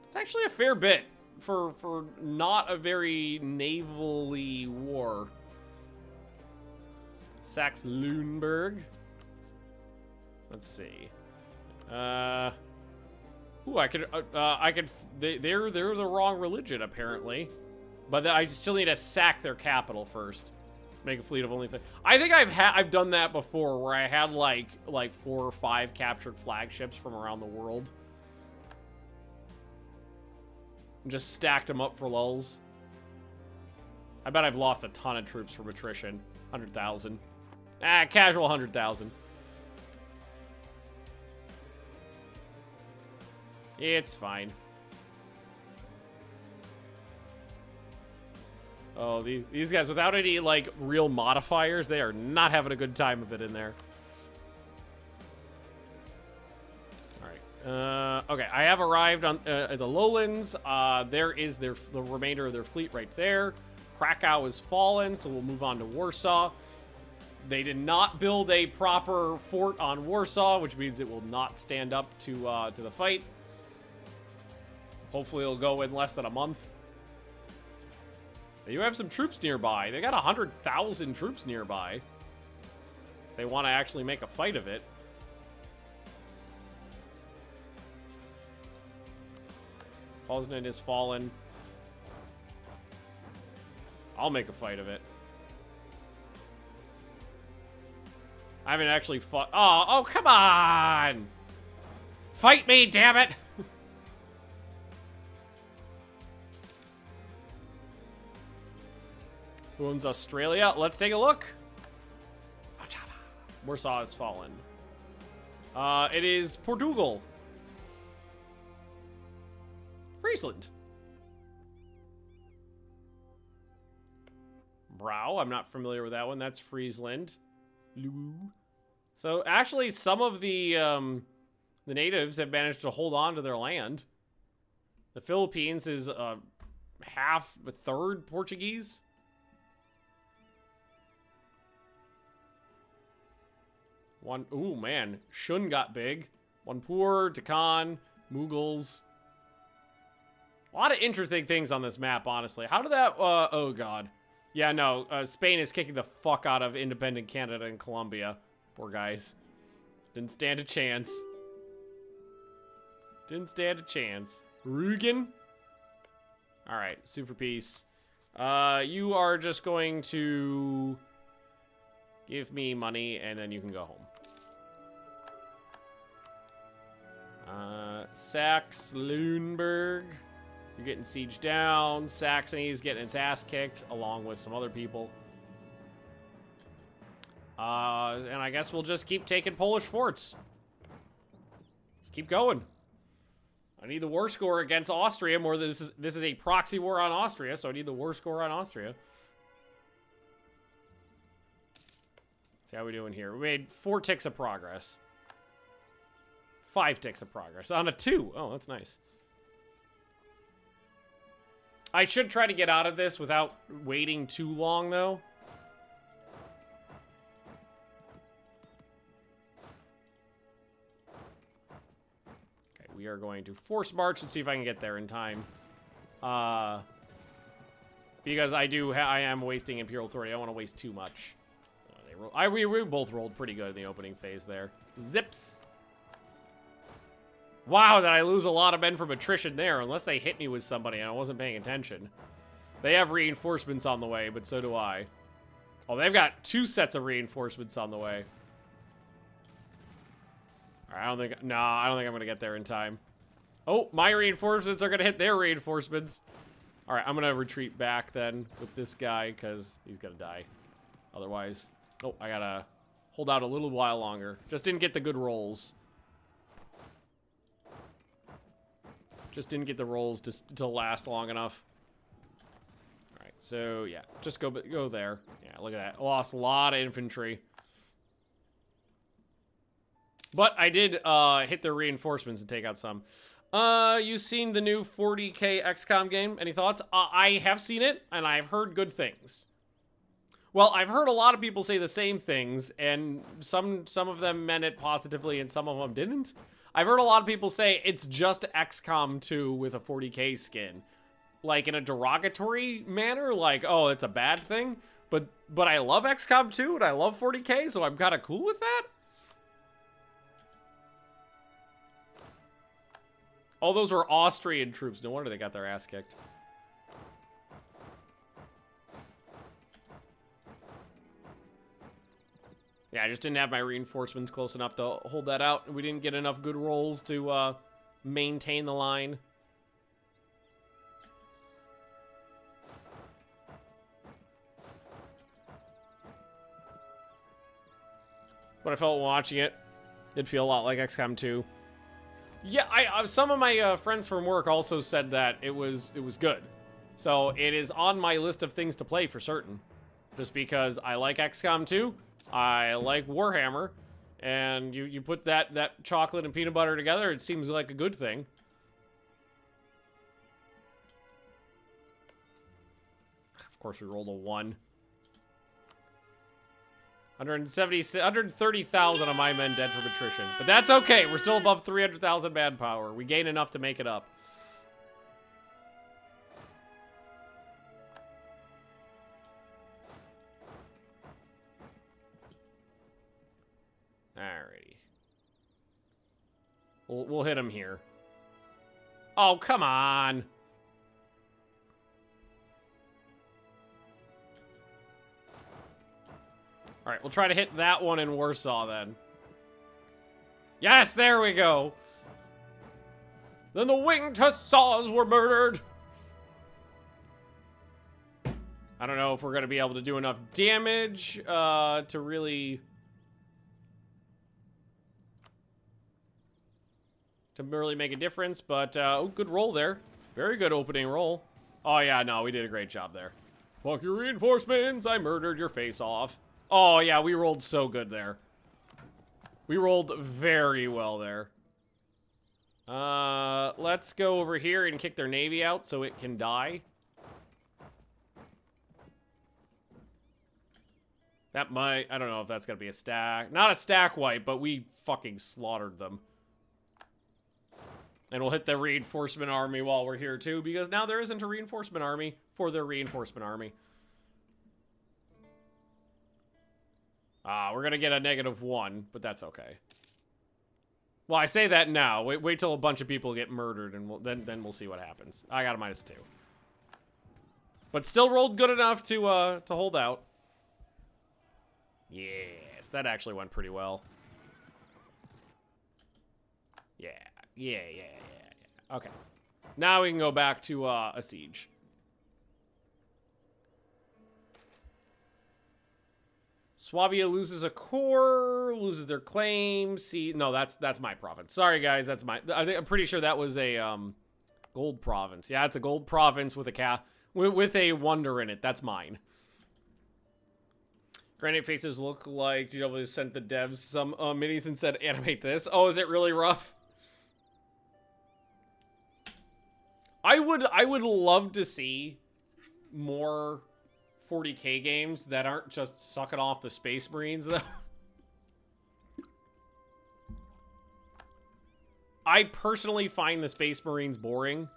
It's actually a fair bit for not a very navally war. Saxe-Lunenburg. Let's see. Ooh, they're the wrong religion, apparently. But I still need to sack their capital first. Make a fleet of only... I think I've done that before, where I had like 4 or 5 captured flagships from around the world. And just stacked them up for lulz. I bet I've lost a ton of troops from attrition. 100,000. Casual 100,000. It's fine. Oh, these guys, without any, like, real modifiers, they are not having a good time of it in there. Alright. Okay, I have arrived on the lowlands. There is the remainder of their fleet right there. Krakow is fallen, so we'll move on to Warsaw. They did not build a proper fort on Warsaw, which means it will not stand up to the fight. Hopefully it'll go in less than a month. You have some troops nearby. They got 100,000 troops nearby. They want to actually make a fight of it. Poznan is fallen. I'll make a fight of it. I haven't actually fought. Oh, come on! Fight me, damn it! Who owns Australia? Let's take a look. Warsaw has fallen. It is Portugal. Friesland. Brow, I'm not familiar with that one. That's Friesland. So actually, some of the natives have managed to hold on to their land. The Philippines is a third Portuguese. Ooh, man. Shun got big. Wanpur, Deccan, Mughals. A lot of interesting things on this map, honestly. How did that... oh, God. Yeah, no. Spain is kicking the fuck out of independent Canada and Colombia. Poor guys. Didn't stand a chance. Didn't stand a chance. Rugen? Alright, sue for peace. You are just going to... give me money, and then you can go home. Saxe-Lüneburg. You're getting sieged down. Saxony's getting its ass kicked, along with some other people. And I guess we'll just keep taking Polish forts. Just keep going. I need the war score against Austria more than this is a proxy war on Austria, so I need the war score on Austria. See how we doing here. We made 4 ticks of progress. 5 ticks of progress. On a 2. Oh, that's nice. I should try to get out of this without waiting too long, though. Okay, we are going to force march and see if I can get there in time. Because I am wasting Imperial Authority. I don't want to waste too much. We both rolled pretty good in the opening phase there. Zips. Wow, did I lose a lot of men from attrition there, unless they hit me with somebody and I wasn't paying attention. They have reinforcements on the way, but so do I. Oh, they've got 2 sets of reinforcements on the way. All right, I don't think I'm going to get there in time. Oh, my reinforcements are going to hit their reinforcements. All right, I'm going to retreat back then with this guy because he's going to die. Otherwise... Oh, I gotta hold out a little while longer. Just didn't get the good rolls. Just didn't get the rolls to last long enough. All right, so yeah, just go there. Yeah, look at that. I lost a lot of infantry. But I did hit their reinforcements and take out some. You seen the new 40K XCOM game? Any thoughts? I have seen it, and I've heard good things. Well, I've heard a lot of people say the same things, and some of them meant it positively and some of them didn't. I've heard a lot of people say it's just XCOM 2 with a 40K skin. Like, in a derogatory manner, like, oh, it's a bad thing. But I love XCOM 2 and I love 40K, so I'm kind of cool with that. All those were Austrian troops. No wonder they got their ass kicked. Yeah, I just didn't have my reinforcements close enough to hold that out. We didn't get enough good rolls to maintain the line. But I felt watching it, did feel a lot like XCOM 2. Yeah, some of my friends from work also said that it was good. So it is on my list of things to play for certain. Just because I like XCOM 2. I like Warhammer, and you put that chocolate and peanut butter together, it seems like a good thing. Of course, we rolled a 1. 130,000 of my men dead from attrition. But that's okay, we're still above 300,000 manpower. We gain enough to make it up. Alrighty. We'll hit him here. Oh, come on. All right, we'll try to hit that one in Warsaw then. Yes, there we go. Then the winged hussars were murdered. I don't know if we're going to be able to do enough damage to really make a difference, but oh, good roll there. Very good opening roll. Oh yeah, no, we did a great job there. Fuck your reinforcements, I murdered your face off. Oh yeah, we rolled so good there. We rolled very well there. Let's go over here and kick their navy out so it can die. That might, I don't know if that's gonna be a stack. Not a stack wipe, but we fucking slaughtered them. And we'll hit the reinforcement army while we're here too, because now there isn't a reinforcement army for their reinforcement army. We're gonna get a -1, but that's okay. Well, I say that now. Wait till a bunch of people get murdered, and then we'll see what happens. I got a -2, but still rolled good enough to hold out. Yes, that actually went pretty well. Yeah. Okay, now we can go back to a siege. Swabia loses a core, loses their claim. See, no, that's my province. Sorry, guys, that's my. I'm pretty sure that was a gold province. Yeah, it's a gold province with a with a wonder in it. That's mine. Granite faces look like GW sent the devs some minis and said animate this. Oh, is it really rough? I would love to see more 40K games that aren't just sucking off the Space Marines, though. I personally find the Space Marines boring.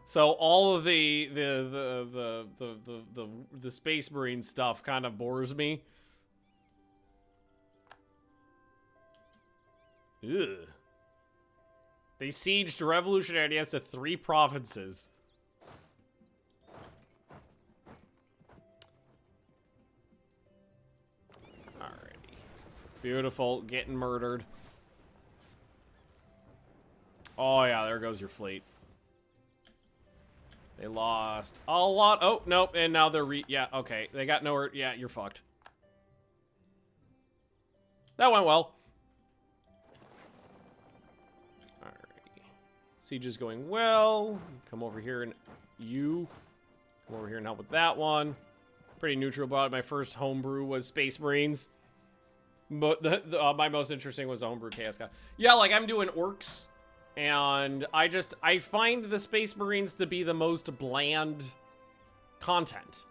So all of the Space Marine stuff kind of bores me. Ugh. They sieged revolutionary ideas to 3 provinces. Alrighty. Beautiful. Getting murdered. Oh yeah, there goes your fleet. They lost a lot. Oh, nope. And now they're yeah, okay. They got nowhere. Yeah, you're fucked. That went well. Alrighty. Siege is going well. Come over here and come over here and help with that one. Pretty neutral about it. My first homebrew was Space Marines. But my most interesting was the homebrew Chaos God. Yeah, like I'm doing orcs. And I find the Space Marines to be the most bland content.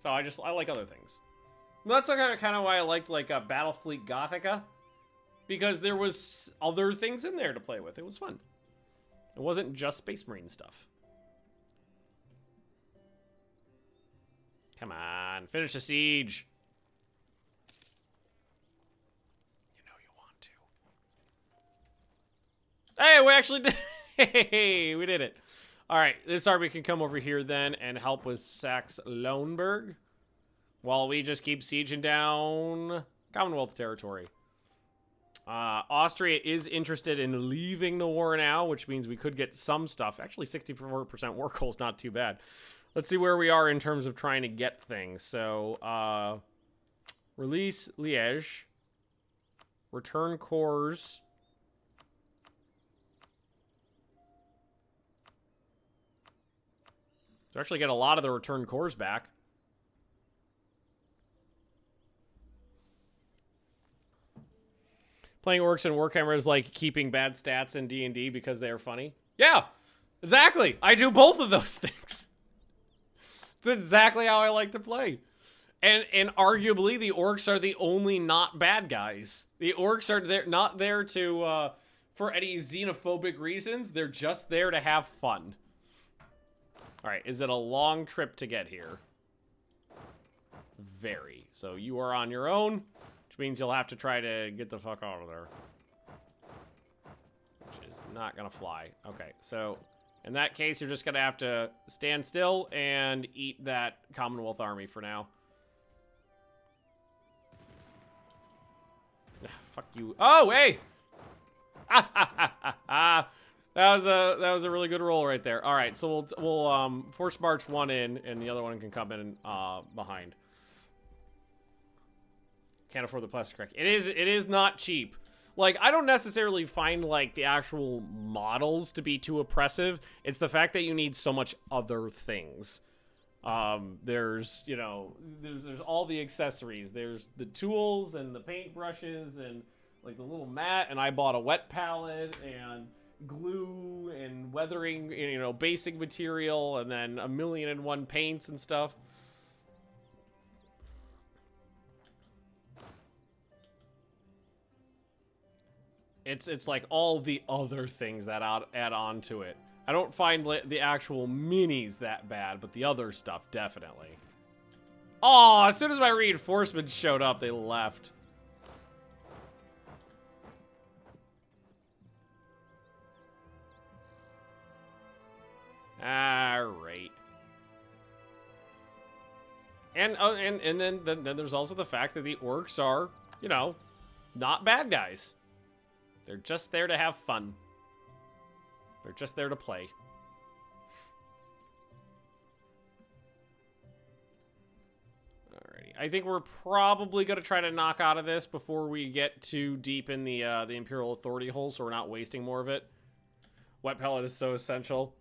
So I like other things. That's kind of why I liked like Battlefleet Gothica, because there was other things in there to play with. It was fun. It wasn't just Space Marine stuff. Come on, finish the siege. Hey, we actually did. Hey, we did it. All right, this army can come over here then and help with Saxe-Lauenburg while we just keep sieging down Commonwealth territory. Austria is interested in leaving the war now, which means we could get some stuff. Actually, 64% war goal is not too bad. Let's see where we are in terms of trying to get things. So, release Liège. Return cores. So actually get a lot of the return cores back. Playing orcs and Warhammer is like keeping bad stats in D&D because they are funny. Yeah, exactly. I do both of those things. It's exactly how I like to play. And arguably the orcs are the only not bad guys. The orcs are not there to for any xenophobic reasons. They're just there to have fun. All right, is it a long trip to get here? Very. So you are on your own. which means you'll have to try to get the fuck out of there. Which is not gonna fly. Okay, so in that case, you're just gonna have to stand still and eat that Commonwealth army for now. Fuck you. Oh, hey! That was a really good roll right there. All right, so we'll force march one in, and the other one can come in behind. Can't afford the plastic crack. It is not cheap. Like, I don't necessarily find like the actual models to be too oppressive. It's the fact that you need so much other things. There's, you know, there's all the accessories. There's the tools and the paint brushes and like the little mat, and I bought a wet palette and glue and weathering, you know, basic material, and then 1,000,001 paints and stuff. It's like all the other things that add on to it. I don't find the actual minis that bad, but the other stuff, definitely. Oh, as soon as my reinforcements showed up, they left. Alright. And then there's also the fact that the orcs are, you know, not bad guys. They're just there to have fun. They're just there to play. Alrighty. I think we're probably going to try to knock out of this before we get too deep in the Imperial Authority hole, so we're not wasting more of it. Wet palette is so essential.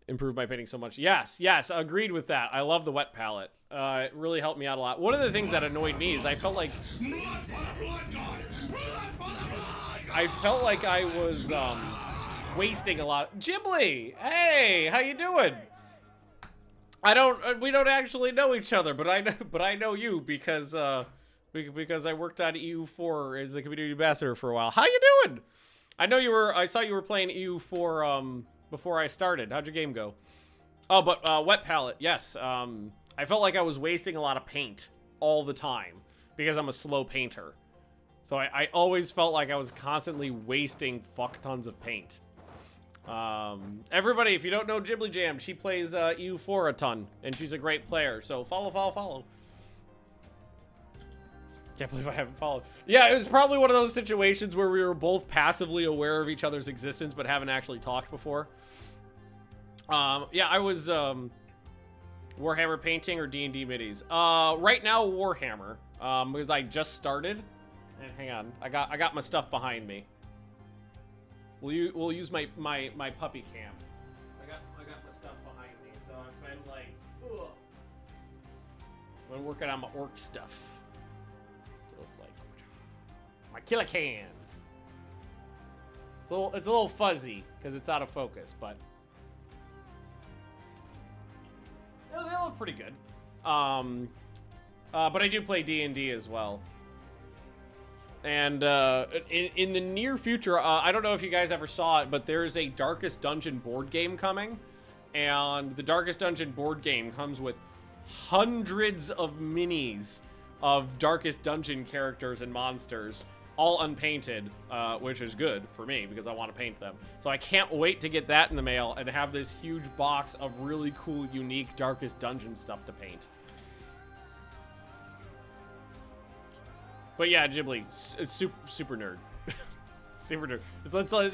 Improved my painting so much. Yes, yes, agreed with that. I love the wet palette. It really helped me out a lot. One of the things that annoyed me is I felt like I was wasting a lot. Ghibli, hey, how you doing? We don't actually know each other, but I know you because I worked on EU4 as the community ambassador for a while. How you doing? I saw you were playing EU4 before I started. How'd your game go? Oh, but wet palette, yes. I felt like I was wasting a lot of paint all the time because I'm a slow painter. So I always felt like I was constantly wasting fuck tons of paint. Everybody, if you don't know Ghibli Jam, she plays EU4 a ton, and she's a great player. So follow. Can't believe I haven't followed. Yeah, it was probably one of those situations where we were both passively aware of each other's existence, but haven't actually talked before. Yeah, I was Warhammer painting or D&D minis. Right now, Warhammer, because I just started. And hang on, I got my stuff behind me. We'll use my puppy cam. I got my stuff behind me, so I've been like, ugh. I've been working on my orc stuff. So it's like my killer cans. It's a little fuzzy because it's out of focus, but they look pretty good. But I do play D&D as well. And in the near future, I don't know if you guys ever saw it, but there's a Darkest Dungeon board game coming. And the Darkest Dungeon board game comes with hundreds of minis of Darkest Dungeon characters and monsters, all unpainted, which is good for me because I want to paint them. So I can't wait to get that in the mail and have this huge box of really cool, unique Darkest Dungeon stuff to paint. But yeah, Ghibli, it's super nerd. Super nerd.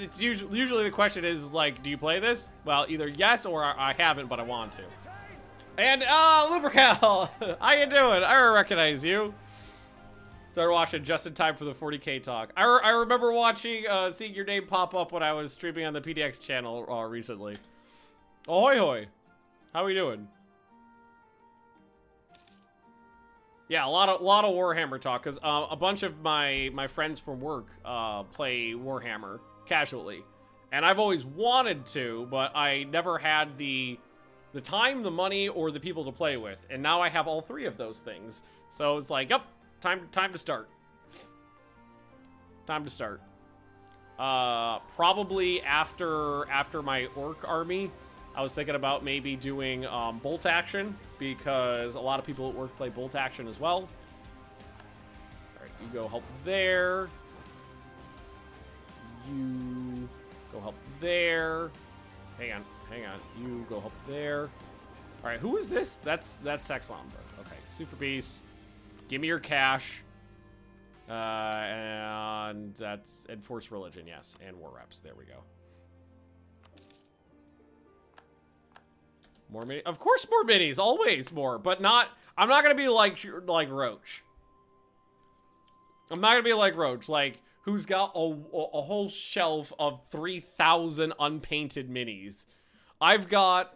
It's usually the question is like, do you play this? Well, either yes or I haven't, but I want to. And Lubrical, how you doing? I recognize you. Started watching just in time for the 40K talk. I remember watching, seeing your name pop up when I was streaming on the PDX channel recently. Ahoy hoy, how are we doing? Yeah, a lot of Warhammer talk, because a bunch of my friends from work play Warhammer casually. And I've always wanted to, but I never had the time, the money, or the people to play with. And now I have all three of those things. So it's like, yep, time to start. Time to start. Probably after my orc army, I was thinking about maybe doing bolt action, because a lot of people at work play bolt action as well. Alright, you go help there. You go help there. Hang on. You go help there. Alright, who is this? That's Sexlamba. Okay, Super Beast. Give me your cash. And that's Enforce Religion, yes. And War Reps. There we go. More minis? Of course more minis. Always more. But not... I'm not going to be like Roach. I'm not going to be like Roach. Like, who's got a whole shelf of 3,000 unpainted minis. I've got...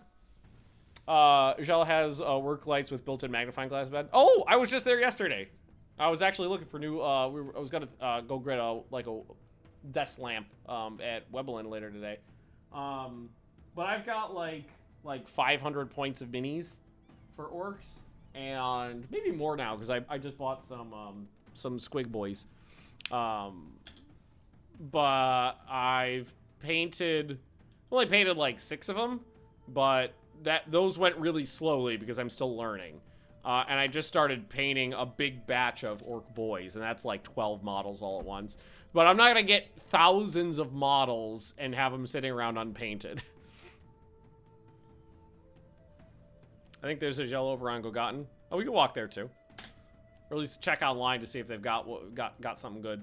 Gel has work lights with built-in magnifying glass bed. Oh, I was just there yesterday. I was actually looking for new, I was gonna go get a desk lamp at Webelin later today. But I've got like 500 points of minis for orcs, and maybe more now because I just bought some squig boys. But I've only painted like 6 of them, but those went really slowly because I'm still learning. And I just started painting a big batch of orc boys, and that's like 12 models all at once. But I'm not gonna get thousands of models and have them sitting around unpainted. I think there's a gel over on Gogotten. Oh, we can walk there too. Or at least check online to see if they've got something good.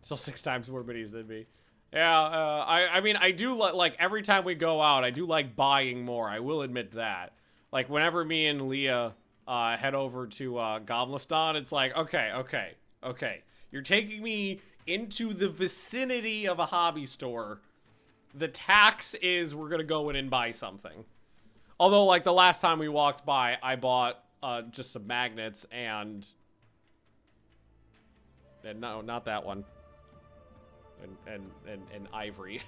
Still 6 times more minis than me. Yeah, I mean, I do like every time we go out, I do like buying more. I will admit that. Like, whenever me and Leah head over to Goblistan, it's like, okay. You're taking me into the vicinity of a hobby store. The tax is we're going to go in and buy something. Although, like, the last time we walked by, I bought just some magnets and no, not that one. And ivory.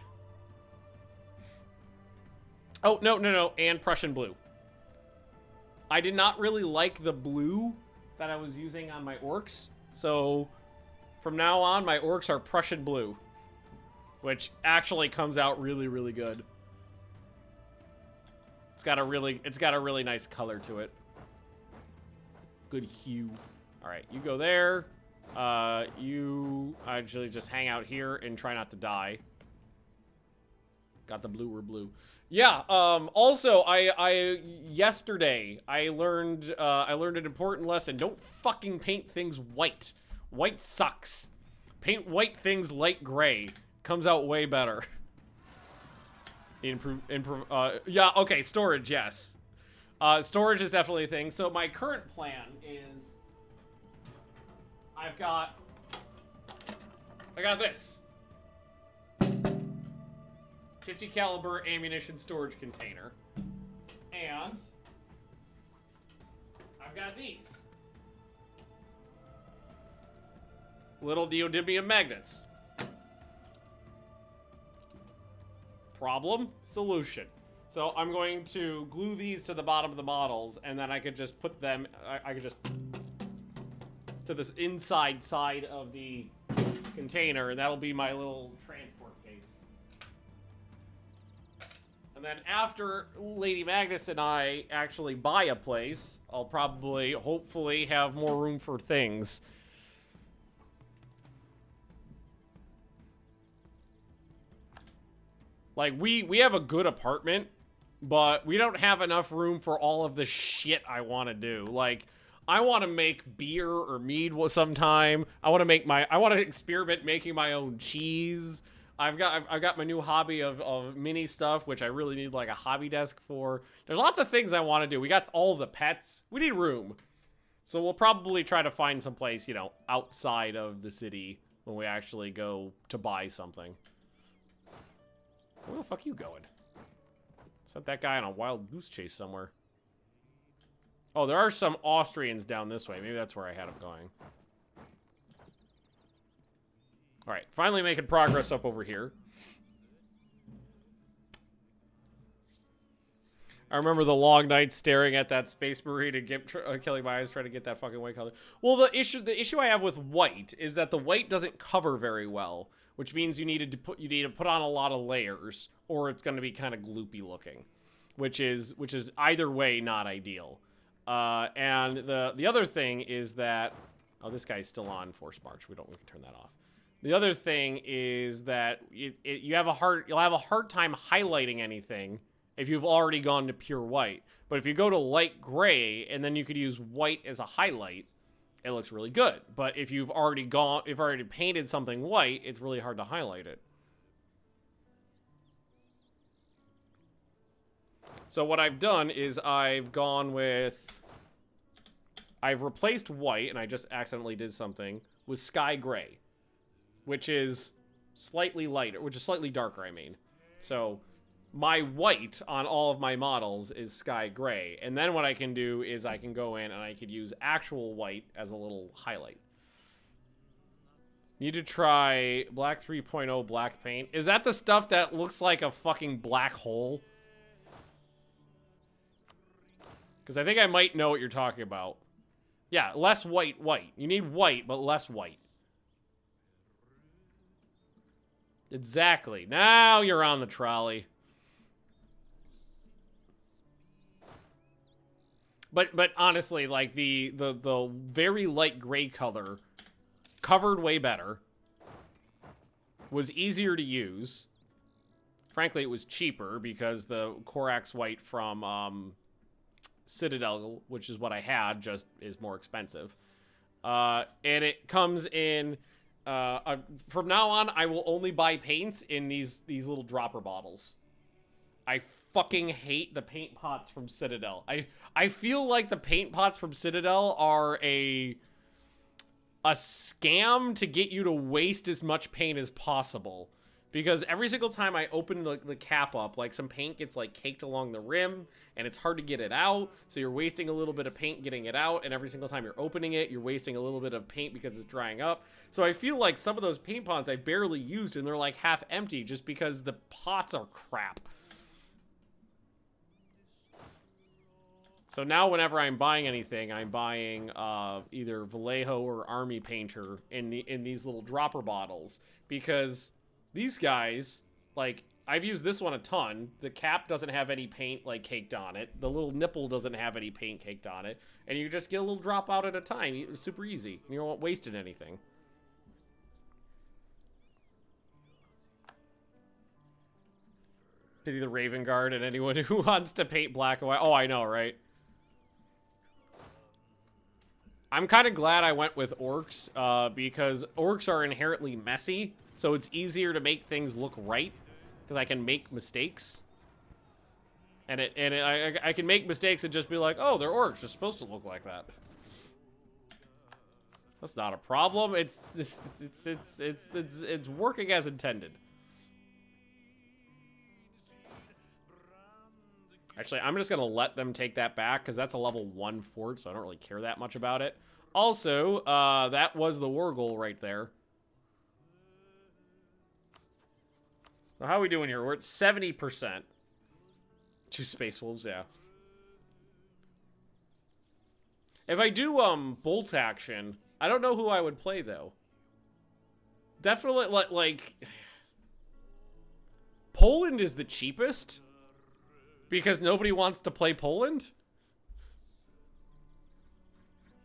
Oh, no, and Prussian blue. I did not really like the blue that I was using on my orcs, so from now on, my orcs are Prussian blue, which actually comes out really, really good. It's got a really nice color to it. Good hue. All right, you go there. You actually just hang out here and try not to die. Got the bluer blue. Yeah, also, yesterday, I learned an important lesson. Don't fucking paint things white. White sucks. Paint white things light gray. Comes out way better. Yeah, okay, storage, yes. Storage is definitely a thing. So my current plan is I got this. 50 caliber ammunition storage container. And I've got these. Little neodymium magnets. Problem, solution. So I'm going to glue these to the bottom of the models, and then I could just put them, I could just to this inside side of the container, and that'll be my little transport case. And then after Lady Magnus and I actually buy a place, I'll probably, hopefully, have more room for things. Like, we have a good apartment, but we don't have enough room for all of the shit I want to do. Like, I want to make beer or mead sometime. I want to experiment making my own cheese. I've got my new hobby of mini stuff, which I really need like a hobby desk for. There's lots of things I want to do. We got all the pets. We need room. So we'll probably try to find some place, you know, outside of the city when we actually go to buy something. Where the fuck you going? Sent that guy on a wild goose chase somewhere. Oh, there are some Austrians down this way. Maybe that's where I had him going. All right, finally making progress up over here. I remember the long nights staring at that Space Marine and killing my eyes trying to get that fucking white color. Well, the issue I have with white is that the white doesn't cover very well, which means you need to put on a lot of layers, or it's going to be kind of gloopy looking, which is either way not ideal. And the other thing is that, oh, this guy's still on forced march. We can turn that off. The other thing is that you'll have a hard time highlighting anything if you've already gone to pure white. But if you go to light gray and then you could use white as a highlight, it looks really good. But if you've already painted something white, it's really hard to highlight it. So what I've done is I've replaced white, and I just accidentally did something, with sky gray, which is slightly lighter, which is slightly darker, I mean. So my white on all of my models is sky gray. And then what I can do is I can go in and I could use actual white as a little highlight. Need to try black 3.0 black paint. Is that the stuff that looks like a fucking black hole? Because I think I might know what you're talking about. Yeah, less white. You need white, but less white. Exactly. Now you're on the trolley. But honestly, like the very light gray color covered way better. Was easier to use. Frankly, it was cheaper because the Corax white from Citadel, which is what I had, just is more expensive. And it comes in from now on I will only buy paints in these little dropper bottles. I fucking hate the paint pots from Citadel. I feel like the paint pots from Citadel are a scam to get you to waste as much paint as possible. Because every single time I open the cap up, like some paint gets like caked along the rim and it's hard to get it out. So you're wasting a little bit of paint getting it out. And every single time you're opening it, you're wasting a little bit of paint because it's drying up. So I feel like some of those paint pots I barely used and they're like half empty just because the pots are crap. So now whenever I'm buying anything, I'm buying either Vallejo or Army Painter in these little dropper bottles. Because these guys, like, I've used this one a ton. The cap doesn't have any paint, like, caked on it. The little nipple doesn't have any paint caked on it. And you just get a little drop out at a time. It's super easy. And you don't wasting anything. Pity the Raven Guard and anyone who wants to paint black and white. Oh, I know, right? I'm kind of glad I went with orcs, because orcs are inherently messy, so it's easier to make things look right, because I can make mistakes. And I can make mistakes and just be like, oh, they're orcs, they're supposed to look like that. That's not a problem. It's working as intended. Actually, I'm just going to let them take that back, because that's a level 1 fort, so I don't really care that much about it. Also, that was the war goal right there. So how are we doing here? We're at 70%. 2 Space Wolves, yeah. If I do bolt action, I don't know who I would play, though. Definitely, like... Poland is the cheapest. Because nobody wants to play Poland?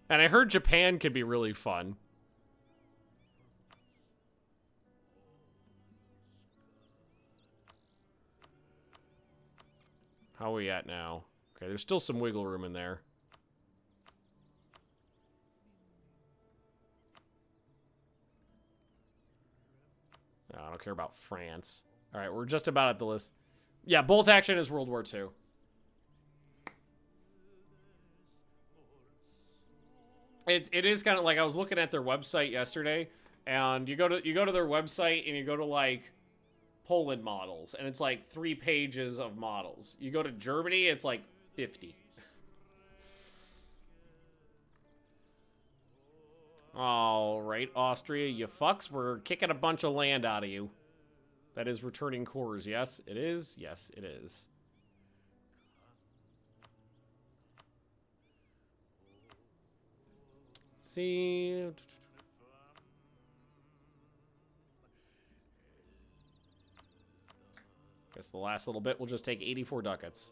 And I heard Japan could be really fun. How are we at now? Okay, there's still some wiggle room in there. No, I don't care about France. Alright, we're just about at the list. Yeah, bolt action is World War II. It is kind of like I was looking at their website yesterday, and you go to their website and you go to like Poland models, and it's like 3 pages of models. You go to Germany, it's like 50. All right, Austria, you fucks, we're kicking a bunch of land out of you. That is returning cores. Yes, it is. Yes, it is. Let's see. Guess the last little bit will just take 84 ducats.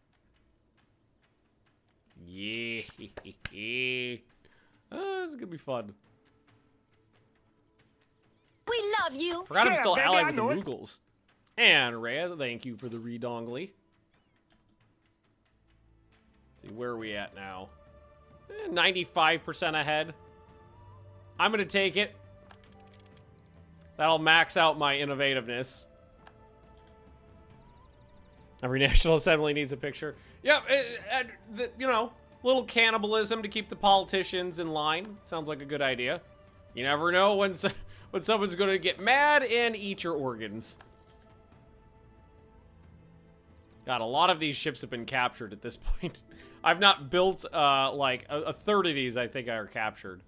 be fun. We love you. Forgot I'm Sure, still baby, allied I with the know it. Mughals. And Rhea, thank you for the redongly. See, where are we at now? 95% ahead. I'm gonna take it. That'll max out my innovativeness. Every National Assembly needs a picture. Yep, you know, little cannibalism to keep the politicians in line. Sounds like a good idea. You never know when someone's gonna get mad and eat your organs. God, a lot of these ships have been captured at this point. I've not built, like, a third of these I think are captured.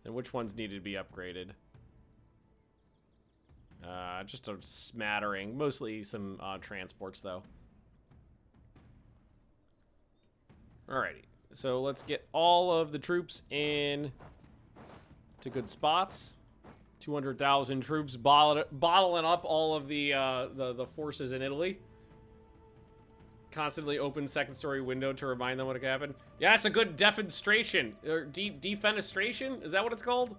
And which ones needed to be upgraded? Just a smattering. Mostly some, transports, though. Alrighty. So let's get all of the troops in to good spots. 200,000 troops bottling up all of the forces in Italy. Constantly open second story window to remind them what could happen. Yeah, it's a good defenestration. Or defenestration? Is that what it's called?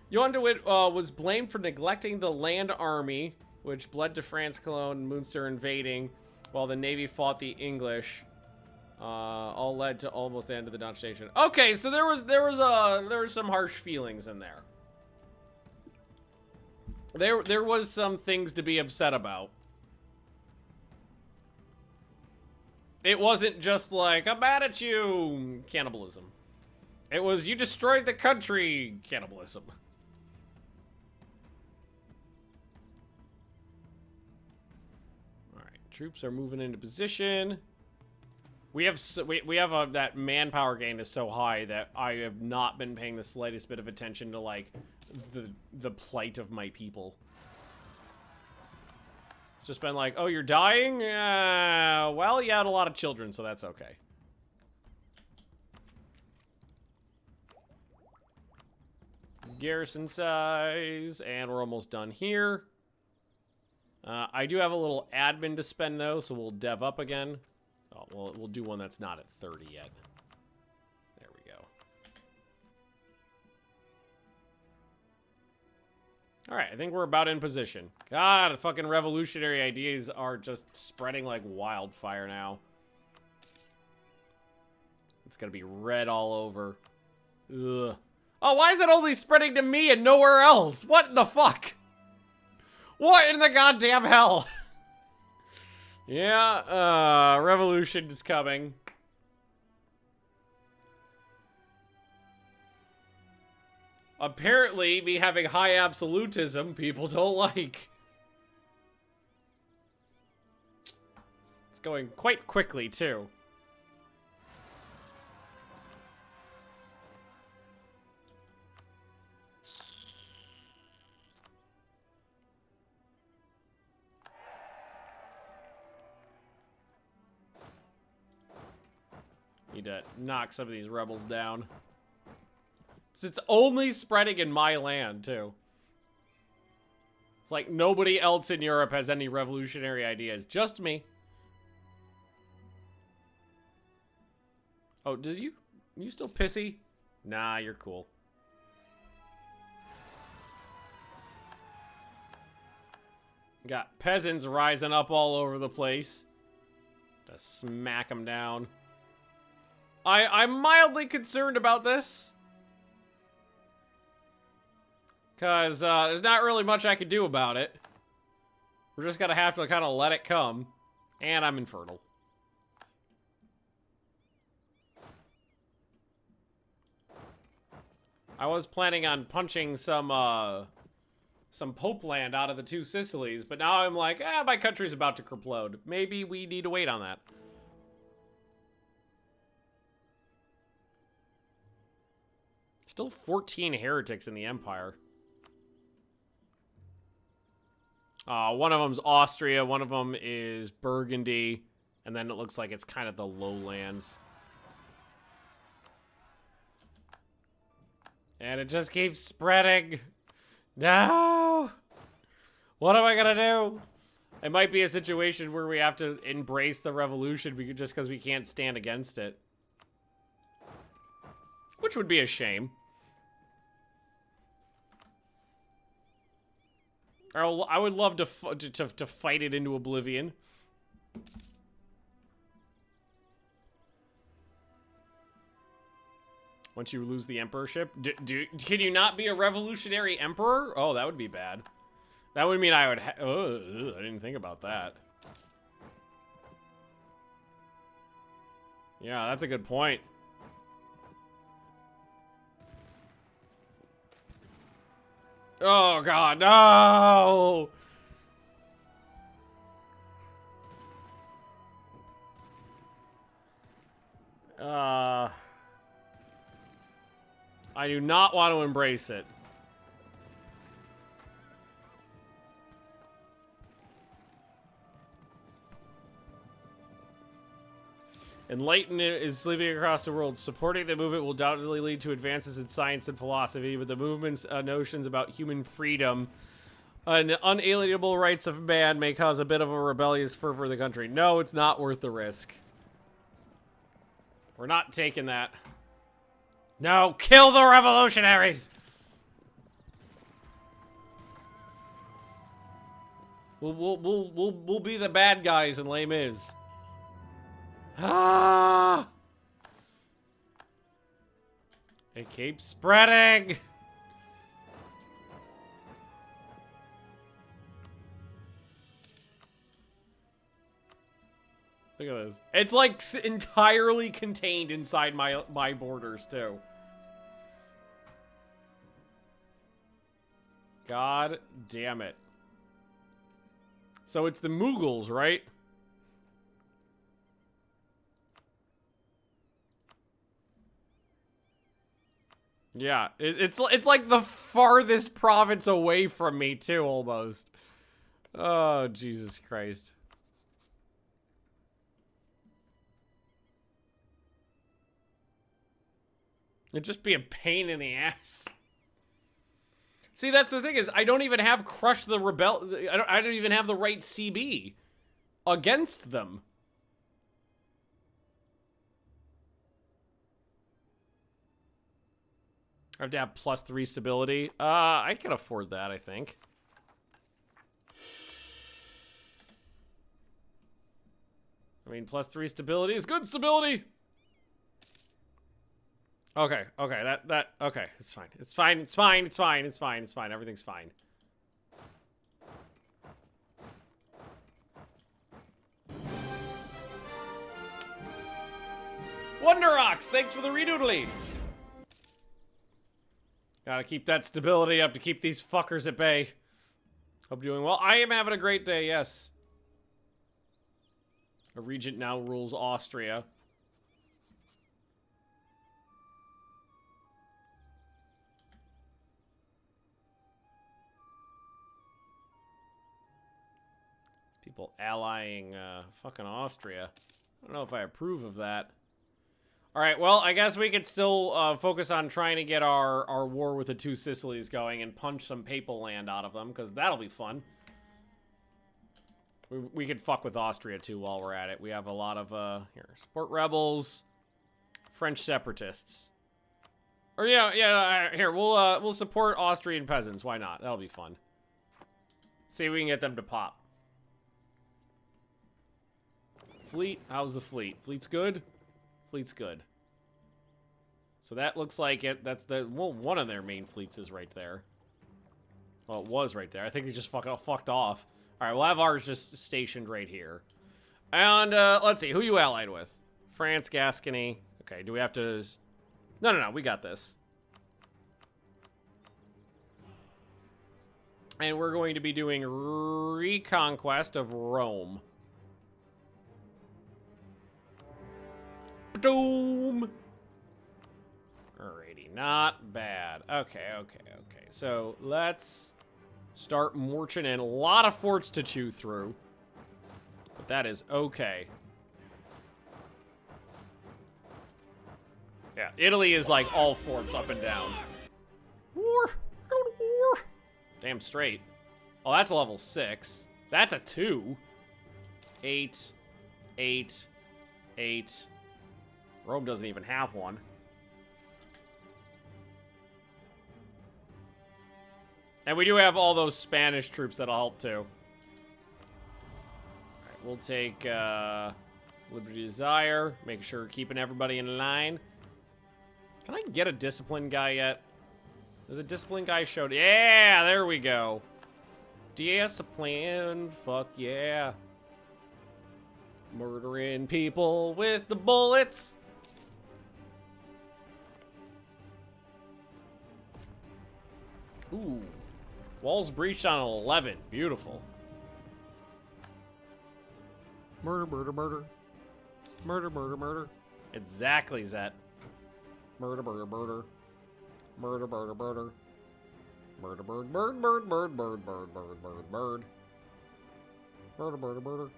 Johan de Witt was blamed for neglecting the land army, which bled to France, Cologne, and Munster invading, while the Navy fought the English. All led to almost the end of the Dutch nation. Okay, so there was some harsh feelings in there. There was some things to be upset about. It wasn't just like, I'm mad at you, cannibalism. It was, you destroyed the country, cannibalism. Alright, troops are moving into position. We have that manpower gain is so high that I have not been paying the slightest bit of attention to, like, the plight of my people. It's just been like, oh, you're dying? Well, you had a lot of children, so that's okay. Garrison size, and we're almost done here. I do have a little admin to spend, though, so we'll dev up again. Oh, well, we'll do one that's not at 30 yet. There we go. Alright, I think we're about in position. God, the fucking revolutionary ideas are just spreading like wildfire now. It's gonna be red all over. Ugh. Oh, why is it only spreading to me and nowhere else? What in the fuck? What in the goddamn hell? Yeah, revolution is coming. Apparently, me having high absolutism, people don't like. It's going quite quickly, too. Need to knock some of these rebels down. It's only spreading in my land, too. It's like nobody else in Europe has any revolutionary ideas. Just me. Oh, did you still pissy? Nah, you're cool. Got peasants rising up all over the place. To smack them down. I'm mildly concerned about this. Because there's not really much I could do about it. We're just going to have to kind of let it come. And I'm infertile. I was planning on punching some Pope land out of the two Sicilies. But now I'm like, my country's about to kerplode. Maybe we need to wait on that. Still 14 heretics in the Empire. One of them's Austria, one of them is Burgundy, and then it looks like it's kind of the lowlands. And it just keeps spreading. No! What am I gonna do? It might be a situation where we have to embrace the revolution just because we can't stand against it. which would be a shame. I would love to fight it into oblivion. Once you lose the emperorship, can you not be a revolutionary emperor? Oh, that would be bad. That would mean I would. Oh, I didn't think about that. Yeah, that's a good point. Oh God, no! I do not want to embrace it. Enlightenment is sleeping across the world. Supporting the movement will undoubtedly lead to advances in science and philosophy, but the movement's notions about human freedom and the unalienable rights of man may cause a bit of a rebellious fervor in the country. No, it's not worth the risk. We're not taking that. No, kill the revolutionaries! We'll be the bad guys in Les Mis. Ah! It keeps spreading! Look at this. It's like entirely contained inside my borders too. God damn it. So it's the Mughals, right? Yeah, it's like the farthest province away from me too, almost. Oh, Jesus Christ. It'd just be a pain in the ass. See, that's the thing is, I don't even have Crush the Rebel. I don't even have the right CB against them. I have to have +3 stability. I can afford that, I think. I mean, +3 stability is good stability. Okay, okay, okay, it's fine. It's fine, it's fine, it's fine, it's fine, it's fine, everything's fine. Wonder Rocks, thanks for the redoodly. Gotta keep that stability up to keep these fuckers at bay. Hope you're doing well. I am having a great day, yes. A regent now rules Austria. People allying fucking Austria. I don't know if I approve of that. Alright, well, I guess we could still focus on trying to get our war with the two Sicilies going and punch some papal land out of them, because that'll be fun. We could fuck with Austria, too, while we're at it. We have a lot of, here, support rebels, French separatists. Or, yeah, here, we'll support Austrian peasants. Why not? That'll be fun. See if we can get them to pop. Fleet, how's the fleet? Fleet's good? Fleet's good. So that looks like it. That's the, well, one of their main fleets is right there. Well, it was right there. I think they just fucked off. All right, we'll have ours just stationed right here. And let's see, who you allied with? France, Gascony. Okay, do we have to? No, we got this. And we're going to be doing reconquest of Rome. Boom. Alrighty, not bad. Okay. So let's start marching in. A lot of forts to chew through, but that is okay. Yeah, Italy is like all forts up and down. War, go to war. Damn straight. Oh, that's a level 6. That's a 2. 8, 8, 8. Rome doesn't even have one. And we do have all those Spanish troops that'll help too. All right, we'll take Liberty Desire. Make sure we're keeping everybody in line. Can I get a discipline guy yet? There's a discipline guy showed. Yeah, there we go. Discipline, fuck yeah. Murdering people with the bullets. Ooh. Walls breached on 11. Beautiful. Murder, murder, murder. Murder, murder, murder. Exactly, Zet. Murder, murder, murder. Murder, murder, murder. Murder, bird, bird, bird, bird, bird, bird, bird, bird, bird. Murder, murder, murder.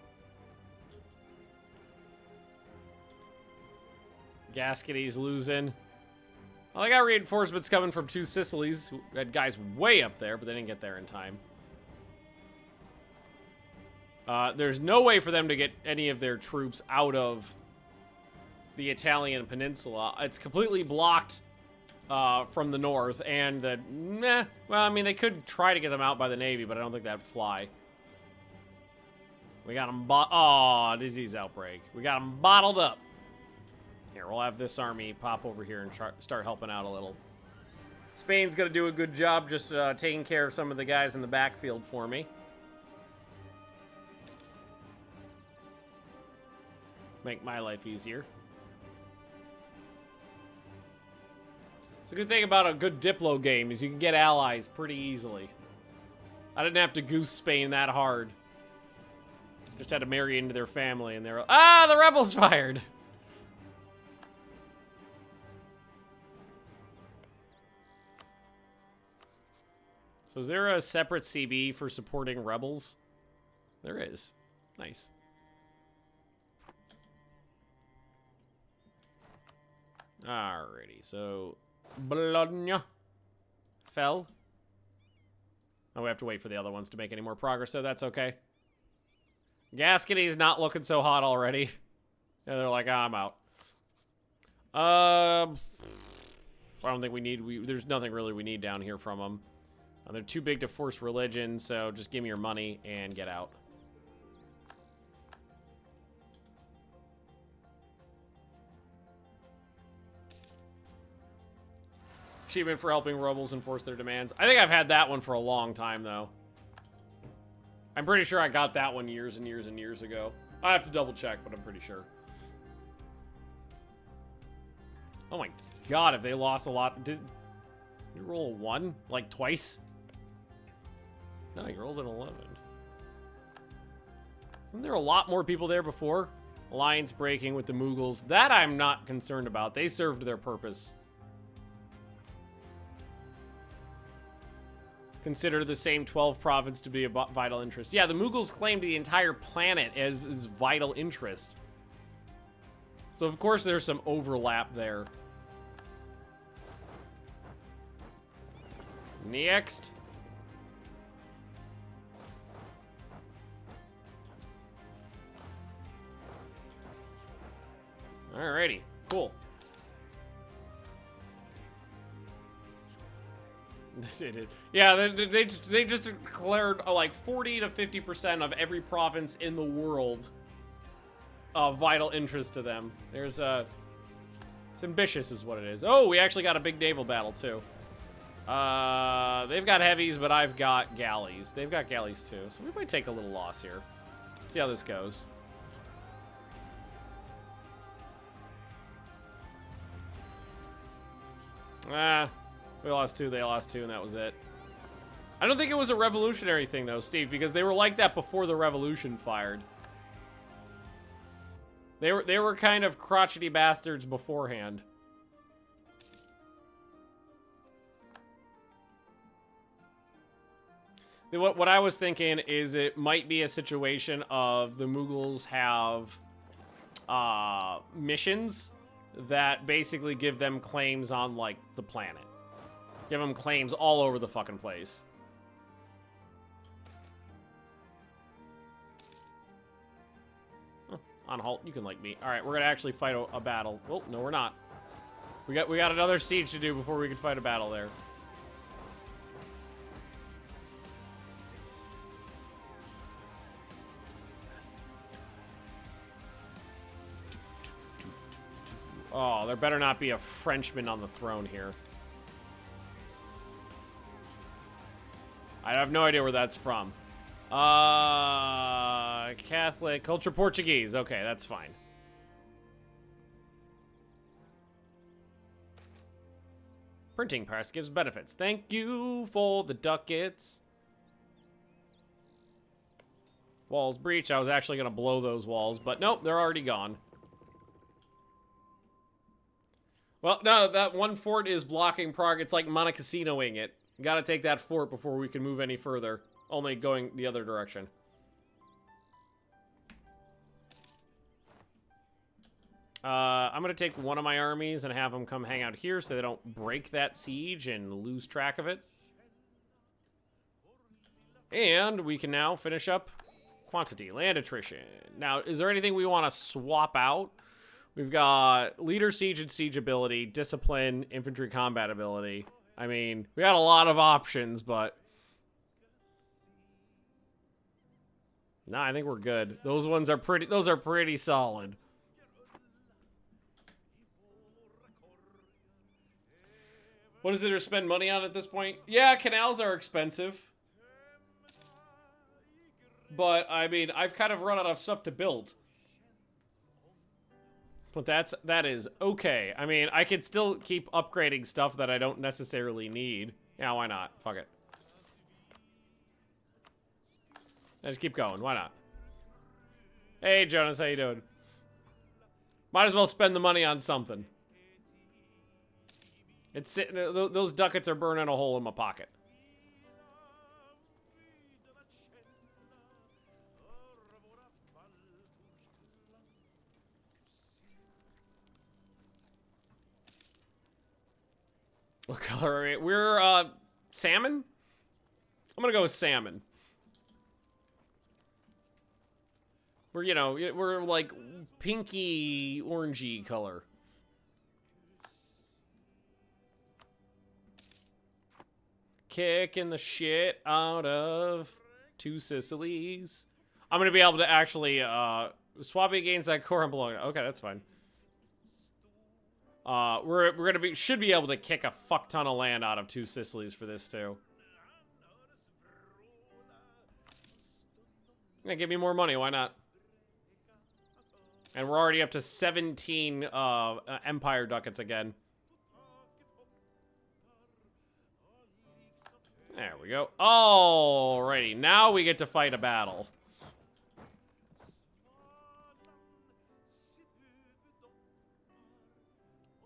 Gaskety's losing. Well, I got reinforcements coming from 2 Sicilies, who had guys way up there, but they didn't get there in time. There's no way for them to get any of their troops out of the Italian peninsula. It's completely blocked from the north, and well, I mean, they could try to get them out by the Navy, but I don't think that'd fly. We got them disease outbreak. We got them bottled up. Here, we'll have this army pop over here and start helping out a little. Spain's gonna do a good job just taking care of some of the guys in the backfield for me. Make my life easier. It's a good thing about a good Diplo game is you can get allies pretty easily. I didn't have to goose Spain that hard. Just had to marry into their family and they're... Ah, the rebels fired! So is there a separate CB for supporting rebels? There is. Nice. Alrighty, so... Bologna fell. Oh, we have to wait for the other ones to make any more progress, so that's okay. Gaskety's not looking so hot already. Yeah, they're like, I'm out. I don't think we need... there's nothing really we need down here from them. They're too big to force religion, so just give me your money and get out. Achievement for helping rebels enforce their demands. I think I've had that one for a long time, though. I'm pretty sure I got that one years and years and years ago. I have to double check, but I'm pretty sure. Oh my god, if they lost a lot. Did you roll a 1? Like twice? No, you rolled an 11. Wasn't there a lot more people there before? Alliance breaking with the Mughals. That I'm not concerned about. They served their purpose. Consider the same 12 province to be a vital interest. Yeah, the Mughals claimed the entire planet as vital interest. So of course there's some overlap there. Next. Alrighty, cool. Yeah, they just declared like 40 to 50% of every province in the world of vital interest to them. There's it's ambitious is what it is. Oh, we actually got a big naval battle too. They've got heavies, but I've got galleys. They've got galleys too, so we might take a little loss here. See how this goes. We lost 2, they lost 2, and that was it. I don't think it was a revolutionary thing, though, Steve, because they were like that before the revolution fired. They were kind of crotchety bastards beforehand. What I was thinking is it might be a situation of the Mughals have missions that basically give them claims on, like, the planet. Give them claims all over the fucking place. Oh, on halt, you can like me. All right, we're gonna actually fight a battle. Oh, no, we're not. We got another siege to do before we can fight a battle there. Oh, there better not be a Frenchman on the throne here. I have no idea where that's from. Catholic, culture Portuguese. Okay, that's fine. Printing press gives benefits. Thank you for the ducats. Walls breach. I was actually going to blow those walls, but nope, they're already gone. Well, no, that one fort is blocking Prague. It's like Montecasinoing it. Gotta take that fort before we can move any further. Only going the other direction. I'm gonna take one of my armies and have them come hang out here so they don't break that siege and lose track of it. And we can now finish up quantity, land attrition. Now, is there anything we want to swap out? We've got leader siege and siege ability, discipline, infantry combat ability. I mean, we got a lot of options, but no, I think we're good. Those ones are pretty. Those are pretty solid. What is it to spend money on at this point? Yeah, canals are expensive, but I mean, I've kind of run out of stuff to build. But that is okay. I mean, I could still keep upgrading stuff that I don't necessarily need. Yeah, why not? Fuck it. I just keep going. Why not? Hey, Jonas, how you doing? Might as well spend the money on something. It's sitting. Those ducats are burning a hole in my pocket. What color are we? We're, salmon? I'm gonna go with salmon. We're, you know, we're like pinky, orangey color. Kicking the shit out of Two Sicilies. I'm gonna be able to actually, Swabia gains that core and belong. Okay, that's fine. We're gonna should be able to kick a fuck ton of land out of Two Sicilies for this too. Yeah, give me more money, why not? And we're already up to 17 Empire ducats again. There we go. Alrighty, now we get to fight a battle.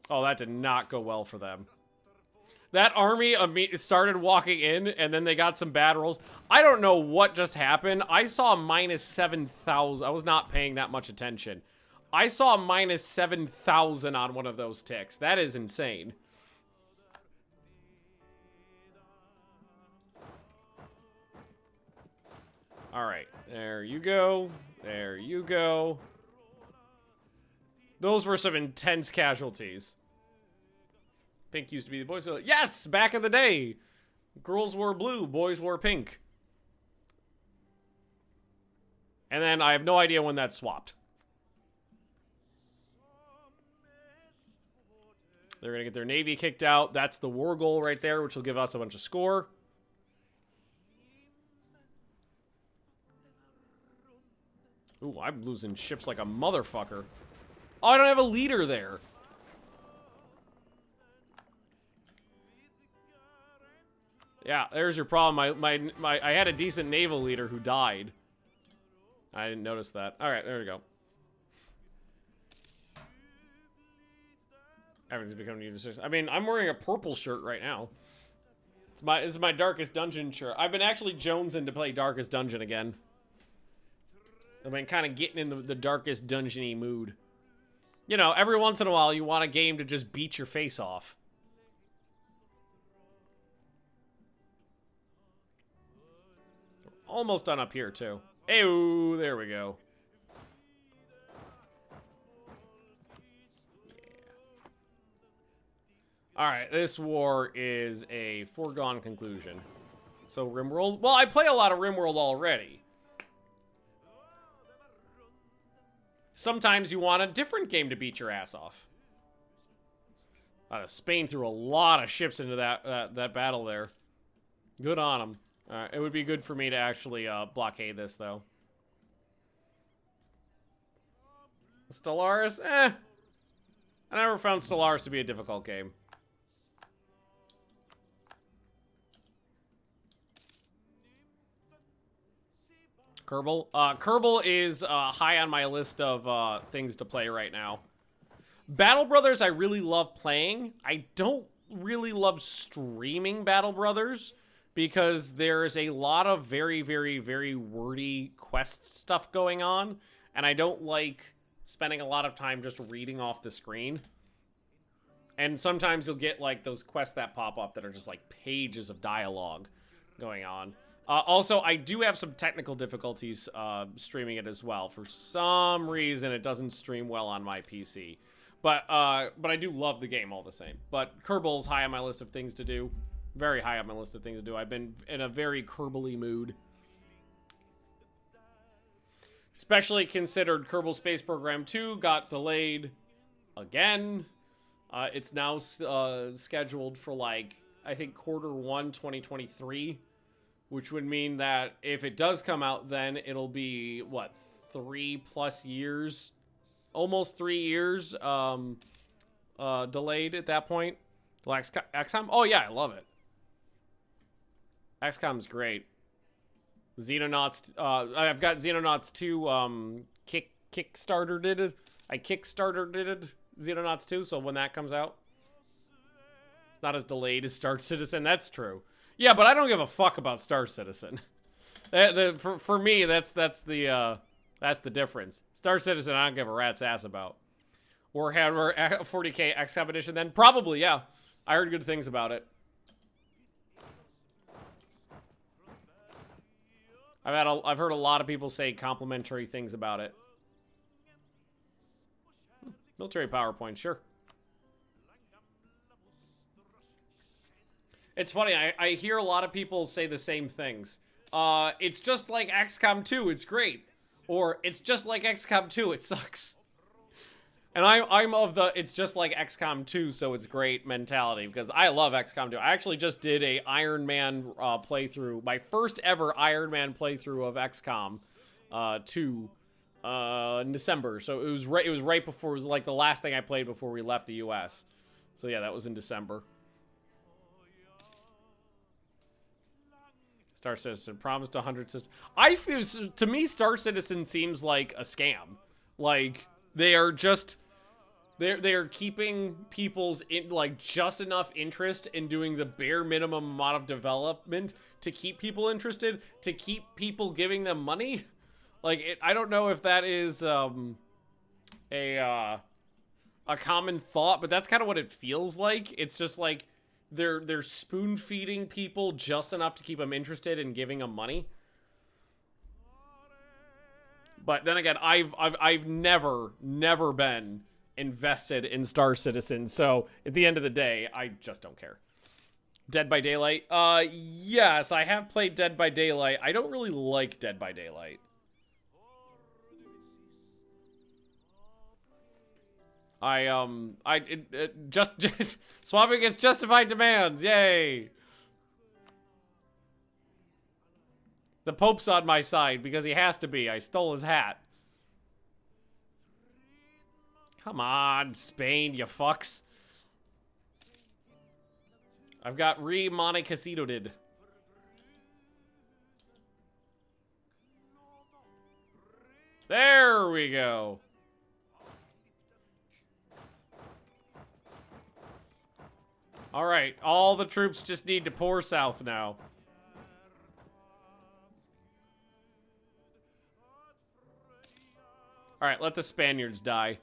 Oh, that did not go well for them. That army started walking in, and then they got some bad rolls. I don't know what just happened. I saw minus 7,000. I was not paying that much attention. I saw minus 7,000 on one of those ticks. That is insane. All right, there you go. There you go. Those were some intense casualties. Pink used to be the boys. Yes, back in the day. Girls wore blue, boys wore pink. And then I have no idea when that swapped. They're going to get their navy kicked out. That's the war goal right there, which will give us a bunch of score. Ooh, I'm losing ships like a motherfucker. Oh, I don't have a leader there. Yeah, there's your problem. I had a decent naval leader who died. I didn't notice that. All right, there we go. Everything's becoming new. I mean, I'm wearing a purple shirt right now. This is my Darkest Dungeon shirt. I've been actually jonesing to play Darkest Dungeon again. I've been kind of getting in the Darkest Dungeon-y mood. You know, every once in a while, you want a game to just beat your face off. Almost done up here, too. Ew, there we go. Yeah. Alright, this war is a foregone conclusion. So, RimWorld. Well, I play a lot of RimWorld already. Sometimes you want a different game to beat your ass off. Spain threw a lot of ships into that battle there. Good on them. It would be good for me to actually blockade this, though. Stellaris? I never found Stellaris to be a difficult game. Kerbal? Kerbal is high on my list of things to play right now. Battle Brothers I really love playing. I don't really love streaming Battle Brothers because there's a lot of very, very, very wordy quest stuff going on, and I don't like spending a lot of time just reading off the screen. And sometimes you'll get like those quests that pop up that are just like pages of dialogue going on. Also, I do have some technical difficulties streaming it as well. For some reason, it doesn't stream well on my PC. But I do love the game all the same. But Kerbal's high on my list of things to do. Very high on my list of things to do. I've been in a very Kerbal-y mood. Especially considered Kerbal Space Program 2 got delayed again. It's now scheduled for, like, I think Q1 2023. Which would mean that if it does come out, then it'll be, what, 3+ years? Almost 3 years delayed at that point. XCOM? Oh, yeah, I love it. XCOM's great. Xenonauts, I've got Xenonauts 2 Kickstarter did it. I Kickstarter did it, Xenonauts 2, so when that comes out. It's not as delayed as Star Citizen, that's true. Yeah, but I don't give a fuck about Star Citizen. For me, that's the difference. Star Citizen, I don't give a rat's ass about. Warhammer 40K XCOM edition, then probably, yeah. I heard good things about it. I've heard a lot of people say complimentary things about it. Military PowerPoint, sure. It's funny, I hear a lot of people say the same things. It's just like XCOM 2, it's great. Or, it's just like XCOM 2, it sucks. And I'm of the, it's just like XCOM 2, so it's great mentality, because I love XCOM 2. I actually just did a Iron Man playthrough, my first ever Iron Man playthrough of XCOM 2 in December. So it was right before, it was like the last thing I played before we left the US. So yeah, that was in December. Star Citizen promised 100 systems. I feel, to me, Star Citizen seems like a scam. Like, they are just, they're keeping people's just enough interest in doing the bare minimum amount of development to keep people interested, to keep people giving them money. Like, I don't know if that is a common thought, but that's kind of what it feels like. It's just like, they're spoon-feeding people just enough to keep them interested in giving them money. But then again, I've never been invested in Star Citizen, so at the end of the day, I just don't care. Dead by Daylight? Yes, I have played Dead by Daylight. I don't really like Dead by Daylight. Swabia gets justified demands, yay! The Pope's on my side because he has to be. I stole his hat. Come on, Spain, you fucks. I've got re-Monicasito-did. There we go. All right, all the troops just need to pour south now. All right, let the Spaniards die.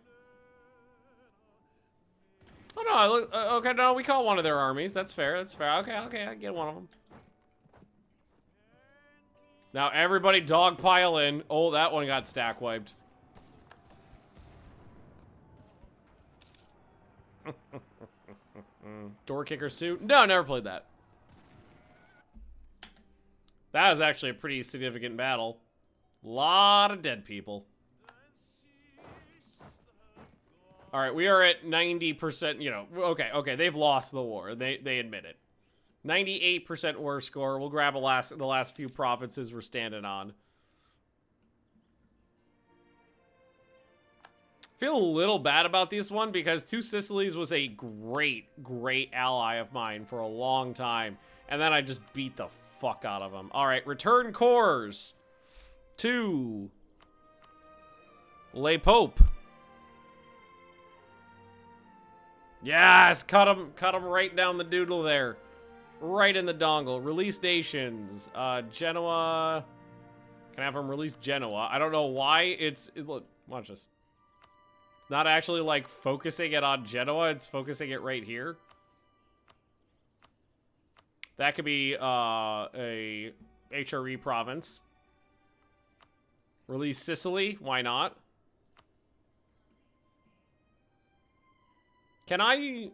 Oh no, okay, no, we caught one of their armies. That's fair, that's fair. Okay, I get one of them. Now everybody dogpile in. Oh, that one got stack wiped. Door Kickers 2? No, never played that. That was actually a pretty significant battle. Lot of dead people. All right, we are at 90%, you know. Okay, they've lost the war. They admit it. 98% war score. We'll grab the last few provinces we're standing on. Feel a little bad about this one because Two Sicilies was a great ally of mine for a long time. And then I just beat the fuck out of them. All right, return cores to Le Pope. Yes, cut him right down the doodle there. Right in the dongle. Release nations. Genoa. Can I have him release Genoa? I don't know why look, watch this. It's not actually like focusing it on Genoa, it's focusing it right here. That could be a HRE province. Release Sicily, why not? Can I...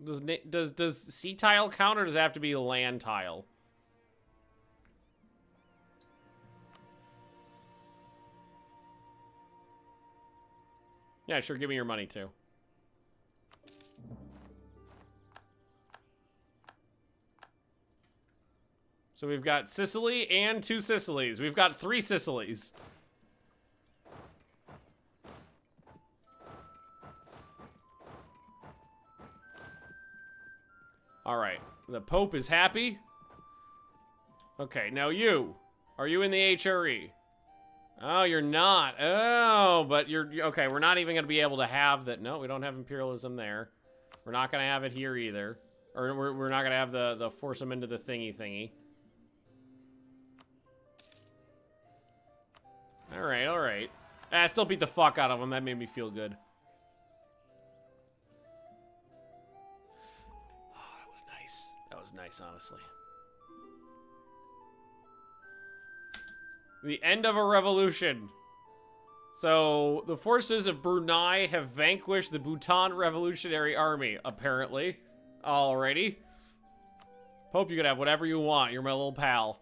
Does sea tile count, or does it have to be land tile? Yeah, sure, give me your money too. So we've got Sicily and two Sicilies. We've got 3 Sicilies. All right, the Pope is happy. Okay, now you. Are you in the HRE? Oh, you're not. Oh, but you're... Okay, we're not even going to be able to have that. No, we don't have imperialism there. We're not going to have it here either. Or we're not going to have the force them into the thingy. All right, all right. I still beat the fuck out of them. That made me feel good. Oh, that was nice. That was nice, honestly. The end of a revolution. So, the forces of Brunei have vanquished the Bhutan Revolutionary Army, apparently. Alrighty. Pope, you can have whatever you want. You're my little pal.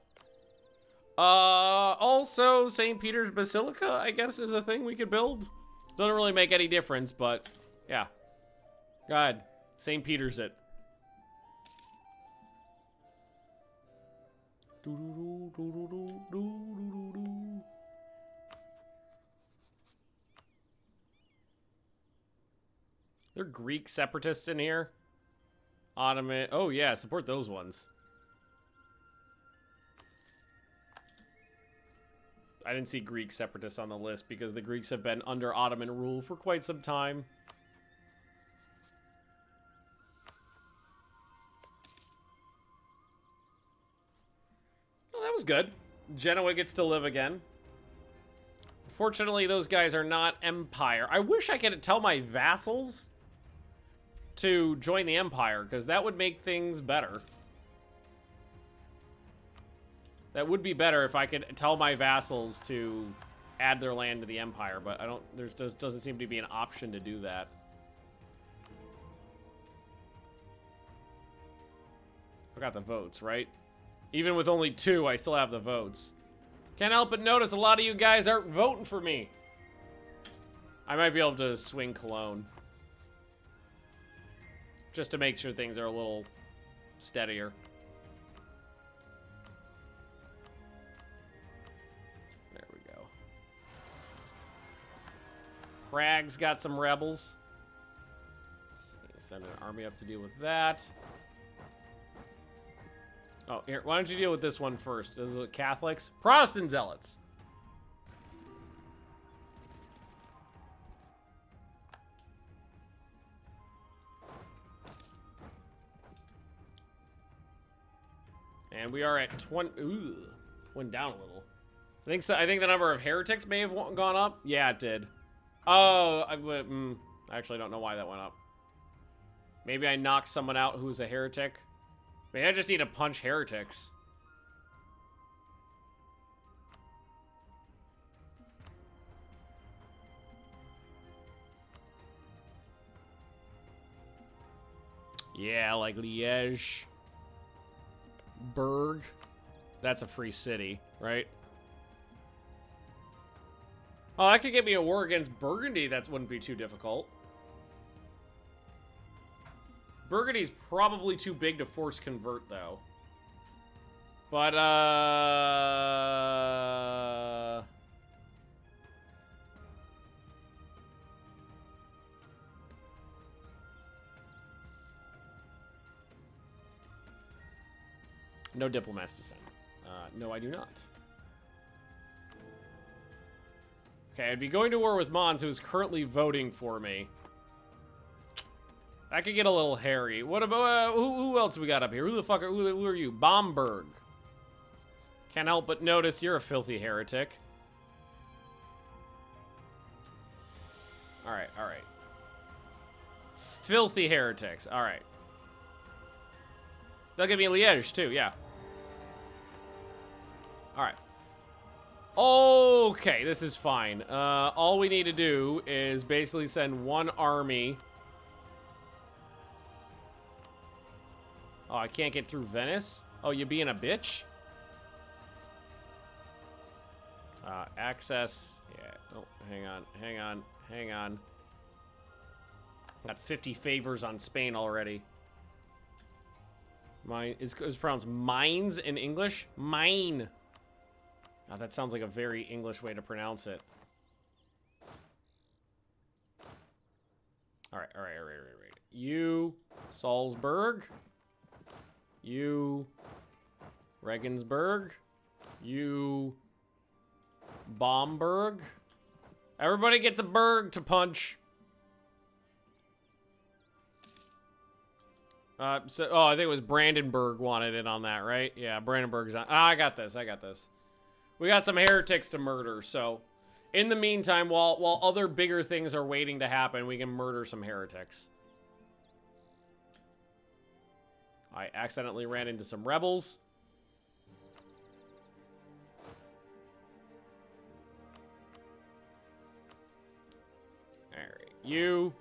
Also, St. Peter's Basilica, I guess, is a thing we could build. Doesn't really make any difference, but, yeah. Go ahead. St. Peter's it. There are Greek separatists in here. Ottoman. Oh yeah, support those ones. I didn't see Greek separatists on the list because the Greeks have been under Ottoman rule for quite some time. Well, that was good. Genoa gets to live again. Fortunately, those guys are not empire. I wish I could tell my vassals to join the empire, because that would make things better. That would be better if I could tell my vassals to add their land to the empire, but I don't. There doesn't seem to be an option to do that. I got the votes, right? Even with only 2, I still have the votes. Can't help but notice a lot of you guys aren't voting for me. I might be able to swing Cologne. Just to make sure things are a little steadier. There we go. Prague's got some rebels. Let's send an army up to deal with that. Oh, here, why don't you deal with this one first? This is Catholics. Protestant zealots. And we are at 20. Ooh, went down a little. I think so. I think the number of heretics may have gone up. Yeah, it did. Oh, I actually don't know why that went up. Maybe I knocked someone out who's a heretic. Maybe I just need to punch heretics. Yeah, like Liège. Berg. That's a free city, right? Oh, that could get me a war against Burgundy. That wouldn't be too difficult. Burgundy's probably too big to force convert, though. But, no diplomats to send. No, I do not. Okay, I'd be going to war with Mons, who is currently voting for me. That could get a little hairy. What about, who else we got up here? Who the fuck who are you? Bomberg. Can't help but notice you're a filthy heretic. Alright, alright. Filthy heretics, alright. They'll give me Liège, too, yeah. Alright. Okay, this is fine. All we need to do is basically send one army. Oh, I can't get through Venice? Oh, you being a bitch? Access. Yeah. Oh, hang on. Got 50 favors on Spain already. Mine is pronounced mines in English? Mine. Oh, that sounds like a very English way to pronounce it. All right. You, Salzburg. You, Regensburg. You, Bomberg. Everybody gets a burg to punch. Oh, I think it was Brandenburg wanted it on that, right? Yeah, Brandenburg's on. I got this. We got some heretics to murder, so in the meantime, while other bigger things are waiting to happen, we can murder some heretics. I accidentally ran into some rebels. Alright, you,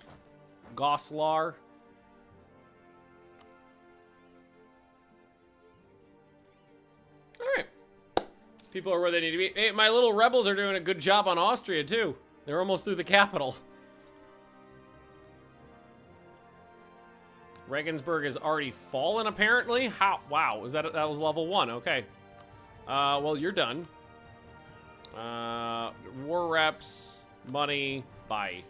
Goslar. Alright. People are where they need to be. Hey, my little rebels are doing a good job on Austria, too. They're almost through the capital. Regensburg has already fallen, apparently. How? Wow, that was level 1? Okay. Well, you're done. War reps, money, bye.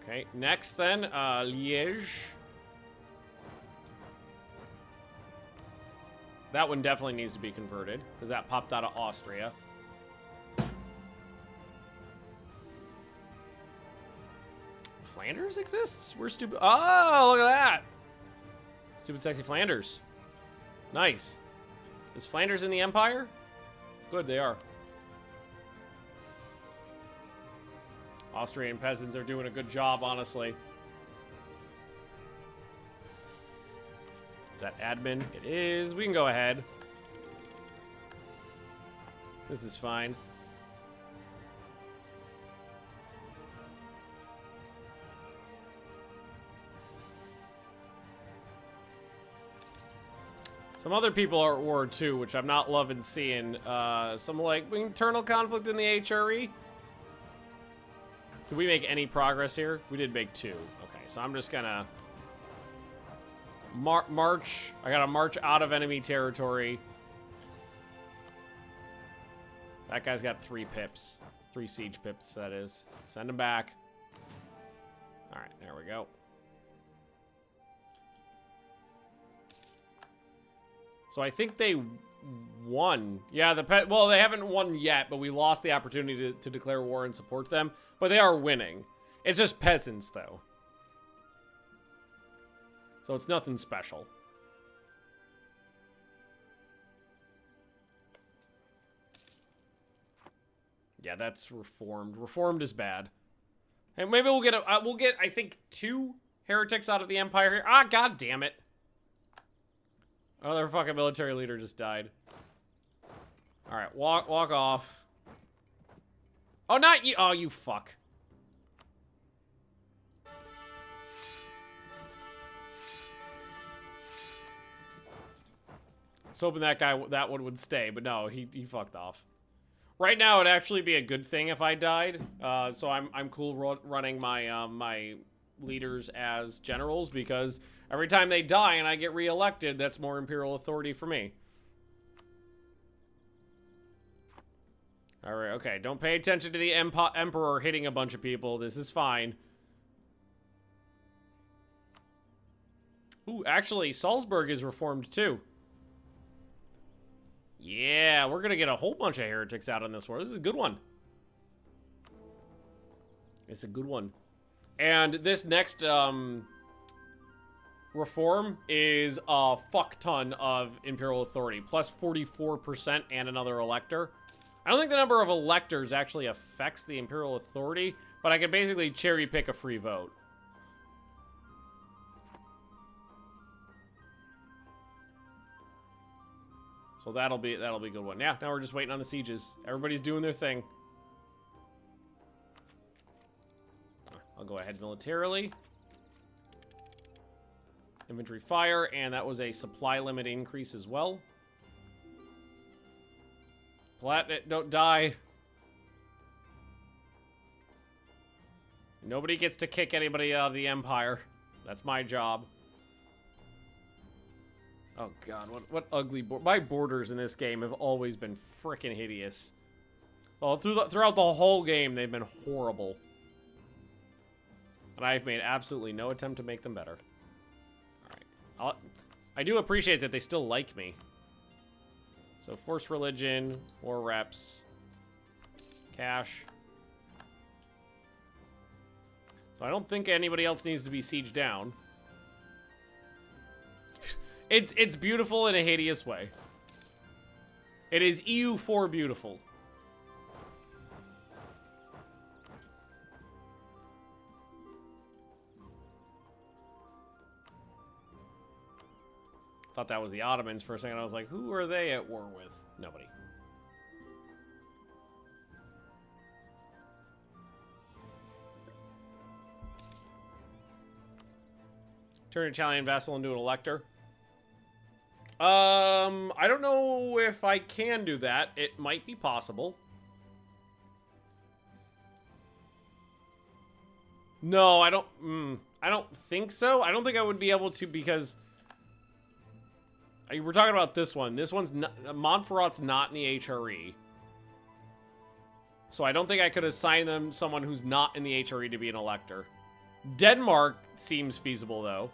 Okay, next then, Liège. That one definitely needs to be converted, because that popped out of Austria. Flanders exists? We're stupid. Oh, look at that. Stupid, sexy Flanders. Nice. Is Flanders in the Empire? Good, they are. Austrian peasants are doing a good job, honestly. Is that admin? It is. We can go ahead. This is fine. Some other people are at war too, which I'm not loving seeing. Some like internal conflict in the HRE. Did we make any progress here? We did make 2. Okay, so I'm just gonna march. I gotta march out of enemy territory. That guy's got 3 pips. 3 siege pips, that is. Send him back. All right, there we go. So I think they won. Yeah, well, they haven't won yet, but we lost the opportunity to declare war and support them. But they are winning. It's just peasants, though. So it's nothing special. Yeah, that's reformed. Reformed is bad. And maybe we'll get I think 2 heretics out of the Empire here. Ah, god damn it. Oh, their fucking military leader just died. Alright, walk off. Oh, not you. Oh, you fuck. was hoping that one would stay, but no, he fucked off. Right now, it'd actually be a good thing if I died. So I'm cool running my my leaders as generals, because every time they die and I get reelected, that's more imperial authority for me. All right, okay. Don't pay attention to the emperor hitting a bunch of people. This is fine. Ooh, actually, Salzburg is reformed too. Yeah, we're gonna get a whole bunch of heretics out on this war. This is a good one. It's a good one. And this next reform is a fuck ton of imperial authority. Plus 44% and another elector. I don't think the number of electors actually affects the imperial authority, but I can basically cherry pick a free vote. So that'll be a good one. Yeah, now we're just waiting on the sieges. Everybody's doing their thing. I'll go ahead militarily. Infantry fire, and that was a supply limit increase as well. Platinum, don't die. Nobody gets to kick anybody out of the Empire. That's my job. Oh god, what ugly my borders in this game have always been frickin' hideous. Well, throughout the whole game, they've been horrible. And I've made absolutely no attempt to make them better. Alright. I do appreciate that they still like me. So, force religion, war reps, cash. So I don't think anybody else needs to be sieged down. It's beautiful in a hideous way. It is EU4 beautiful. Thought that was the Ottomans for a second. I was like, who are they at war with? Nobody. Turn an Italian vassal into an elector. I don't know if I can do that. It might be possible. No, I don't think so. I don't think I would be able to, because we're talking about this one. This one's not, Montferrat's not in the HRE. So I don't think I could assign them someone who's not in the HRE to be an elector. Denmark seems feasible, though.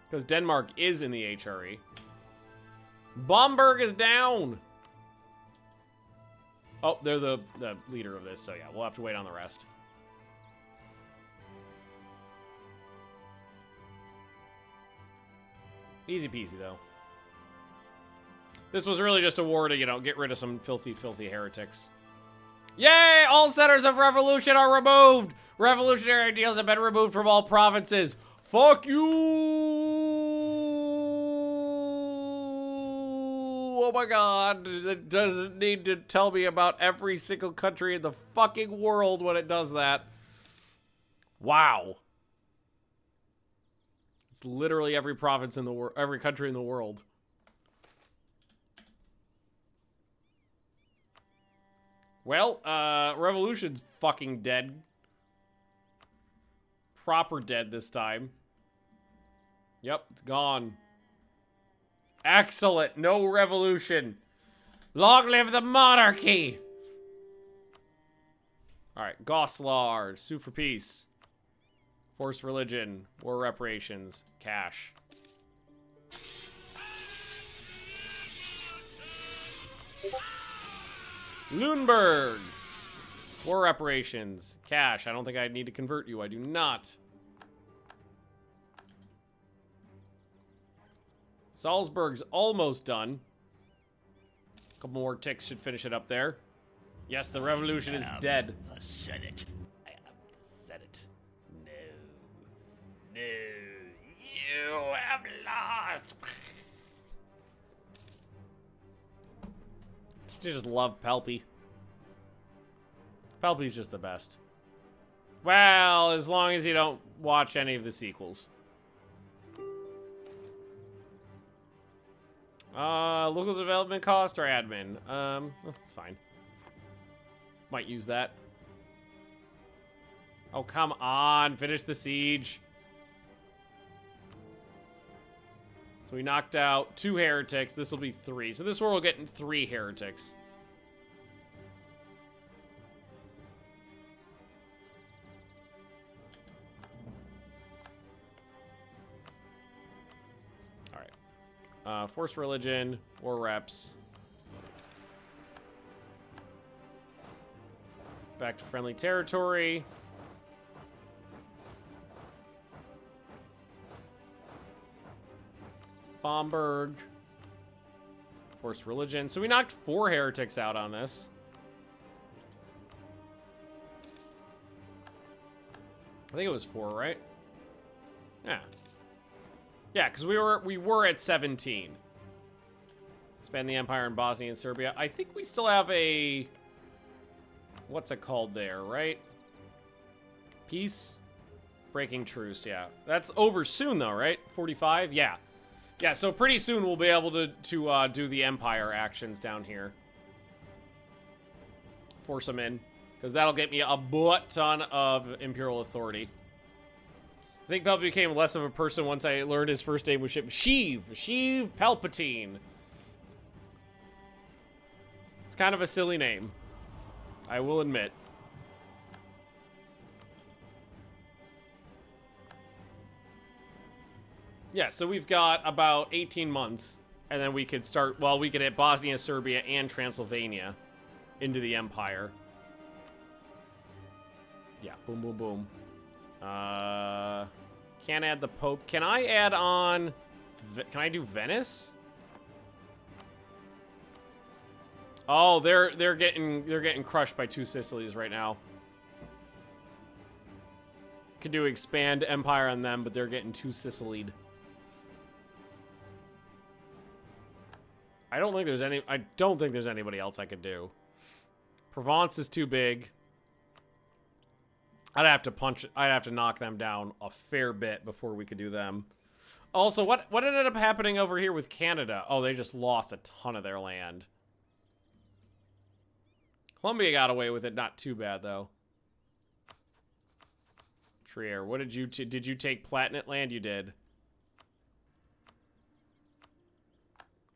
Because Denmark is in the HRE. Bomberg is down! Oh, they're the leader of this, so yeah, we'll have to wait on the rest. Easy peasy, though. This was really just a war to, you know, get rid of some filthy, filthy heretics. Yay! All centers of revolution are removed! Revolutionary ideals have been removed from all provinces. Fuck you! Oh my god. It doesn't need to tell me about every single country in the fucking world when it does that. Wow. It's literally every province in the world, every country in the world. Well, revolution's fucking dead. Proper dead this time. Yep, it's gone. Excellent. No revolution. Long live the monarchy. Alright, Goslar, sue for peace. Forced religion, war reparations, cash. Lüneburg, war reparations, cash. I don't think I need to convert you. I do not. Salzburg's almost done. A couple more ticks should finish it up there. Yes, the revolution is dead. The Senate. I am the Senate. No. No. You have lost. I just love Palpy. Palpy's just the best. Well, as long as you don't watch any of the sequels. Local development cost or admin? It's fine. Might use that. Oh, come on. Finish the siege. So we knocked out 2 heretics. This will be 3. So this war will get 3 heretics. All right. Force religion, war reps. Back to friendly territory. Bomberg. Force religion. So we knocked 4 heretics out on this. I think it was 4, right? Yeah. Yeah, because we were at 17. Expand the empire in Bosnia and Serbia. I think we still have a... What's it called there, right? Peace? Breaking truce, yeah. That's over soon, though, right? 45? Yeah. Yeah, so pretty soon we'll be able to do the Empire actions down here. Force them in. Because that'll get me a butt ton of Imperial authority. I think Palpatine became less of a person once I learned his first name was Sheev. Sheev Palpatine. It's kind of a silly name. I will admit. Yeah, so we've got about 18 months, and then we could start, well, we could hit Bosnia, Serbia, and Transylvania into the Empire. Yeah, boom, boom, boom. Can't add the Pope. Can I add on, can I do Venice? Oh, they're getting crushed by 2 Sicilies right now. Could do expand Empire on them, but they're getting 2 Sicilied. I don't think there's anybody else I could do. Provence is too big. I'd have to knock them down a fair bit before we could do them. Also, what ended up happening over here with Canada? Oh, they just lost a ton of their land. Colombia got away with it, not too bad though. Trier, what did you take Platinate land? You did.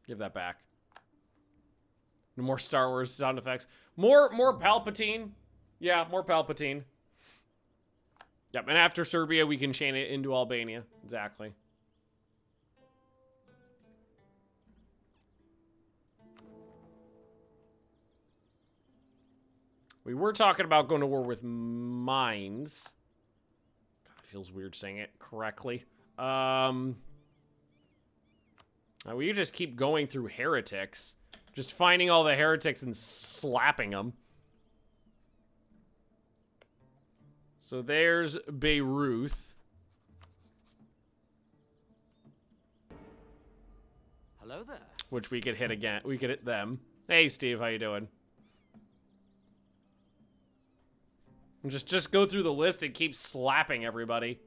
Give that back. No more Star Wars sound effects. More Palpatine. Yeah, more Palpatine. Yep, and after Serbia, we can chain it into Albania. Exactly. We were talking about going to war with mines. God, it feels weird saying it correctly. We just keep going through heretics. Just finding all the heretics and slapping them. So there's Beirut. Hello there. Which we could hit again. We could hit them. Hey, Steve, how you doing? Just go through the list and keep slapping everybody.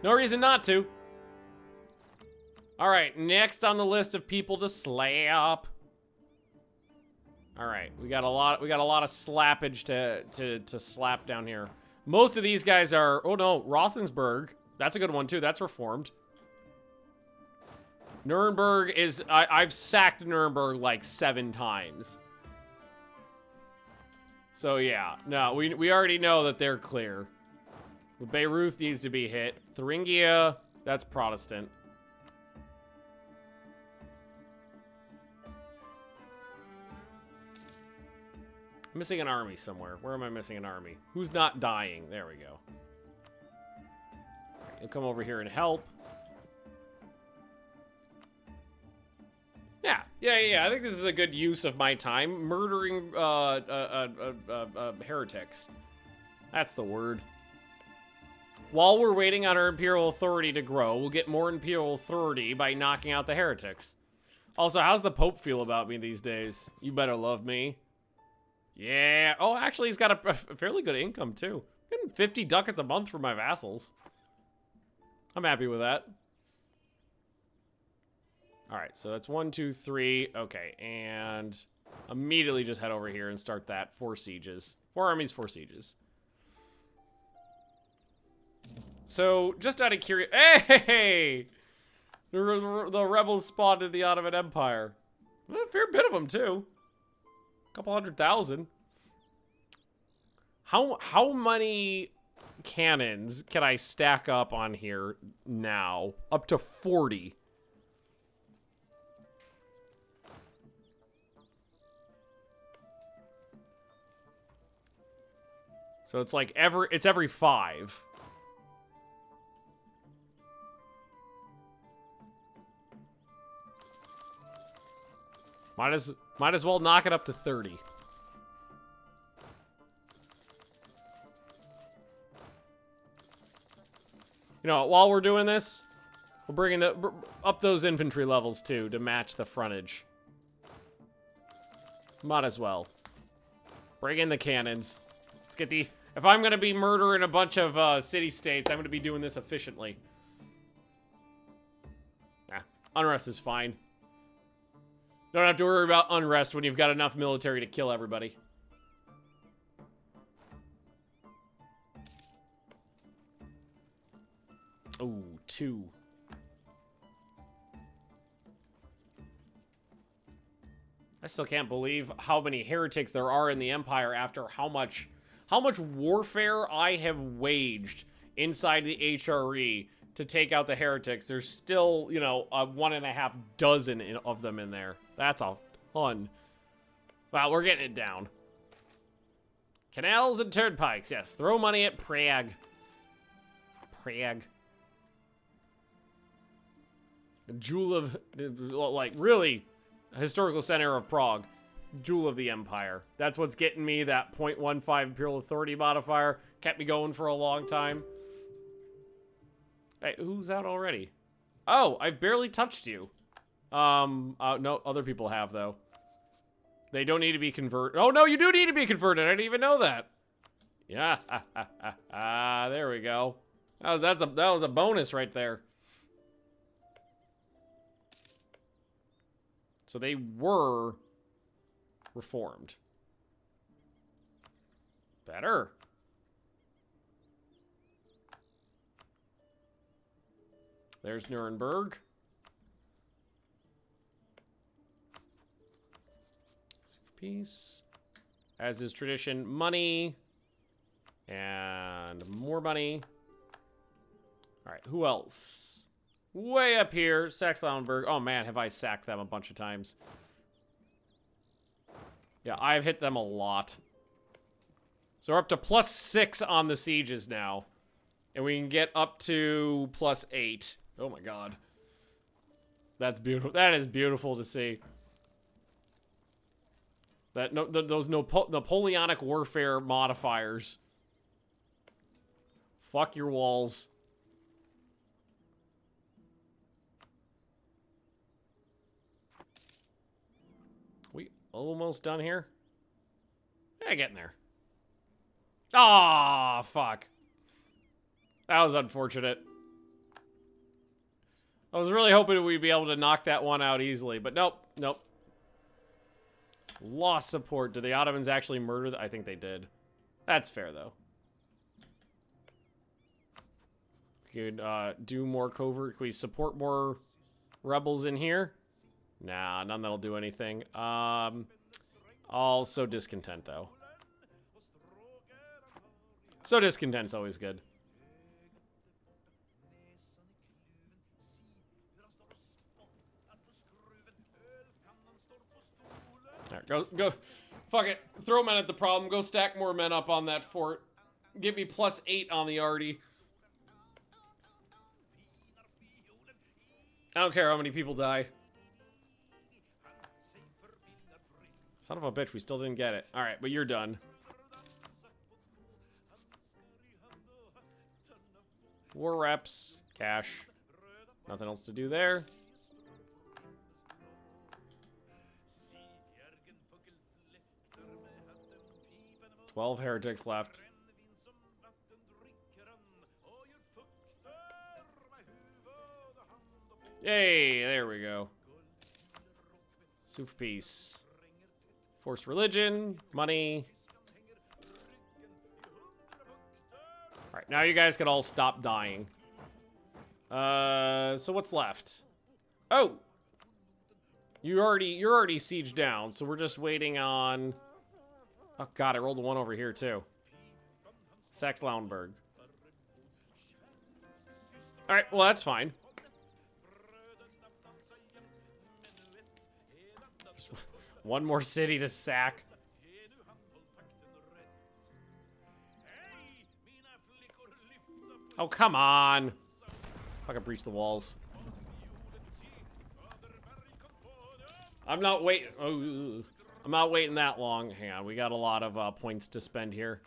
No reason not to. All right, next on the list of people to slap. All right, we got a lot of slappage to slap down here. Most of these guys are, oh no, Rothensburg. That's a good one too. That's reformed. Nuremberg is, I've sacked Nuremberg like 7 times. So yeah, no, we already know that they're clear. Beirut needs to be hit. Thuringia, that's Protestant. I'm missing an army somewhere. Where am I missing an army? Who's not dying? There we go. Right, you'll come over here and help. Yeah. I think this is a good use of my time. Murdering heretics. That's the word. While we're waiting on our Imperial authority to grow, we'll get more Imperial authority by knocking out the heretics. Also, how's the Pope feel about me these days? You better love me. Yeah. Oh, actually, he's got a fairly good income, too. I'm getting 50 ducats a month for my vassals. I'm happy with that. All right, so that's 1, 2, 3. Okay, and immediately just head over here and start that. 4 sieges. 4 armies, 4 sieges. So, just out of curiosity... Hey! The rebels spawned in the Ottoman Empire. Well, a fair bit of them, too. A couple 100,000. How many cannons can I stack up on here now? Up to 40. So it's like every 5. Might as well knock it up to 30. You know, while we're doing this, we're bringing up those infantry levels too to match the frontage. Might as well. Bring in the cannons. Let's get the... If I'm gonna be murdering a bunch of city-states, I'm gonna be doing this efficiently. Nah, unrest is fine. Don't have to worry about unrest when you've got enough military to kill everybody. Ooh, 2. I still can't believe how many heretics there are in the Empire after how much warfare I have waged inside the HRE to take out the heretics. There's still, you know, 1.5 dozen of them in there. That's a ton. Wow, we're getting it down. Canals and turnpikes, yes. Throw money at Prague. Prague. Jewel of, like, really, historical center of Prague. Jewel of the Empire. That's what's getting me that 0.15 Imperial Authority modifier. Kept me going for a long time. Hey, who's out already? Oh, I've barely touched you. No, other people have, though. They don't need to be converted. Oh, no, you do need to be converted. I didn't even know that. Yeah. There we go. That was a bonus right there. So they were reformed. Better. There's Nuremberg. Peace. As is tradition, money. And more money. Alright, who else? Way up here, Saxe-Lauenburg. Oh man, have I sacked them a bunch of times. Yeah, I've hit them a lot. So we're up to +6 on the sieges now. And we can get up to +8. Oh my god. That's beautiful. That is beautiful to see. That those Napoleonic warfare modifiers. Fuck your walls. We almost done here? Yeah, getting there. Ah, fuck. That was unfortunate. I was really hoping we'd be able to knock that one out easily, but nope, nope. Lost support. Did the Ottomans actually murder I think they did. That's fair, though. We could do more covert. Can we support more rebels in here? Nah, none that'll do anything. Also discontent, though. So discontent's always good. There, go. Fuck it. Throw men at the problem. Go stack more men up on that fort. Get me +8 on the arty. I don't care how many people die. Son of a bitch, we still didn't get it. Alright, but you're done. War reps. Cash. Nothing else to do there. 12 heretics left. Yay, there we go. Super peace. Forced religion, money. Alright, now you guys can all stop dying. So what's left? Oh! You're already sieged down, so we're just waiting on... Oh god, I rolled a 1 over here too. Saxe-Lauenburg. Alright, well that's fine. Just one more city to sack. Oh, come on. Fucking breach the walls. I'm not waiting. Oh, I'm not waiting that long. Hang on, we got a lot of points to spend here.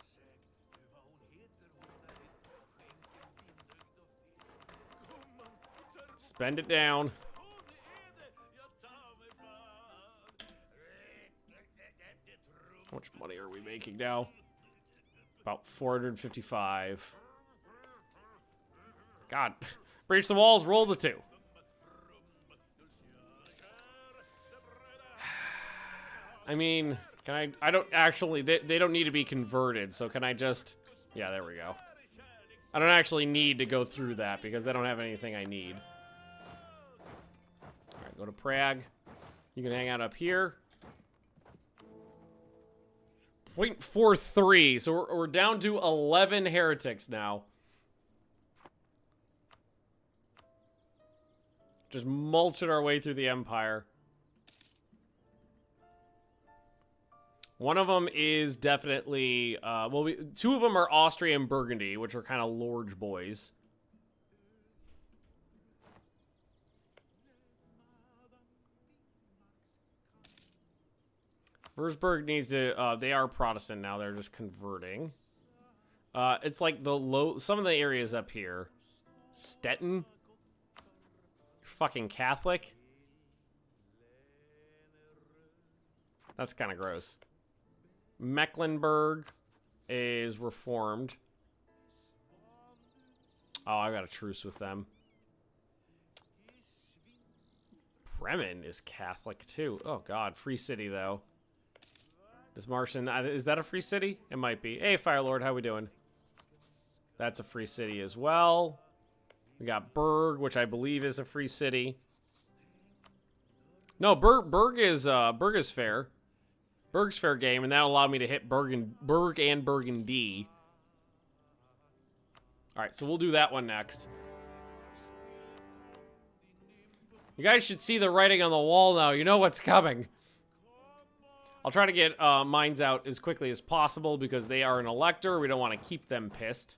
Spend it down. How much money are we making now? About 455. God. Breach the walls, roll the 2. I mean, can I don't actually, they don't need to be converted, so can I just, yeah, there we go. I don't actually need to go through that because they don't have anything I need. Alright, go to Prague. You can hang out up here. 0.43, so we're down to 11 heretics now. Just mulching our way through the empire. One of them is definitely, well, 2 of them are Austria and Burgundy, which are kind of Lorge boys. Würzburg needs to, they are Protestant now, they're just converting. It's like some of the areas up here. Stettin? Fucking Catholic? That's kind of gross. Mecklenburg is reformed. Oh, I got a truce with them. Bremen is Catholic too. Oh god, free city though. This Martian, is that a free city? It might be. Hey, Firelord, how we doing? That's a free city as well. We got Berg, which I believe is a free city. No, Berg is fair. Berg's fair game, and that'll allow me to hit Berg and Burgundy. Alright, so we'll do that one next. You guys should see the writing on the wall now. You know what's coming. I'll try to get mines out as quickly as possible because they are an elector. We don't want to keep them pissed.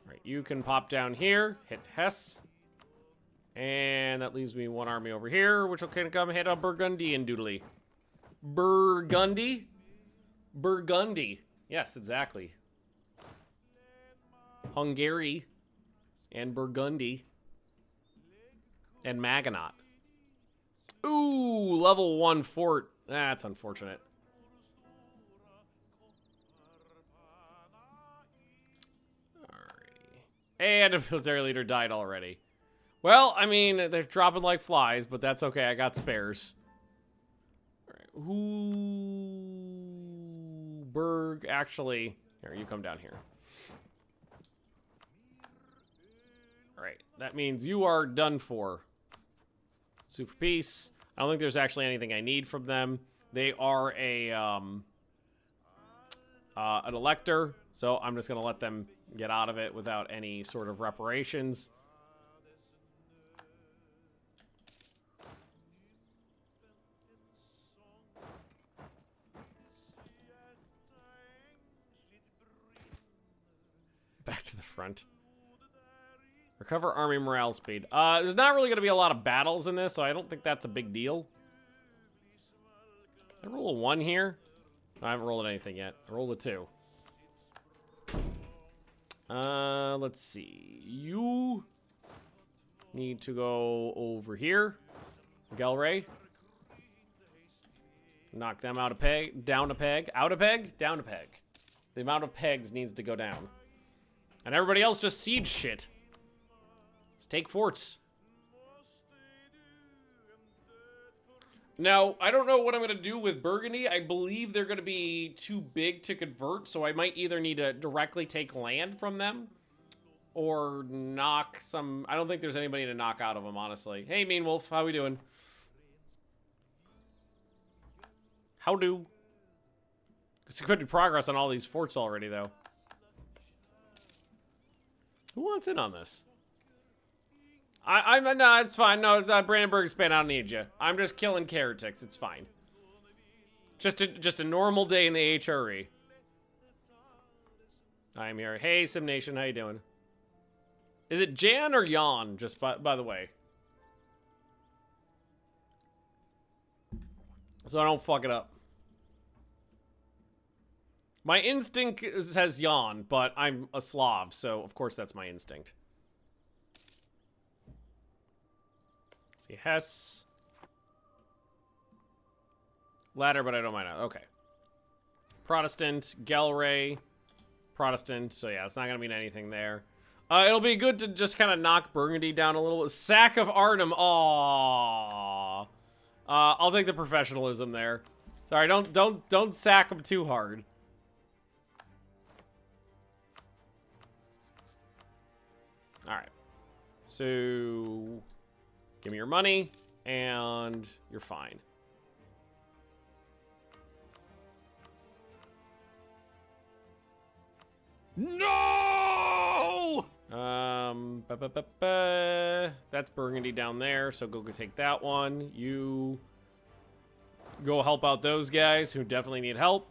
Alright, you can pop down here, hit Hesse. And that leaves me 1 army over here, which will come hit a Burgundian doodly. Burgundy? Burgundy. Yes, exactly. Hungary. And Burgundy. And Maginot. Ooh, level 1 fort. That's unfortunate. Alrighty. And a military leader died already. Well, I mean, they're dropping like flies, but that's okay. I got spares. Alright. Ooh, Berg. Actually, here, you come down here. Alright, that means you are done for. Super peace. I don't think there's actually anything I need from them. They are an elector, so I'm just gonna let them get out of it without any sort of reparations. Back to the front. Recover army morale speed. There's not really going to be a lot of battles in this, so I don't think that's a big deal. I roll a 1 here? I haven't rolled anything yet. I rolled a 2. Let's see. You need to go over here. Gelray. Knock them out a peg. Down a peg. Out a peg? Down a peg. The amount of pegs needs to go down. And everybody else just siege shit. Let's take forts. Now, I don't know what I'm going to do with Burgundy. I believe they're going to be too big to convert, so I might either need to directly take land from them or knock some... I don't think there's anybody to knock out of them, honestly. Hey, Mean Wolf, how we doing? How do? It's good progress on all these forts already, though. Who wants in on this? No, it's fine. No, it's Brandenburg Spain. I don't need you. I'm just killing heretics. It's fine. Just a normal day in the HRE. I'm here. Hey, Simnation, how you doing? Is it Jan or Jan? Just by the way, so I don't fuck it up. My instinct says Jan, but I'm a Slav, so of course that's my instinct. See, Hess. Ladder, but I don't mind. Okay. Protestant, Gelray, Protestant. So yeah, it's not gonna mean anything there. It'll be good to just kind of knock Burgundy down a little. Sack of Arnhem. Aww. I'll take the professionalism there. Sorry, don't sack them too hard. All right. So give me your money, and you're fine. No! That's Burgundy down there, so go take that one. You go help out those guys who definitely need help.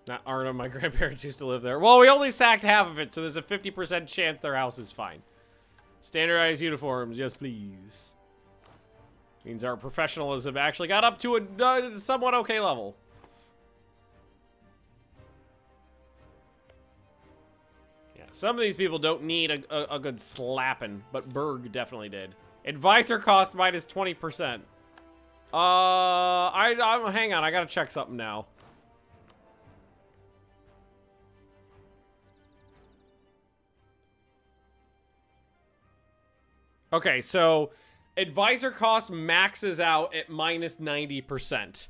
Not Arnhem, my grandparents used to live there. Well, we only sacked half of it, so there's a 50% chance their house is fine. Standardized uniforms, yes please. Means our professionalism actually got up to a somewhat okay level. Yeah, some of these people don't need a good slapping, but Berg definitely did. Advisor cost minus 20%. Hang on, I gotta check something now. Okay, so advisor cost maxes out at minus 90%.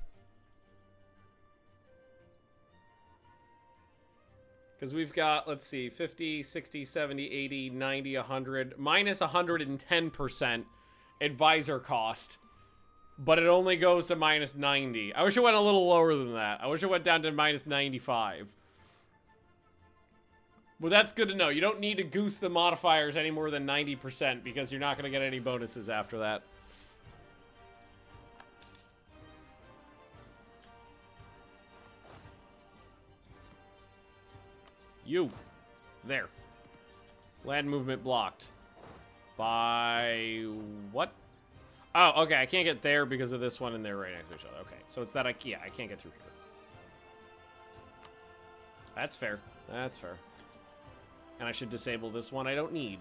Because we've got, let's see, 50, 60, 70, 80, 90, 100, minus 110% advisor cost. But it only goes to minus 90. I wish it went a little lower than that. I wish it went down to minus 95. Well, that's good to know. You don't need to goose the modifiers any more than 90% because you're not going to get any bonuses after that. You. There. Land movement blocked. By what? Oh, okay. I can't get there because of this one and they're right next to each other. Okay. So it's that I can't get through here. That's fair. That's fair. And I should disable this one I don't need.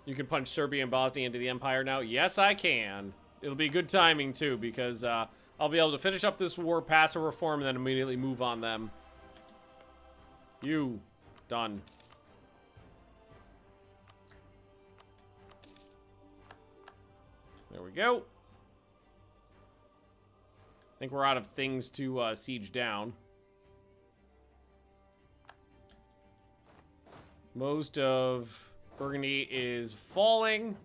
You can punch Serbia and Bosnia into the Empire now? Yes, I can. It'll be good timing, too, because I'll be able to finish up this war, pass a reform, and then immediately move on them. You. Done. There we go. I think we're out of things to siege down. Most of Burgundy is falling.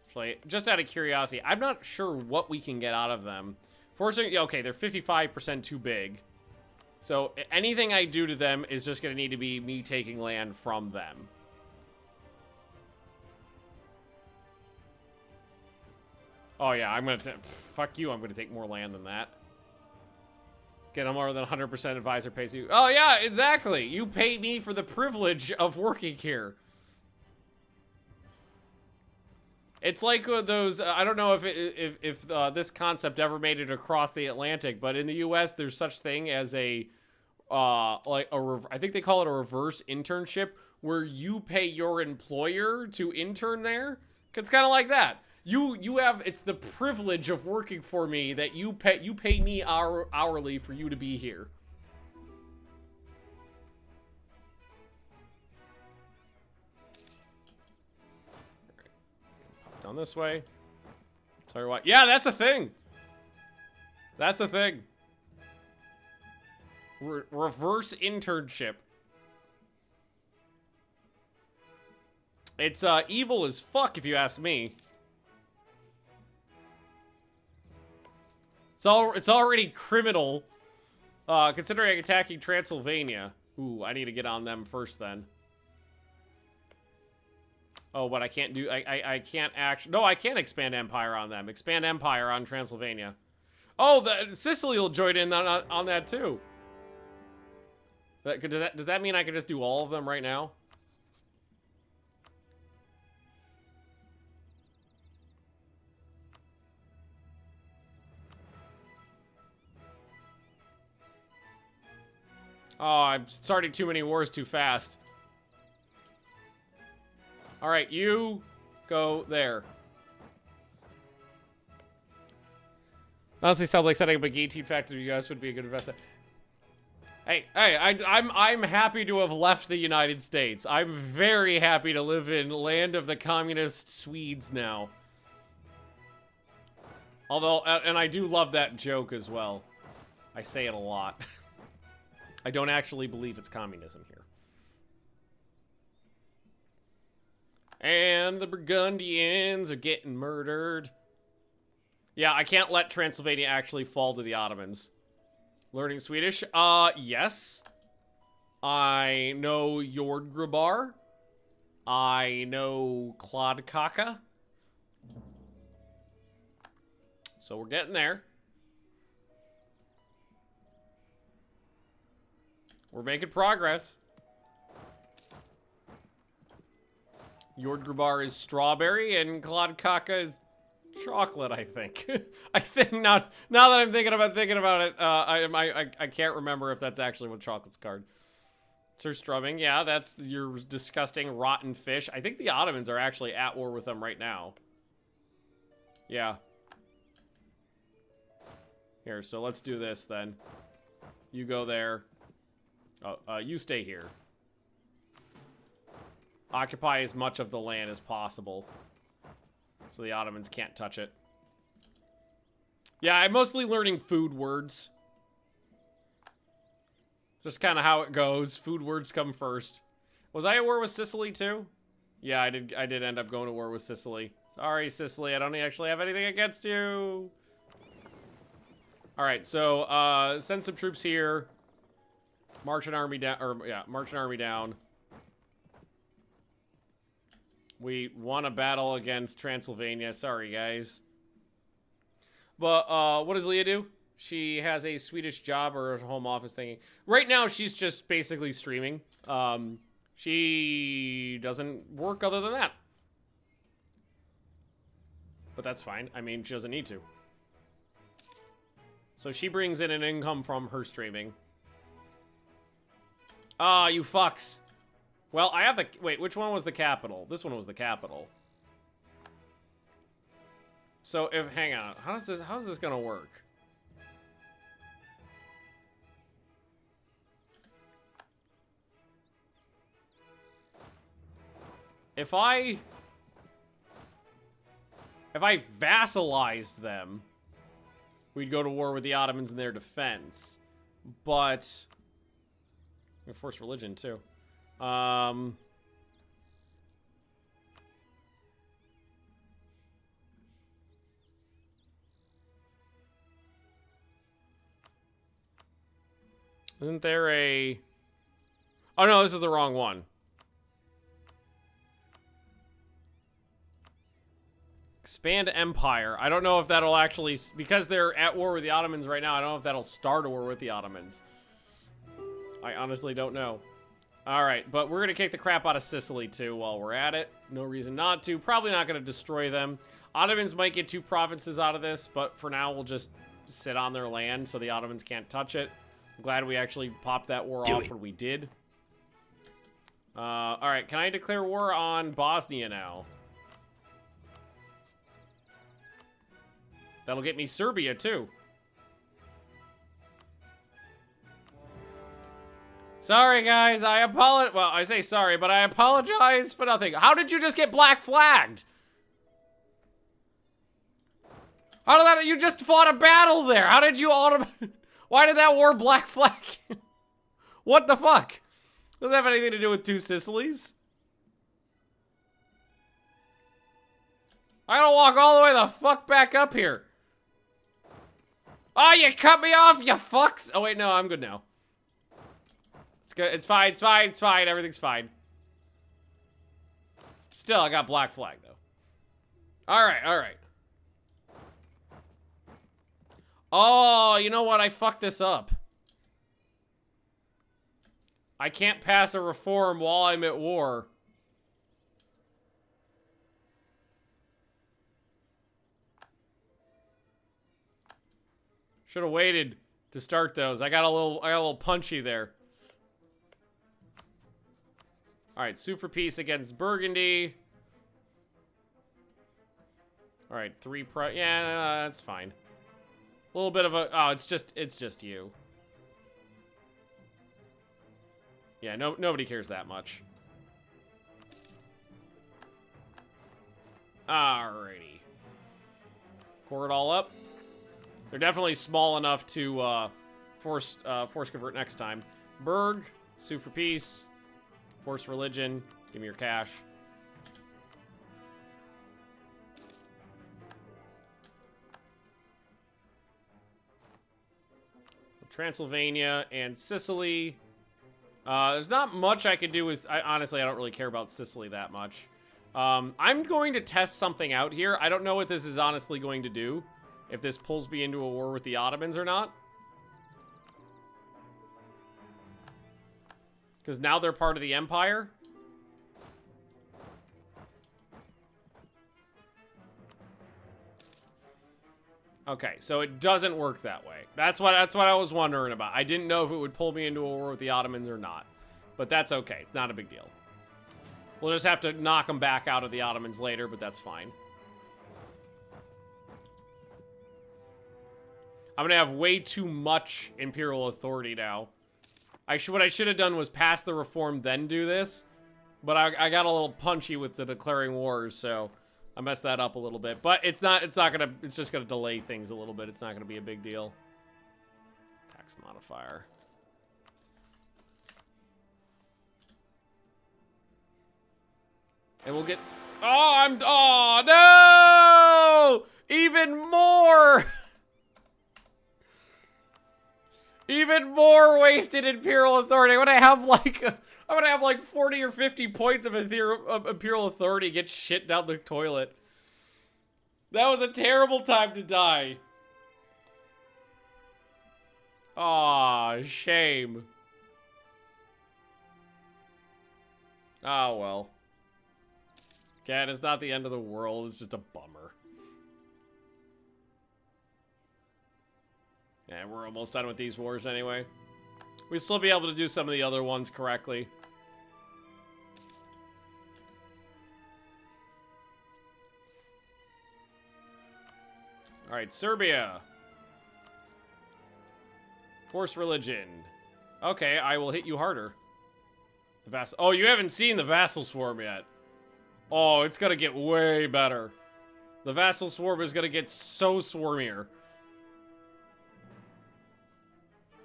Actually, just out of curiosity, I'm not sure what we can get out of them. Fortunately, okay, they're 55% too big. So anything I do to them is just going to need to be me taking land from them. Oh, yeah, I'm going to... Fuck you, I'm going to take more land than that. Get a more than 100% advisor pays you. Oh, yeah, exactly. You pay me for the privilege of working here. It's like those... I don't know if this concept ever made it across the Atlantic, but in the U.S., there's such thing as a... I think they call it a reverse internship, where you pay your employer to intern there. It's kind of like that. You have, it's the privilege of working for me that you pay me hourly for you to be here. Pop down this way. Sorry, what? Yeah, that's a thing. That's a thing. Reverse internship. It's evil as fuck, if you ask me. It's already criminal, considering attacking Transylvania. Ooh, I need to get on them first then. Oh, but I can't do. I can't actually. No, I can't expand empire on them. Expand empire on Transylvania. Oh, Sicily will join in on that too. Does that mean I can just do all of them right now? Oh, I'm starting too many wars too fast. All right, you go there. Honestly, sounds like setting up a guillotine factory in the US would be a good investment. Hey, I'm happy to have left the United States. I'm very happy to live in land of the communist Swedes now. Although, and I do love that joke as well. I say it a lot. I don't actually believe it's communism here. And the Burgundians are getting murdered. Yeah, I can't let Transylvania actually fall to the Ottomans. Learning Swedish? Yes. I know Jordgrabar. I know Klodkaka. So we're getting there. We're making progress. Jordgrabar is strawberry and Klodkaka is chocolate, I think. I think now that I'm thinking about it, I can't remember if that's actually what chocolate's called. Surstrumming, yeah, that's your disgusting rotten fish. I think the Ottomans are actually at war with them right now. Yeah. Here, so let's do this then. You go there. Oh, you stay here. Occupy as much of the land as possible, so the Ottomans can't touch it. Yeah, I'm mostly learning food words. It's just kind of how it goes. Food words come first. Was I at war with Sicily too? Yeah, I did end up going to war with Sicily. Sorry, Sicily, I don't actually have anything against you. All right, so send some troops here. March an army down, or yeah, march an army down. We won a battle against Transylvania. Sorry, guys. But what does Leah do? She has a Swedish job or a home office thingy. Right now, she's just basically streaming. She doesn't work other than that. But that's fine. I mean, she doesn't need to. So she brings in an income from her streaming. Ah, you fucks. Well, I have the... Wait, which one was the capital? This one was the capital. So if... Hang on. How's this gonna work? If I vassalized them, we'd go to war with the Ottomans in their defense. But... we force religion, too. Isn't there a... Oh, no, this is the wrong one. Expand empire. I don't know if that'll actually... Because they're at war with the Ottomans right now, I don't know if that'll start a war with the Ottomans. I honestly don't know. Alright, but we're going to kick the crap out of Sicily, too, while we're at it. No reason not to. Probably not going to destroy them. Ottomans might get 2 provinces out of this, but for now, we'll just sit on their land so the Ottomans can't touch it. I'm glad we actually popped that war off when we did. Alright, can I declare war on Bosnia now? That'll get me Serbia, too. Sorry, guys. I apologize. Well, I say sorry, but I apologize for nothing. How did you just get black flagged? How did that? You just fought a battle there. How did you Why did that war black flag? What the fuck? Doesn't have anything to do with two Sicilies. I gotta walk all the way the fuck back up here. Oh, you cut me off, you fucks. Oh, wait, no, I'm good now. It's good. It's fine. It's fine. It's fine. Everything's fine. Still, I got black flag, though. All right. All right. Oh, you know what? I fucked this up. I can't pass a reform while I'm at war. Should have waited to start those. I got a little punchy there. All right, sue for peace against Burgundy. All right, yeah, that's fine. A little bit of a, oh, it's just you. Yeah, nobody cares that much. Alrighty. Core it all up. They're definitely small enough to force convert next time. Berg, sue for peace, force religion. Give me your cash. Transylvania and Sicily. There's not much I could do with... honestly, I don't really care about Sicily that much. I'm going to test something out here. I don't know what this is honestly going to do. If this pulls me into a war with the Ottomans or not. Because now they're part of the empire. Okay, so it doesn't work that way. That's what I was wondering about. I didn't know if it would pull me into a war with the Ottomans or not. But that's okay. It's not a big deal. We'll just have to knock them back out of the Ottomans later, but that's fine. I'm gonna have way too much imperial authority now. What I should have done was pass the reform, then do this. But I got a little punchy with the declaring wars, so I messed that up a little bit. But it's just gonna delay things a little bit. It's not gonna be a big deal. Tax modifier. And we'll get, oh no! Even more! Even more wasted imperial authority. I'm gonna have like 40 or 50 points of imperial authority get shit down the toilet. That was a terrible time to die. Aw, shame. Oh well. Again, it's not the end of the world. It's just a bummer. Yeah, we're almost done with these wars anyway. We'll still be able to do some of the other ones correctly. Alright, Serbia. Force religion. Okay, I will hit you harder. The Vassal. Oh, you haven't seen the Vassal Swarm yet. Oh, it's gonna get way better. The Vassal Swarm is gonna get so swarmier.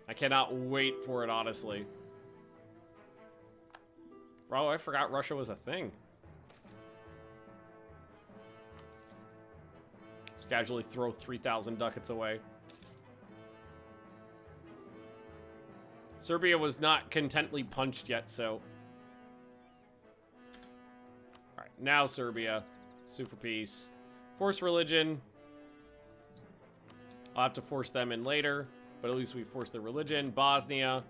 I cannot wait for it, honestly. Bro, I forgot Russia was a thing. Just casually throw 3,000 ducats away. Serbia was not contently punched yet, so... Alright, now Serbia. Sue for peace. Force religion. I'll have to force them in later. But at least we forced their religion. Bosnia.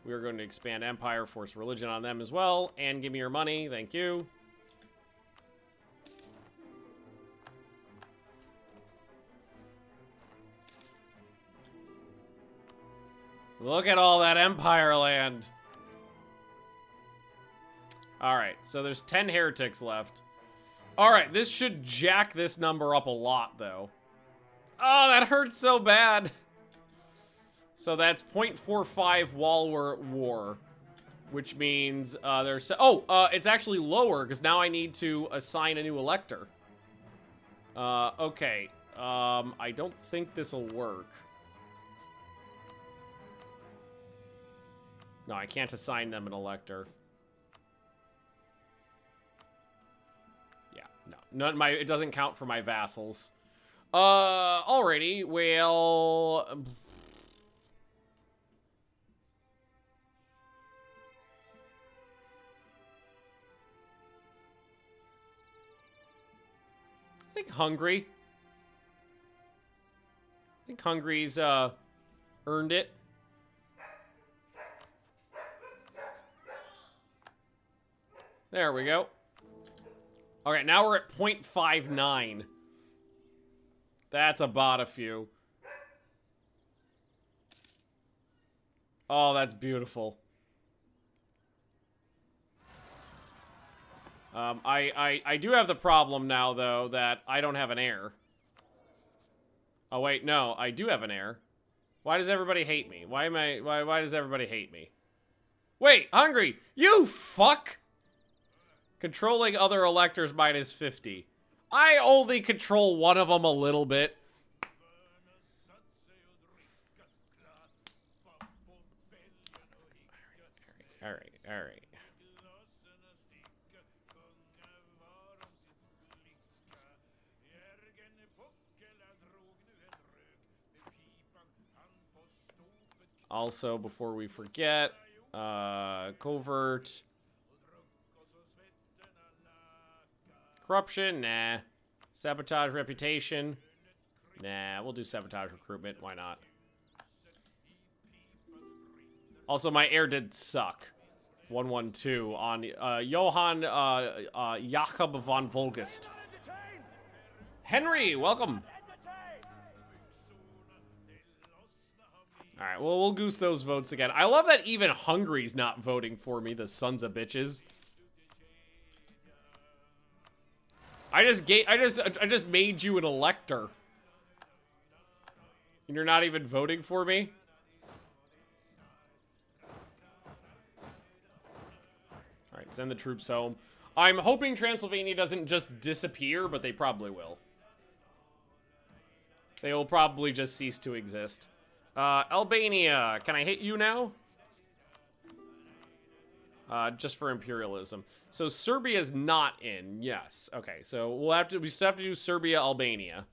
We are going to expand empire, force religion on them as well. And give me your money. Thank you. Look at all that empire land. Alright, so there's 10 heretics left. Alright, this should jack this number up a lot, though. Oh, that hurts so bad. So that's 0.45 while we're at war. Which means there's... Oh, it's actually lower because now I need to assign a new elector. Okay. I don't think this will work. No, I can't assign them an elector. Yeah, no. It doesn't count for my vassals. Alrighty, well... I think Hungary. I think Hungary's, earned it. There we go. Alright, now we're at 0.59. That's about a few. Oh, that's beautiful. I do have the problem now, though, that I don't have an heir. Oh, wait, no, I do have an heir. Why does everybody hate me? Why does everybody hate me? Wait, Hungary, you fuck! Controlling other electors minus 50. I only control one of them a little bit. Alright. Also, before we forget, covert. Corruption, nah. Sabotage reputation, nah. We'll do sabotage recruitment, why not? Also, my heir did suck. 112 on Johann Jakob von Volgest. Henry, welcome. Alright, well, we'll goose those votes again. I love that even Hungary's not voting for me, the sons of bitches. I just made you an elector. And you're not even voting for me? Alright, send the troops home. I'm hoping Transylvania doesn't just disappear, but they probably will. They will probably just cease to exist. Albania, can I hit you now? Just for imperialism. So Serbia's not in, yes. Okay, so we still have to do Serbia, Albania.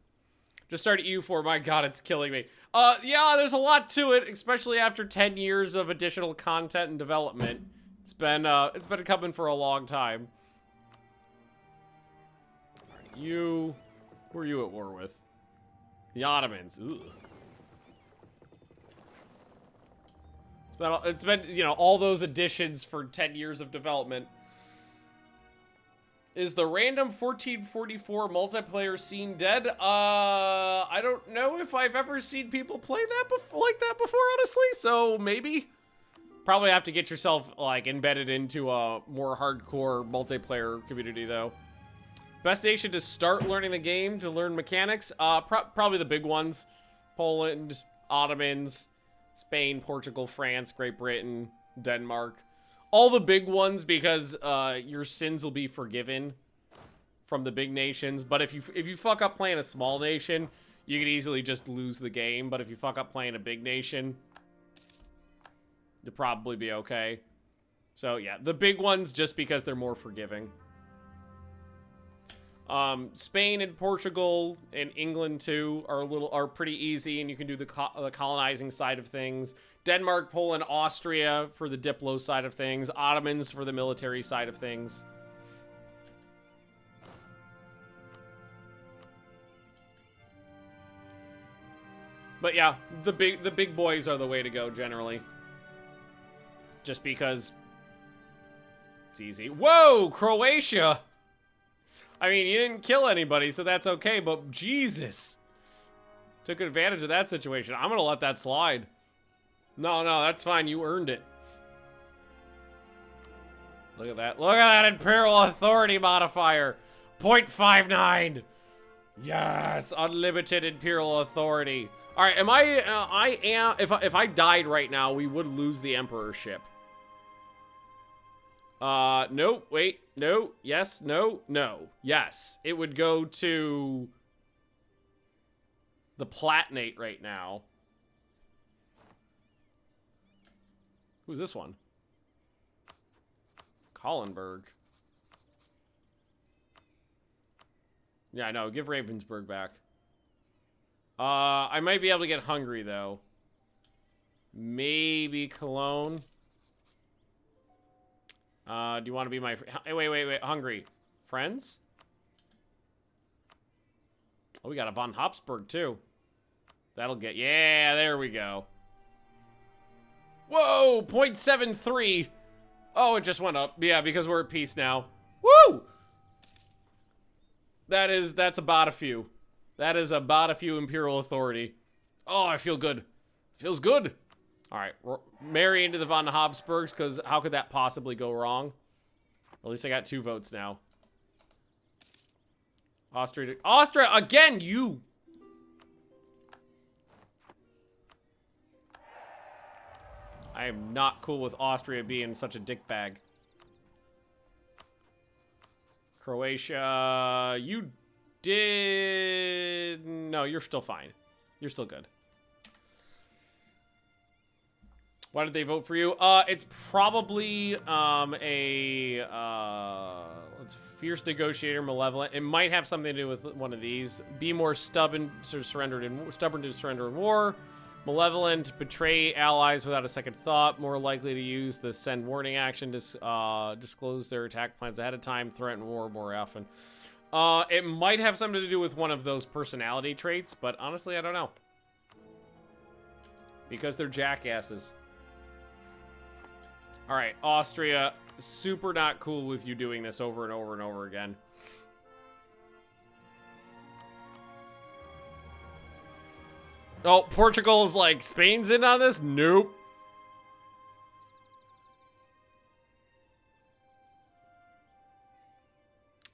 Just started EU4, my god, it's killing me. Yeah, there's a lot to it, especially after 10 years of additional content and development. It's been coming for a long time. Who are you at war with? The Ottomans, ugh. It's been, you know, all those additions for 10 years of development. Is the random 1444 multiplayer scene dead? I don't know if I've ever seen people play that like that before, honestly, so maybe. Probably have to get yourself, like, embedded into a more hardcore multiplayer community, though. Best nation to start learning the game, to learn mechanics? Probably the big ones. Poland, Ottomans, Spain, Portugal, France, Great Britain, Denmark. All the big ones, because your sins will be forgiven from the big nations. But if you fuck up playing a small nation, you can easily just lose the game. But if you fuck up playing a big nation, you'll probably be okay. So yeah, the big ones just because they're more forgiving. Spain and Portugal and England too are pretty easy, and you can do the colonizing side of things. Denmark, Poland, Austria for the diplo side of things. Ottomans for the military side of things. But yeah, the big boys are the way to go generally. Just because it's easy. Whoa, Croatia! I mean, you didn't kill anybody, so that's okay, but Jesus. Took advantage of that situation. I'm gonna let that slide. No, that's fine. You earned it. Look at that. Look at that Imperial Authority modifier. 0.59. Yes, unlimited imperial authority. All right, am I if I died right now, we would lose the emperorship. No, wait, no, yes, no, no, yes. It would go to the Platinate right now. Who's this one? Collenberg. Yeah, no, give Ravensburg back. I might be able to get Hungary, though. Maybe Cologne. Do you want to be my... Wait. Hungary. Friends? Oh, we got a von Habsburg, too. That'll get... Yeah, there we go. Whoa! 0.73. Oh, it just went up. Yeah, because we're at peace now. Woo! That's about a few. That is about a few imperial authority. Oh, I feel good. Feels good. All right, marry into the von Habsburgs, because how could that possibly go wrong? At least I got 2 votes now. Austria again, you. I am not cool with Austria being such a dickbag. Croatia, you did... No, you're still fine. You're still good. Why did they vote for you? It's probably let's fierce negotiator, malevolent. It might have something to do with one of these. Be more stubborn to surrender in war. Malevolent, betray allies without a second thought. More likely to use the send warning action to disclose their attack plans ahead of time. Threaten war more often. It might have something to do with one of those personality traits, but honestly, I don't know. Because they're jackasses. All right, Austria, super not cool with you doing this over and over and over again. Oh, Portugal is like, Spain's in on this? Nope.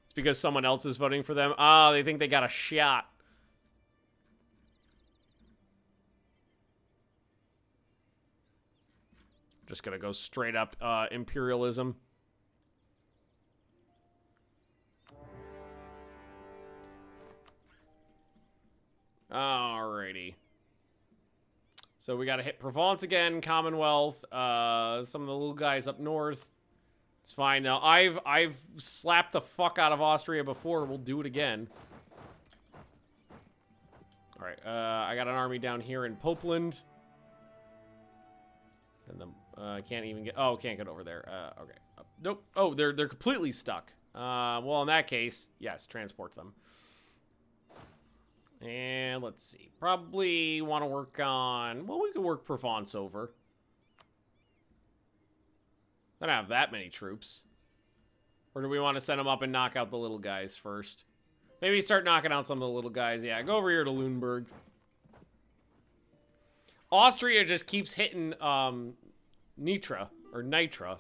It's because someone else is voting for them. Ah, they think they got a shot. Just gonna go straight up imperialism. Alrighty. So we gotta hit Provence again, Commonwealth, some of the little guys up north. It's fine now. I've slapped the fuck out of Austria before. We'll do it again. Alright, I got an army down here in Popeland. Send them. Can't even get... Oh, can't get over there. Okay. Nope. Oh, they're completely stuck. Well, in that case, yes, transport them. And let's see. Probably want to work on... Well, we could work Provence over. I don't have that many troops. Or do we want to send them up and knock out the little guys first? Maybe start knocking out some of the little guys. Yeah, go over here to Lüneburg. Austria just keeps hitting Nitra, or Nitra. I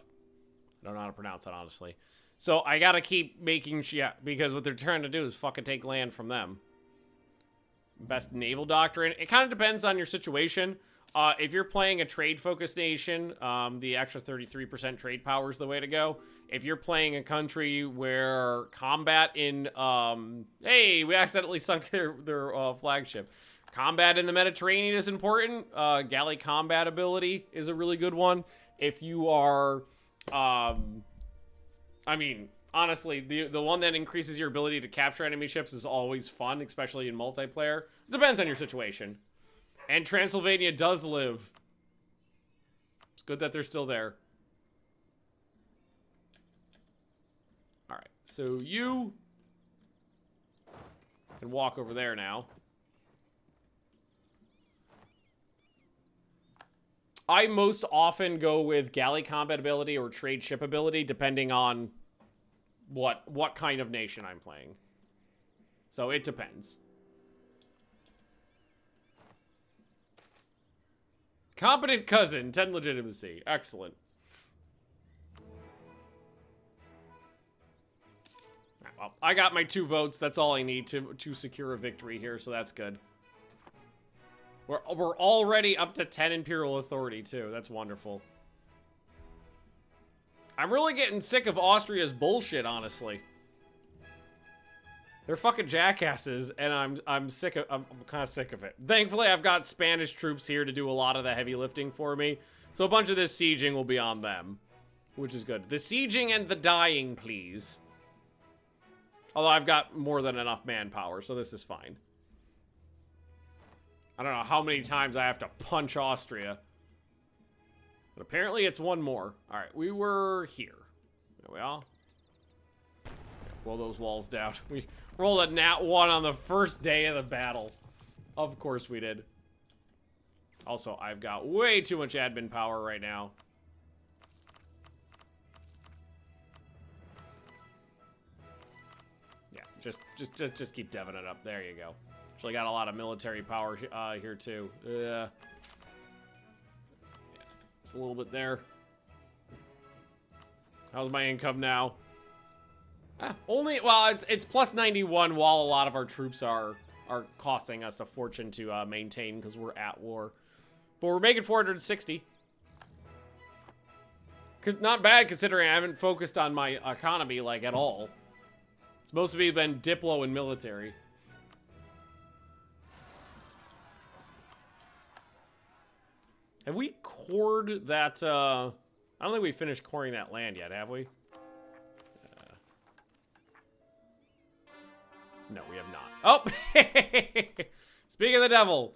don't know how to pronounce it, honestly. So I gotta keep making sure, because what they're trying to do is fucking take land from them. Best naval doctrine. It kind of depends on your situation. If you're playing a trade-focused nation, the extra 33% trade power is the way to go. If you're playing a country where combat in... hey, we accidentally sunk their flagship. Combat in the Mediterranean is important. Galley combat ability is a really good one. If you are... I mean, honestly, the one that increases your ability to capture enemy ships is always fun, especially in multiplayer. Depends on your situation. And Transylvania does live. It's good that they're still there. Alright, so you can walk over there now. I most often go with galley combat ability or trade ship ability, depending on what kind of nation I'm playing. So it depends. Competent cousin, 10 legitimacy. Excellent. well, I got my 2 votes. That's all I need to secure a victory here, so that's good. We're already up to 10 Imperial Authority, too. That's wonderful. I'm really getting sick of Austria's bullshit, honestly. They're fucking jackasses, and I'm sick of I'm kind of sick of it. Thankfully, I've got Spanish troops here to do a lot of the heavy lifting for me, so a bunch of this sieging will be on them, which is good. The sieging and the dying, please. Although I've got more than enough manpower, so this is fine. I don't know how many times I have to punch Austria. But apparently it's one more. Alright, we were here. There we are. Blow those walls down. We rolled a nat 1 on the first day of the battle. Of course we did. Also, I've got way too much admin power right now. Yeah, just keep deving it up. There you go. Actually got a lot of military power here too. Yeah, just a little bit there. How's my income now? Well, it's plus 91 while a lot of our troops are costing us a fortune to maintain because we're at war. But we're making 460. Not bad considering I haven't focused on my economy like at all. It's mostly been Diplo and military. Have we cored that, I don't think we finished coring that land yet, have we? No, we have not. Oh! Speaking of the devil.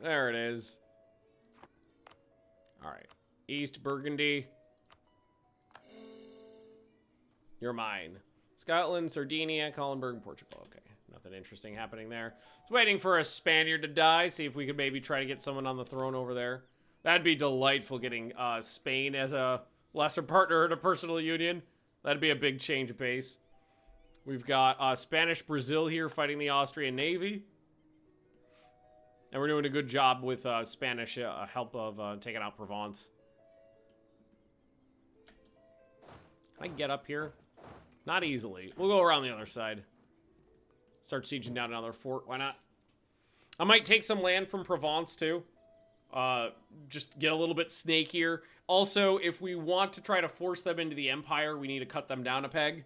There it is. Alright. East Burgundy. You're mine. Scotland, Sardinia, Collenberg, Portugal. Okay. Nothing interesting happening there. Just waiting for a Spaniard to die. See if we could maybe try to get someone on the throne over there. That'd be delightful, getting Spain as a lesser partner in a personal union. That'd be a big change of pace. We've got Spanish Brazil here fighting the Austrian Navy. And we're doing a good job with Spanish help of taking out Provence. Can I get up here? Not easily. We'll go around the other side. Start sieging down another fort. Why not? I might take some land from Provence, too. Just get a little bit snakier. Also, if we want to try to force them into the Empire, we need to cut them down a peg.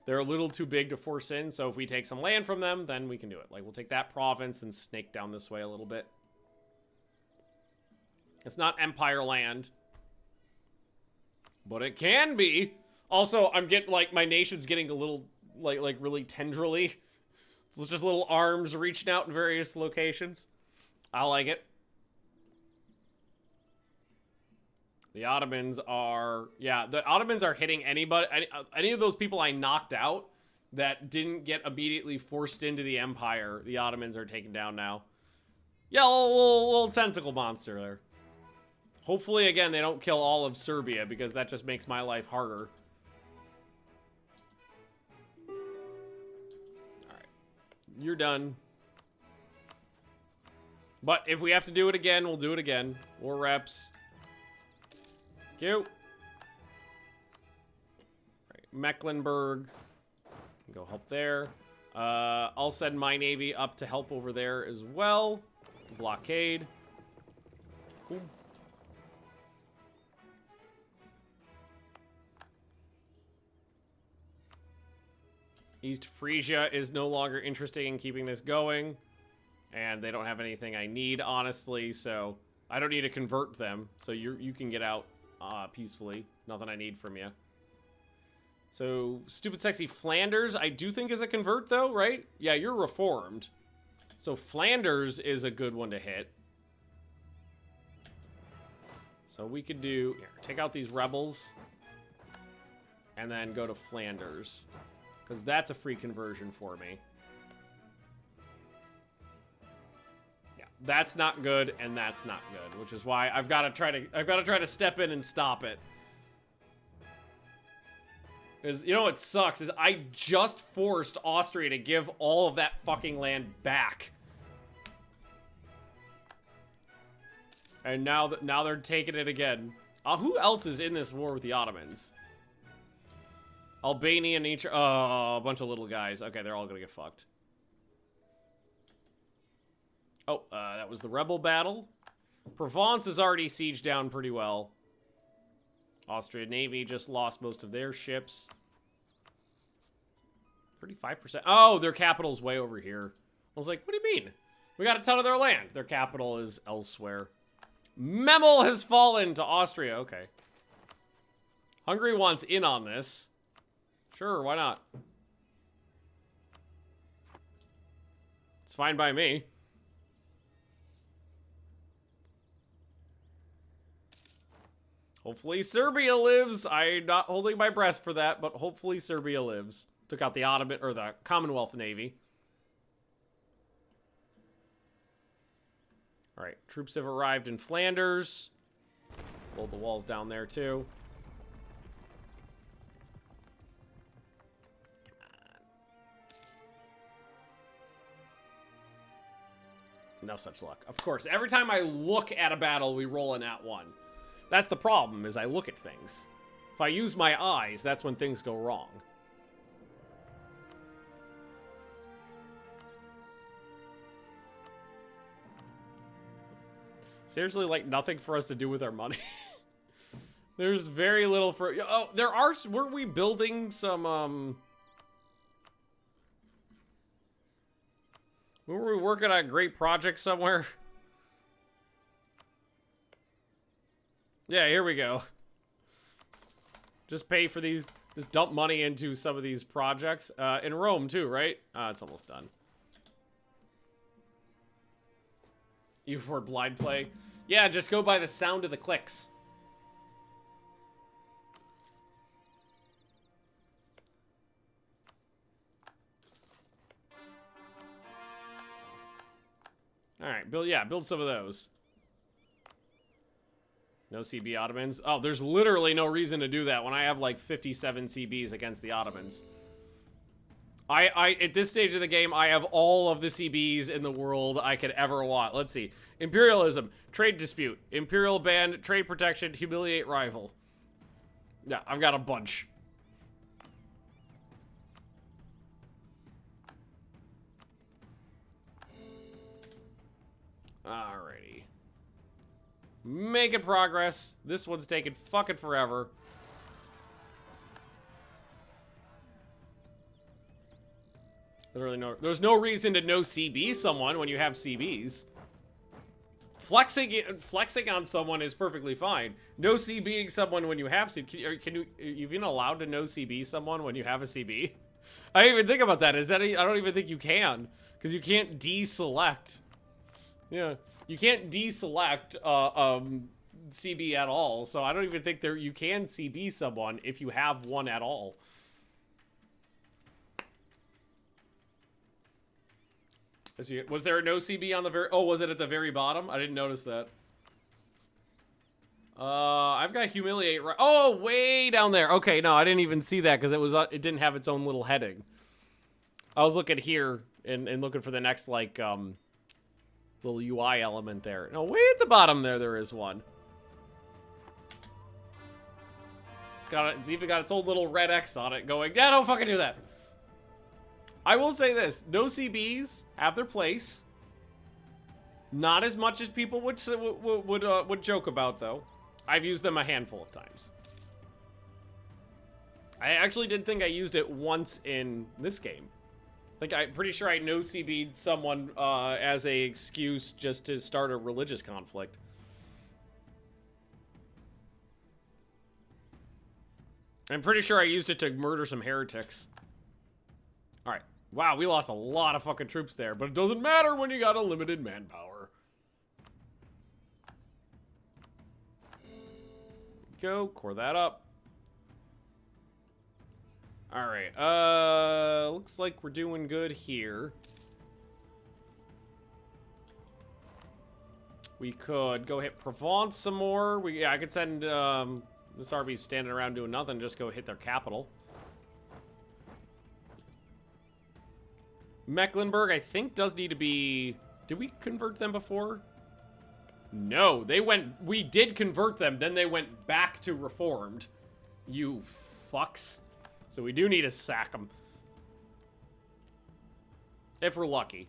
They're a little too big to force in, so if we take some land from them, then we can do it. Like, we'll take that province and snake down this way a little bit. It's not Empire land. But it can be. Also, I'm getting, like, my nation's getting a little, like really tendrily. It's just little arms reaching out in various locations. I like it. The Ottomans are, yeah, the Ottomans are hitting anybody, any of those people I knocked out that didn't get immediately forced into the Empire. The Ottomans are taken down now. Yeah, little tentacle monster there. Hopefully, again, they don't kill all of Serbia because that just makes my life harder. You're done. But if we have to do it again, we'll do it again. War reps. Cute. Right, Mecklenburg. Go help there. I'll send my navy up to help over there as well. Blockade. Cool. East Frisia is no longer interested in keeping this going. And they don't have anything I need, honestly, so I don't need to convert them. So you can get out peacefully. Nothing I need from you. So, stupid sexy Flanders, I do think is a convert, though, right? Yeah, you're reformed. So Flanders is a good one to hit. So we could do, here, take out these rebels. And then go to Flanders. Because that's a free conversion for me. Yeah, that's not good, and that's not good, which is why I've got to try to step in and stop it. Because, you know what sucks is I just forced Austria to give all of that fucking land back. And now they're taking it again. Who else is in this war with the Ottomans? Albania and each... Oh, a bunch of little guys. Okay, they're all gonna get fucked. Oh, that was the rebel battle. Provence is already sieged down pretty well. Austrian Navy just lost most of their ships. 35%. Oh, their capital's way over here. I was like, what do you mean? We got a ton of their land. Their capital is elsewhere. Memel has fallen to Austria. Okay. Hungary wants in on this. Sure, why not? It's fine by me. Hopefully Serbia lives. I'm not holding my breath for that, but hopefully Serbia lives. Took out the Ottoman, or the Commonwealth Navy. Alright, troops have arrived in Flanders. Hold the walls down there, too. No such luck. Of course, every time I look at a battle, we roll an @1. That's the problem, is I look at things. If I use my eyes, that's when things go wrong. Seriously, like, nothing for us to do with our money. There's very little for... Oh, there are... Were we building some, Were we working on a great project somewhere? Yeah, here we go. Just pay for these... Just dump money into some of these projects. In Rome, too, right? It's almost done. EU4 blind play. Yeah, just go by the sound of the clicks. Alright, build some of those. No CB Ottomans. Oh, there's literally no reason to do that when I have like 57 CBs against the Ottomans. At this stage of the game, I have all of the CBs in the world I could ever want. Let's see. Imperialism, trade dispute, imperial ban, trade protection, humiliate rival. Yeah, I've got a bunch. Alrighty. Making progress. This one's taking fucking forever. Literally no. There's no reason to no CB someone when you have CBs. Flexing on someone is perfectly fine. No CBing someone when you have CB. Can you even allowed to no CB someone when you have a CB? I didn't even think about that. I don't even think you can, because you can't deselect. Yeah, you can't deselect CB at all. So I don't even think you can CB someone if you have one at all. Was there a no CB on the very... Oh, was it at the very bottom? I didn't notice that. I've got humiliate right... Oh, way down there. Okay, no, I didn't even see that because it didn't have its own little heading. I was looking here and looking for the next, like, little UI element there. No, way at the bottom there is one. It's even got its own little red X on it going, yeah, don't fucking do that. I will say this, no CBs have their place. Not as much as people would joke about, though. I've used them a handful of times. I actually did think I used it once in this game. Like, I'm pretty sure I no CB'd someone as a excuse just to start a religious conflict. I'm pretty sure I used it to murder some heretics. Alright. Wow, we lost a lot of fucking troops there, but it doesn't matter when you got a limited manpower. Go, core that up. Alright, looks like we're doing good here. We could go hit Provence some more. Yeah, I could send, this army's standing around doing nothing, just go hit their capital. Mecklenburg, I think, does need to be... Did we convert them before? No, they went... We did convert them, then they went back to reformed. You fucks. So we do need to sack them. If we're lucky.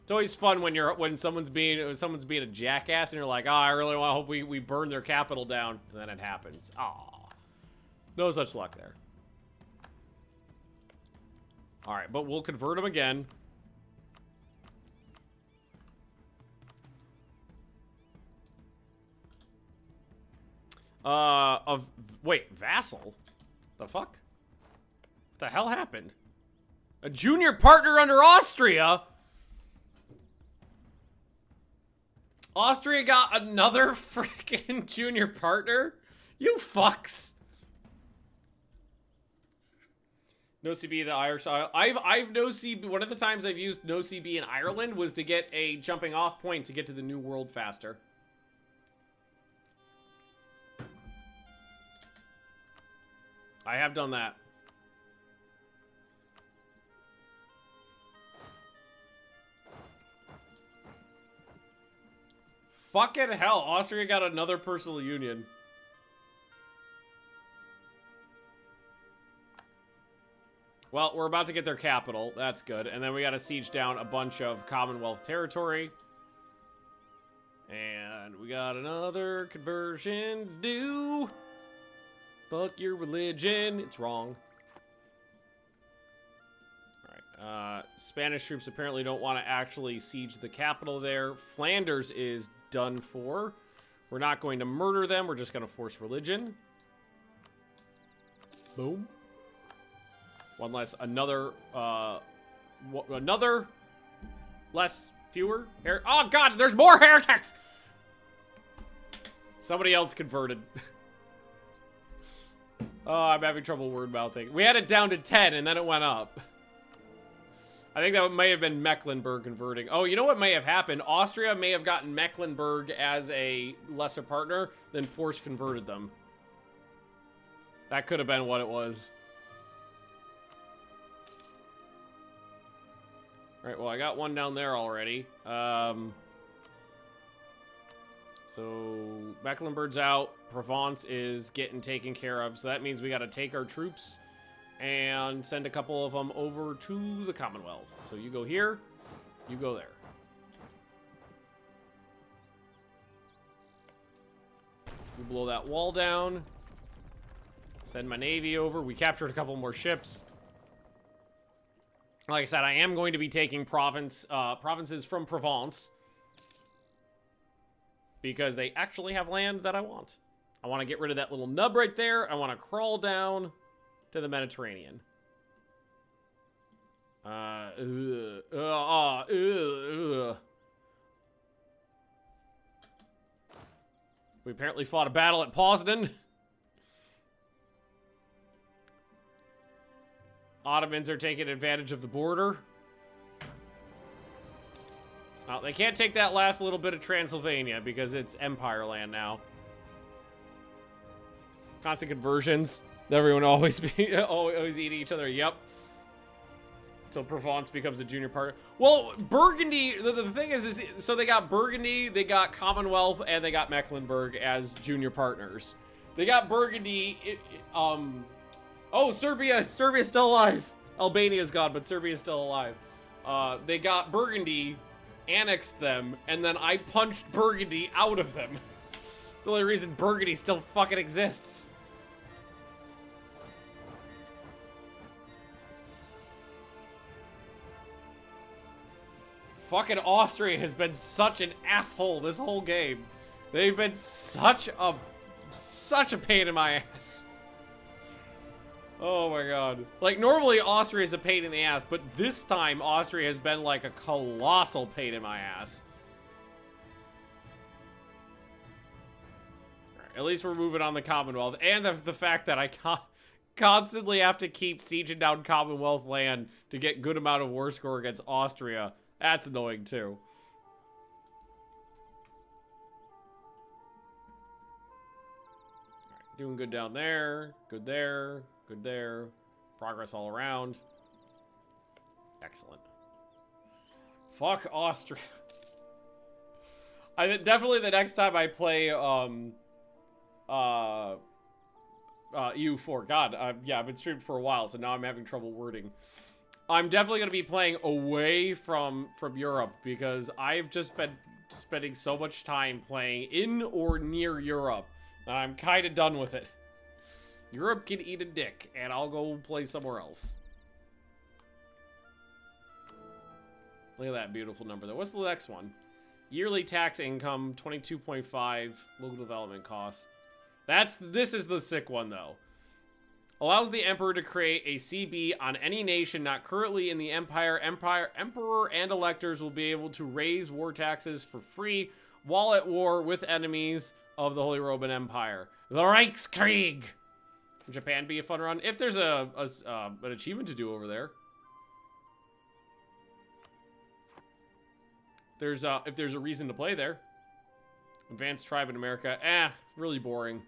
It's always fun when someone's being a jackass and you're like, oh, I really want to hope we burn their capital down, and then it happens. Aw. No such luck there. Alright, but we'll convert them again. Wait, Vassal? The fuck? What the hell happened? A junior partner under Austria? Austria got another freaking junior partner? You fucks. No CB the Irish. I've no CB. One of the times I've used no CB in Ireland was to get a jumping off point to get to the new world faster. I have done that. Fucking hell, Austria got another personal union. Well, we're about to get their capital. That's good. And then we gotta siege down a bunch of Commonwealth territory. And we got another conversion to do. Fuck your religion. It's wrong. Alright. Spanish troops apparently don't want to actually siege the capital there. Flanders is done for. We're not going to murder them. We're just going to force religion. Boom. One less. Another less. Fewer. Oh, God. There's more heretics. Somebody else converted. Oh, I'm having trouble word mouthing. We had it down to 10 and then it went up. I think that may have been Mecklenburg converting. Oh, you know what may have happened? Austria may have gotten Mecklenburg as a lesser partner, then force converted them. That could have been what it was. Alright, well, I got one down there already. So, Mecklenburg's out. Provence is getting taken care of. So that means we got to take our troops and send a couple of them over to the Commonwealth. So you go here, you go there. You blow that wall down. Send my navy over. We captured a couple more ships. Like I said, I am going to be taking provinces from Provence. Because they actually have land that I want. I want to get rid of that little nub right there. I want to crawl down to the Mediterranean. We apparently fought a battle at Poznan. Ottomans are taking advantage of the border. Well, they can't take that last little bit of Transylvania because it's Empire land now. Constant conversions. Everyone always eating each other. Yep. Until Provence becomes a junior partner. Well, Burgundy, the thing is so they got Burgundy, they got Commonwealth, and they got Mecklenburg as junior partners. They got Burgundy, oh, Serbia's still alive. Albania's gone, but Serbia's still alive. They got Burgundy, annexed them, and then I punched Burgundy out of them. It's the only reason Burgundy still fucking exists. Fucking Austria has been such an asshole this whole game. They've been such a pain in my ass. Oh my god. Like, normally Austria is a pain in the ass, but this time Austria has been like a colossal pain in my ass. Right, at least we're moving on the Commonwealth. And the fact that I constantly have to keep sieging down Commonwealth land to get good amount of war score against Austria. That's annoying too. Alright, doing good down there. Good there. Good there. Progress all around. Excellent. Fuck Austria. Definitely the next time I play EU4. God, yeah, I've been streaming for a while, so now I'm having trouble wording. I'm definitely going to be playing away from Europe because I've just been spending so much time playing in or near Europe that I'm kind of done with it. Europe can eat a dick, and I'll go play somewhere else. Look at that beautiful number there. What's the next one? Yearly tax income, 22.5. Local development costs. This is the sick one, though. Allows the Emperor to create a CB on any nation not currently in the Empire. Emperor and electors will be able to raise war taxes for free while at war with enemies of the Holy Roman Empire. The Reichskrieg! Japan be a fun run. If there's an achievement to do over there. If there's a reason to play there. Advanced tribe in America. It's really boring.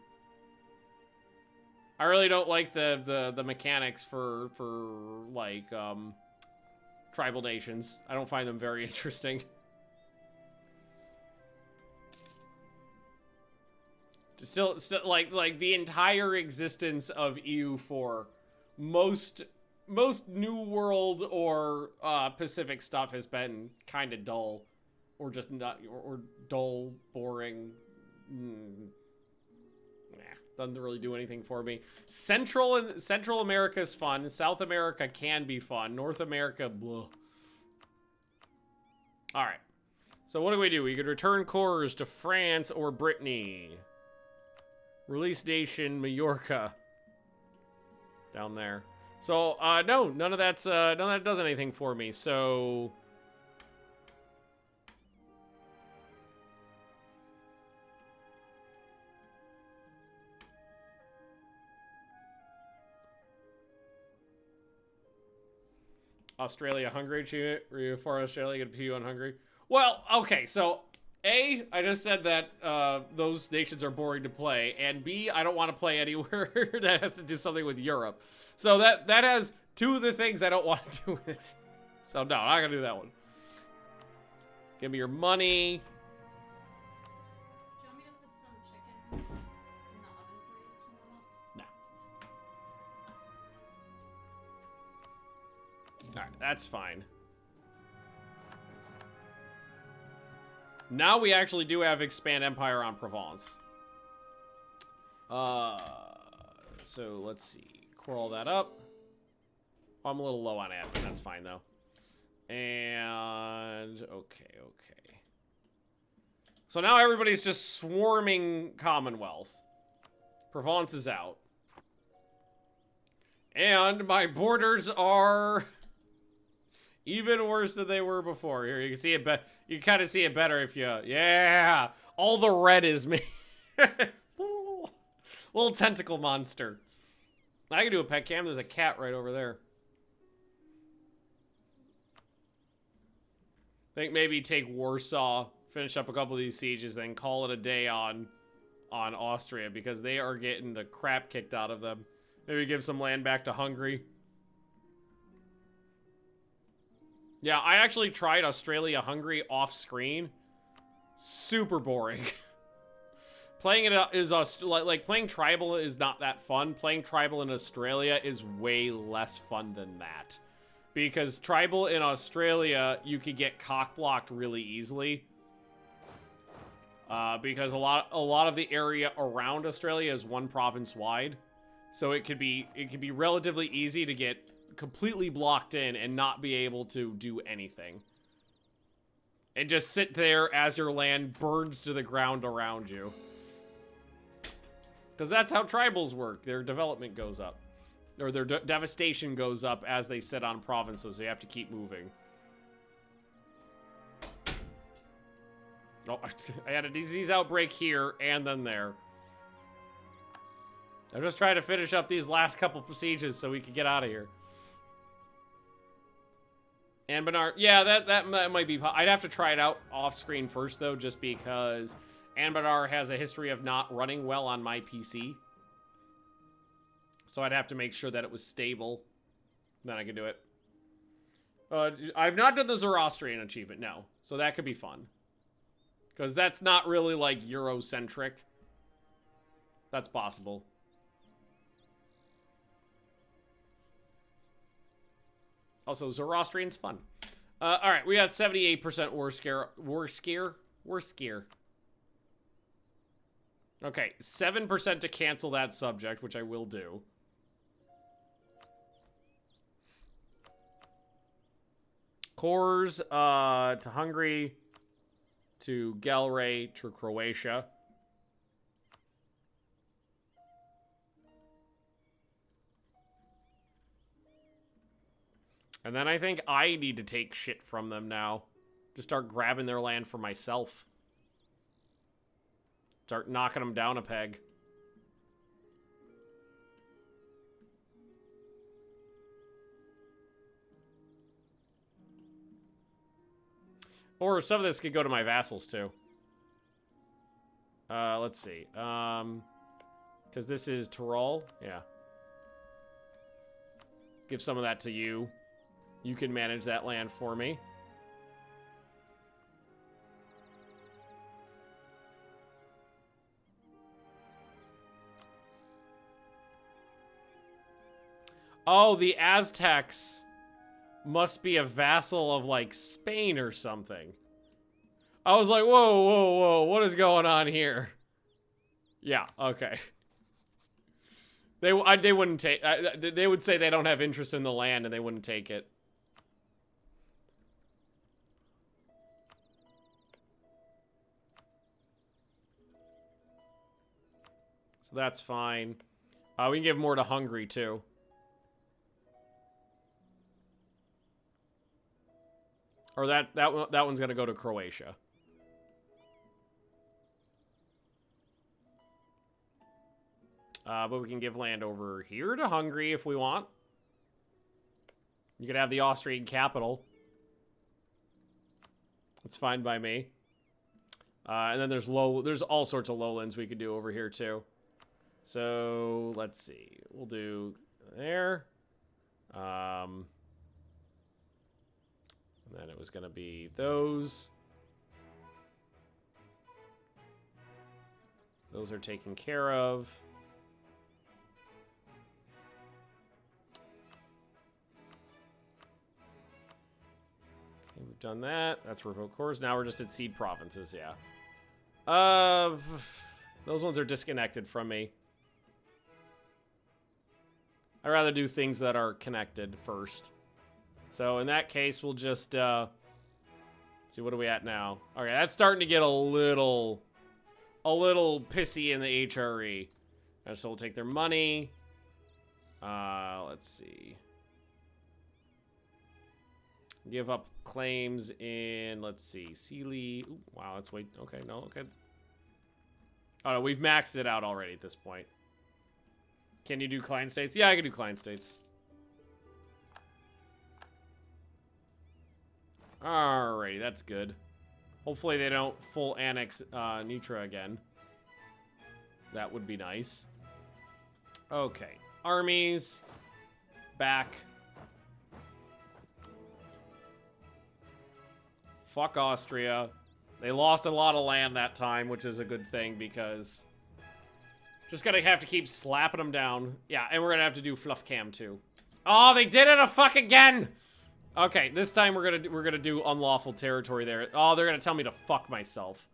I really don't like the mechanics for like tribal nations. I don't find them very interesting. Still like the entire existence of EU4, most New World or Pacific stuff has been kind of dull, or just not, or dull, boring. Doesn't really do anything for me. Central America is fun. South America can be fun. North America, blah. All right. So what do? We could return cores to France or Brittany. Release nation Majorca. Down there. So no, none of that does anything for me. So Australia, Hungary achievement. For Australia, get a PU on Hungary. Well, okay, so A, I just said that those nations are boring to play, and B, I don't want to play anywhere that has to do something with Europe. So that has two of the things I don't want to do with it. So no, I'm not gonna do that one. Give me your money. Do you want me to put some chicken in the oven for you to warm up? No. Alright, that's fine. Now we actually do have Expand Empire on Provence. So let's see. Core all that up. I'm a little low on admin, that's fine though. And okay. So now everybody's just swarming Commonwealth. Provence is out. And my borders are even worse than they were before. Here, you can see it better. You kind of see it better if you... Yeah! All the red is me. Little tentacle monster. I can do a pet cam. There's a cat right over there. I think maybe take Warsaw, finish up a couple of these sieges, then call it a day on Austria, because they are getting the crap kicked out of them. Maybe give some land back to Hungary. Yeah, I actually tried Australia-Hungary off-screen. Super boring. Playing it is like playing tribal is not that fun. Playing tribal in Australia is way less fun than that. Because tribal in Australia, you could get cock-blocked really easily. Because a lot of the area around Australia is one province wide. So it could be relatively easy to get completely blocked in and not be able to do anything. And just sit there as your land burns to the ground around you. Because that's how tribals work. Their development goes up. Or their devastation goes up as they sit on provinces, so you have to keep moving. Oh, I had a disease outbreak here and then there. I'm just trying to finish up these last couple sieges so we can get out of here. And Bernard, yeah, that might be... I'd have to try it out off-screen first, though, just because Anbanar has a history of not running well on my PC. So I'd have to make sure that it was stable. Then I could do it. I've not done the Zoroastrian achievement, no. So that could be fun. Because that's not really, like, Eurocentric. That's possible. Also, Zoroastrian's fun. Alright, we got 78% war scare. Okay, 7% to cancel that subject, which I will do. Cores, to Hungary, to Galray, to Croatia. And then I think I need to take shit from them now. Just start grabbing their land for myself. Start knocking them down a peg. Or some of this could go to my vassals, too. Let's see. Because this is Tyrol. Yeah. Give some of that to you. You can manage that land for me. Oh, the Aztecs must be a vassal of, like, Spain or something. I was like, whoa, whoa, whoa, what is going on here? Yeah, okay. They wouldn't take... they would say they don't have interest in the land and they wouldn't take it. So that's fine. We can give more to Hungary, too. Or that one's gonna go to Croatia. But we can give land over here to Hungary if we want. You could have the Austrian capital. That's fine by me. And then there's all sorts of lowlands we could do over here too. So let's see. We'll do there. And then it was going to be those. Those are taken care of. Okay, we've done that. That's revoke cores. Now we're just at seed provinces, yeah. Those ones are disconnected from me. I'd rather do things that are connected first. So in that case, we'll just see, what are we at now? Okay, that's starting to get a little pissy in the HRE. And so we'll take their money. Let's see. Give up claims in, let's see, Sealy. Ooh, wow, that's way, okay, no, okay. Oh no, we've maxed it out already at this point. Can you do client states? Yeah, I can do client states. Alrighty, that's good. Hopefully they don't full annex Nitra again. That would be nice. Okay, armies. Back. Fuck Austria. They lost a lot of land that time, which is a good thing because... Just gonna have to keep slapping them down. Yeah, and we're gonna have to do fluff cam too. Oh, they did it a fuck again! Okay, this time we're gonna do unlawful territory there. Oh, they're gonna tell me to fuck myself.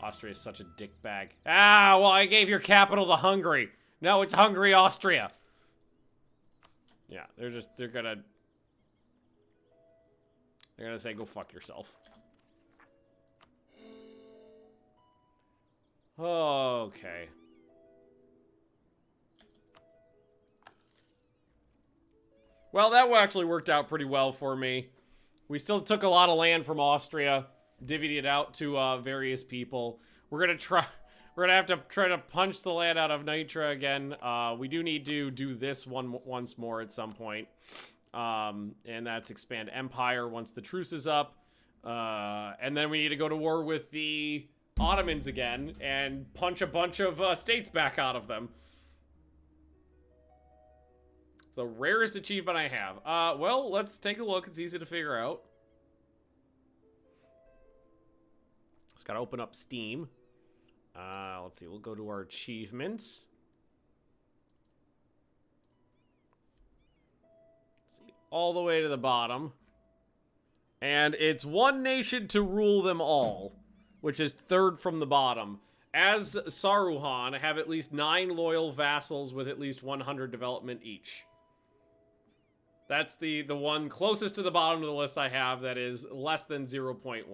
Austria is such a dickbag. Ah, well, I gave your capital to Hungary. No, it's Hungary, Austria. Yeah, they're gonna say go fuck yourself. Okay. Well, that actually worked out pretty well for me. We still took a lot of land from Austria, divvied it out to various people. We're gonna have to try to punch the land out of Nitra again. We do need to do this once more at some point. And that's expand empire once the truce is up. And then we need to go to war with the Ottomans again and punch a bunch of states back out of them. It's the rarest achievement I have. Well, let's take a look. It's easy to figure out. gotta open up Steam. Let's see, we'll go to our achievements. Let's see, all the way to the bottom. And it's one nation to rule them all, which is third from the bottom. As Saruhan, have at least 9 loyal vassals with at least 100 development each. That's the one closest to the bottom of the list I have that is less than 0.1.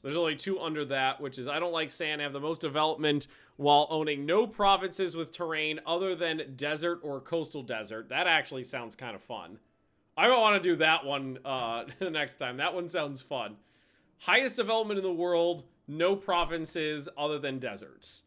There's only 2 under that, which is I don't like saying I have the most development while owning no provinces with terrain other than desert or coastal desert. That actually sounds kind of fun. I don't want to do that one the next time. That one sounds fun. Highest development in the world, no provinces other than deserts.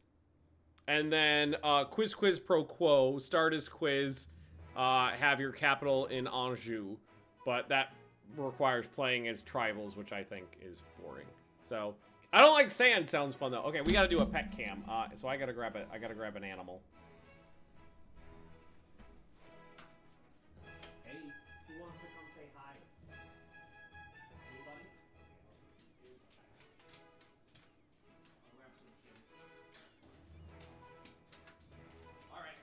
And then quiz pro quo, Stardust quiz, have your capital in Anjou. But that requires playing as tribals, which I think is boring. So, I don't like sand sounds fun though. Okay, we gotta do a pet cam. So I gotta grab an animal. Hey, who wants to come say hi? Anybody? I'll grab some kids. All right,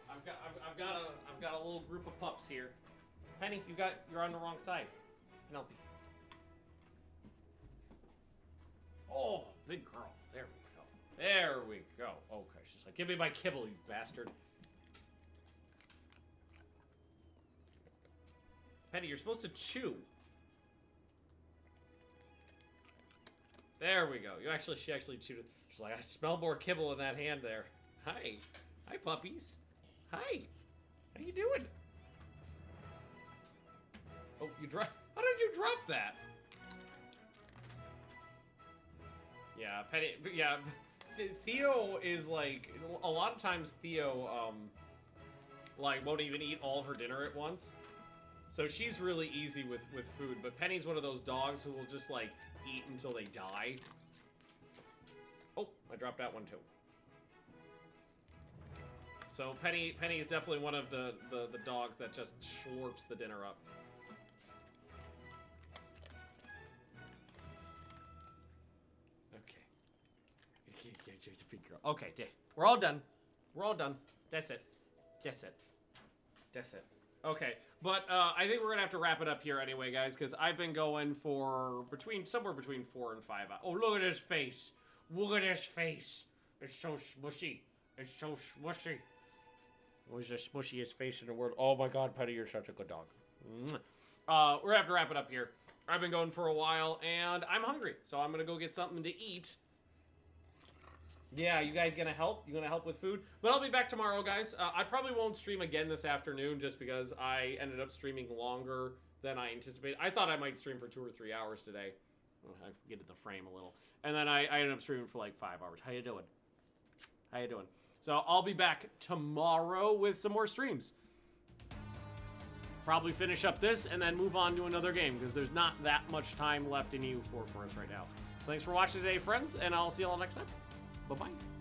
I've got a little group of pups here. Penny, you're on the wrong side. Penelope. Oh, big girl. There we go. There we go. Okay, she's like, give me my kibble, you bastard. Penny, you're supposed to chew. There we go. She actually chewed it. She's like, I smell more kibble in that hand there. Hi. Hi, puppies. Hi. How you doing? Oh, how did you drop that? Yeah, Penny, yeah, Theo is like, a lot of times Theo, like, won't even eat all of her dinner at once. So she's really easy with food, but Penny's one of those dogs who will just, like, eat until they die. Oh, I dropped that one too. So Penny is definitely one of the dogs that just slurps the dinner up. Okay, we're all done. We're all done. That's it. That's it. That's it. Okay, but I think we're gonna have to wrap it up here anyway, guys, because I've been going for somewhere between 4 and 5 hours. Oh, look at his face. Look at his face. It's so smushy. It's so smushy. What's the smushiest face in the world? Oh my God, Penny, you're such a good dog. We're gonna have to wrap it up here. I've been going for a while, and I'm hungry, so I'm gonna go get something to eat. Yeah, you guys gonna help? You gonna help with food? But I'll be back tomorrow, guys. I probably won't stream again this afternoon just because I ended up streaming longer than I anticipated. I thought I might stream for 2 or 3 hours today. I get in the frame a little. And then I ended up streaming for like 5 hours. How you doing? How you doing? So I'll be back tomorrow with some more streams. Probably finish up this and then move on to another game because there's not that much time left in EU4 for us right now. Thanks for watching today, friends, and I'll see you all next time. Bye-bye.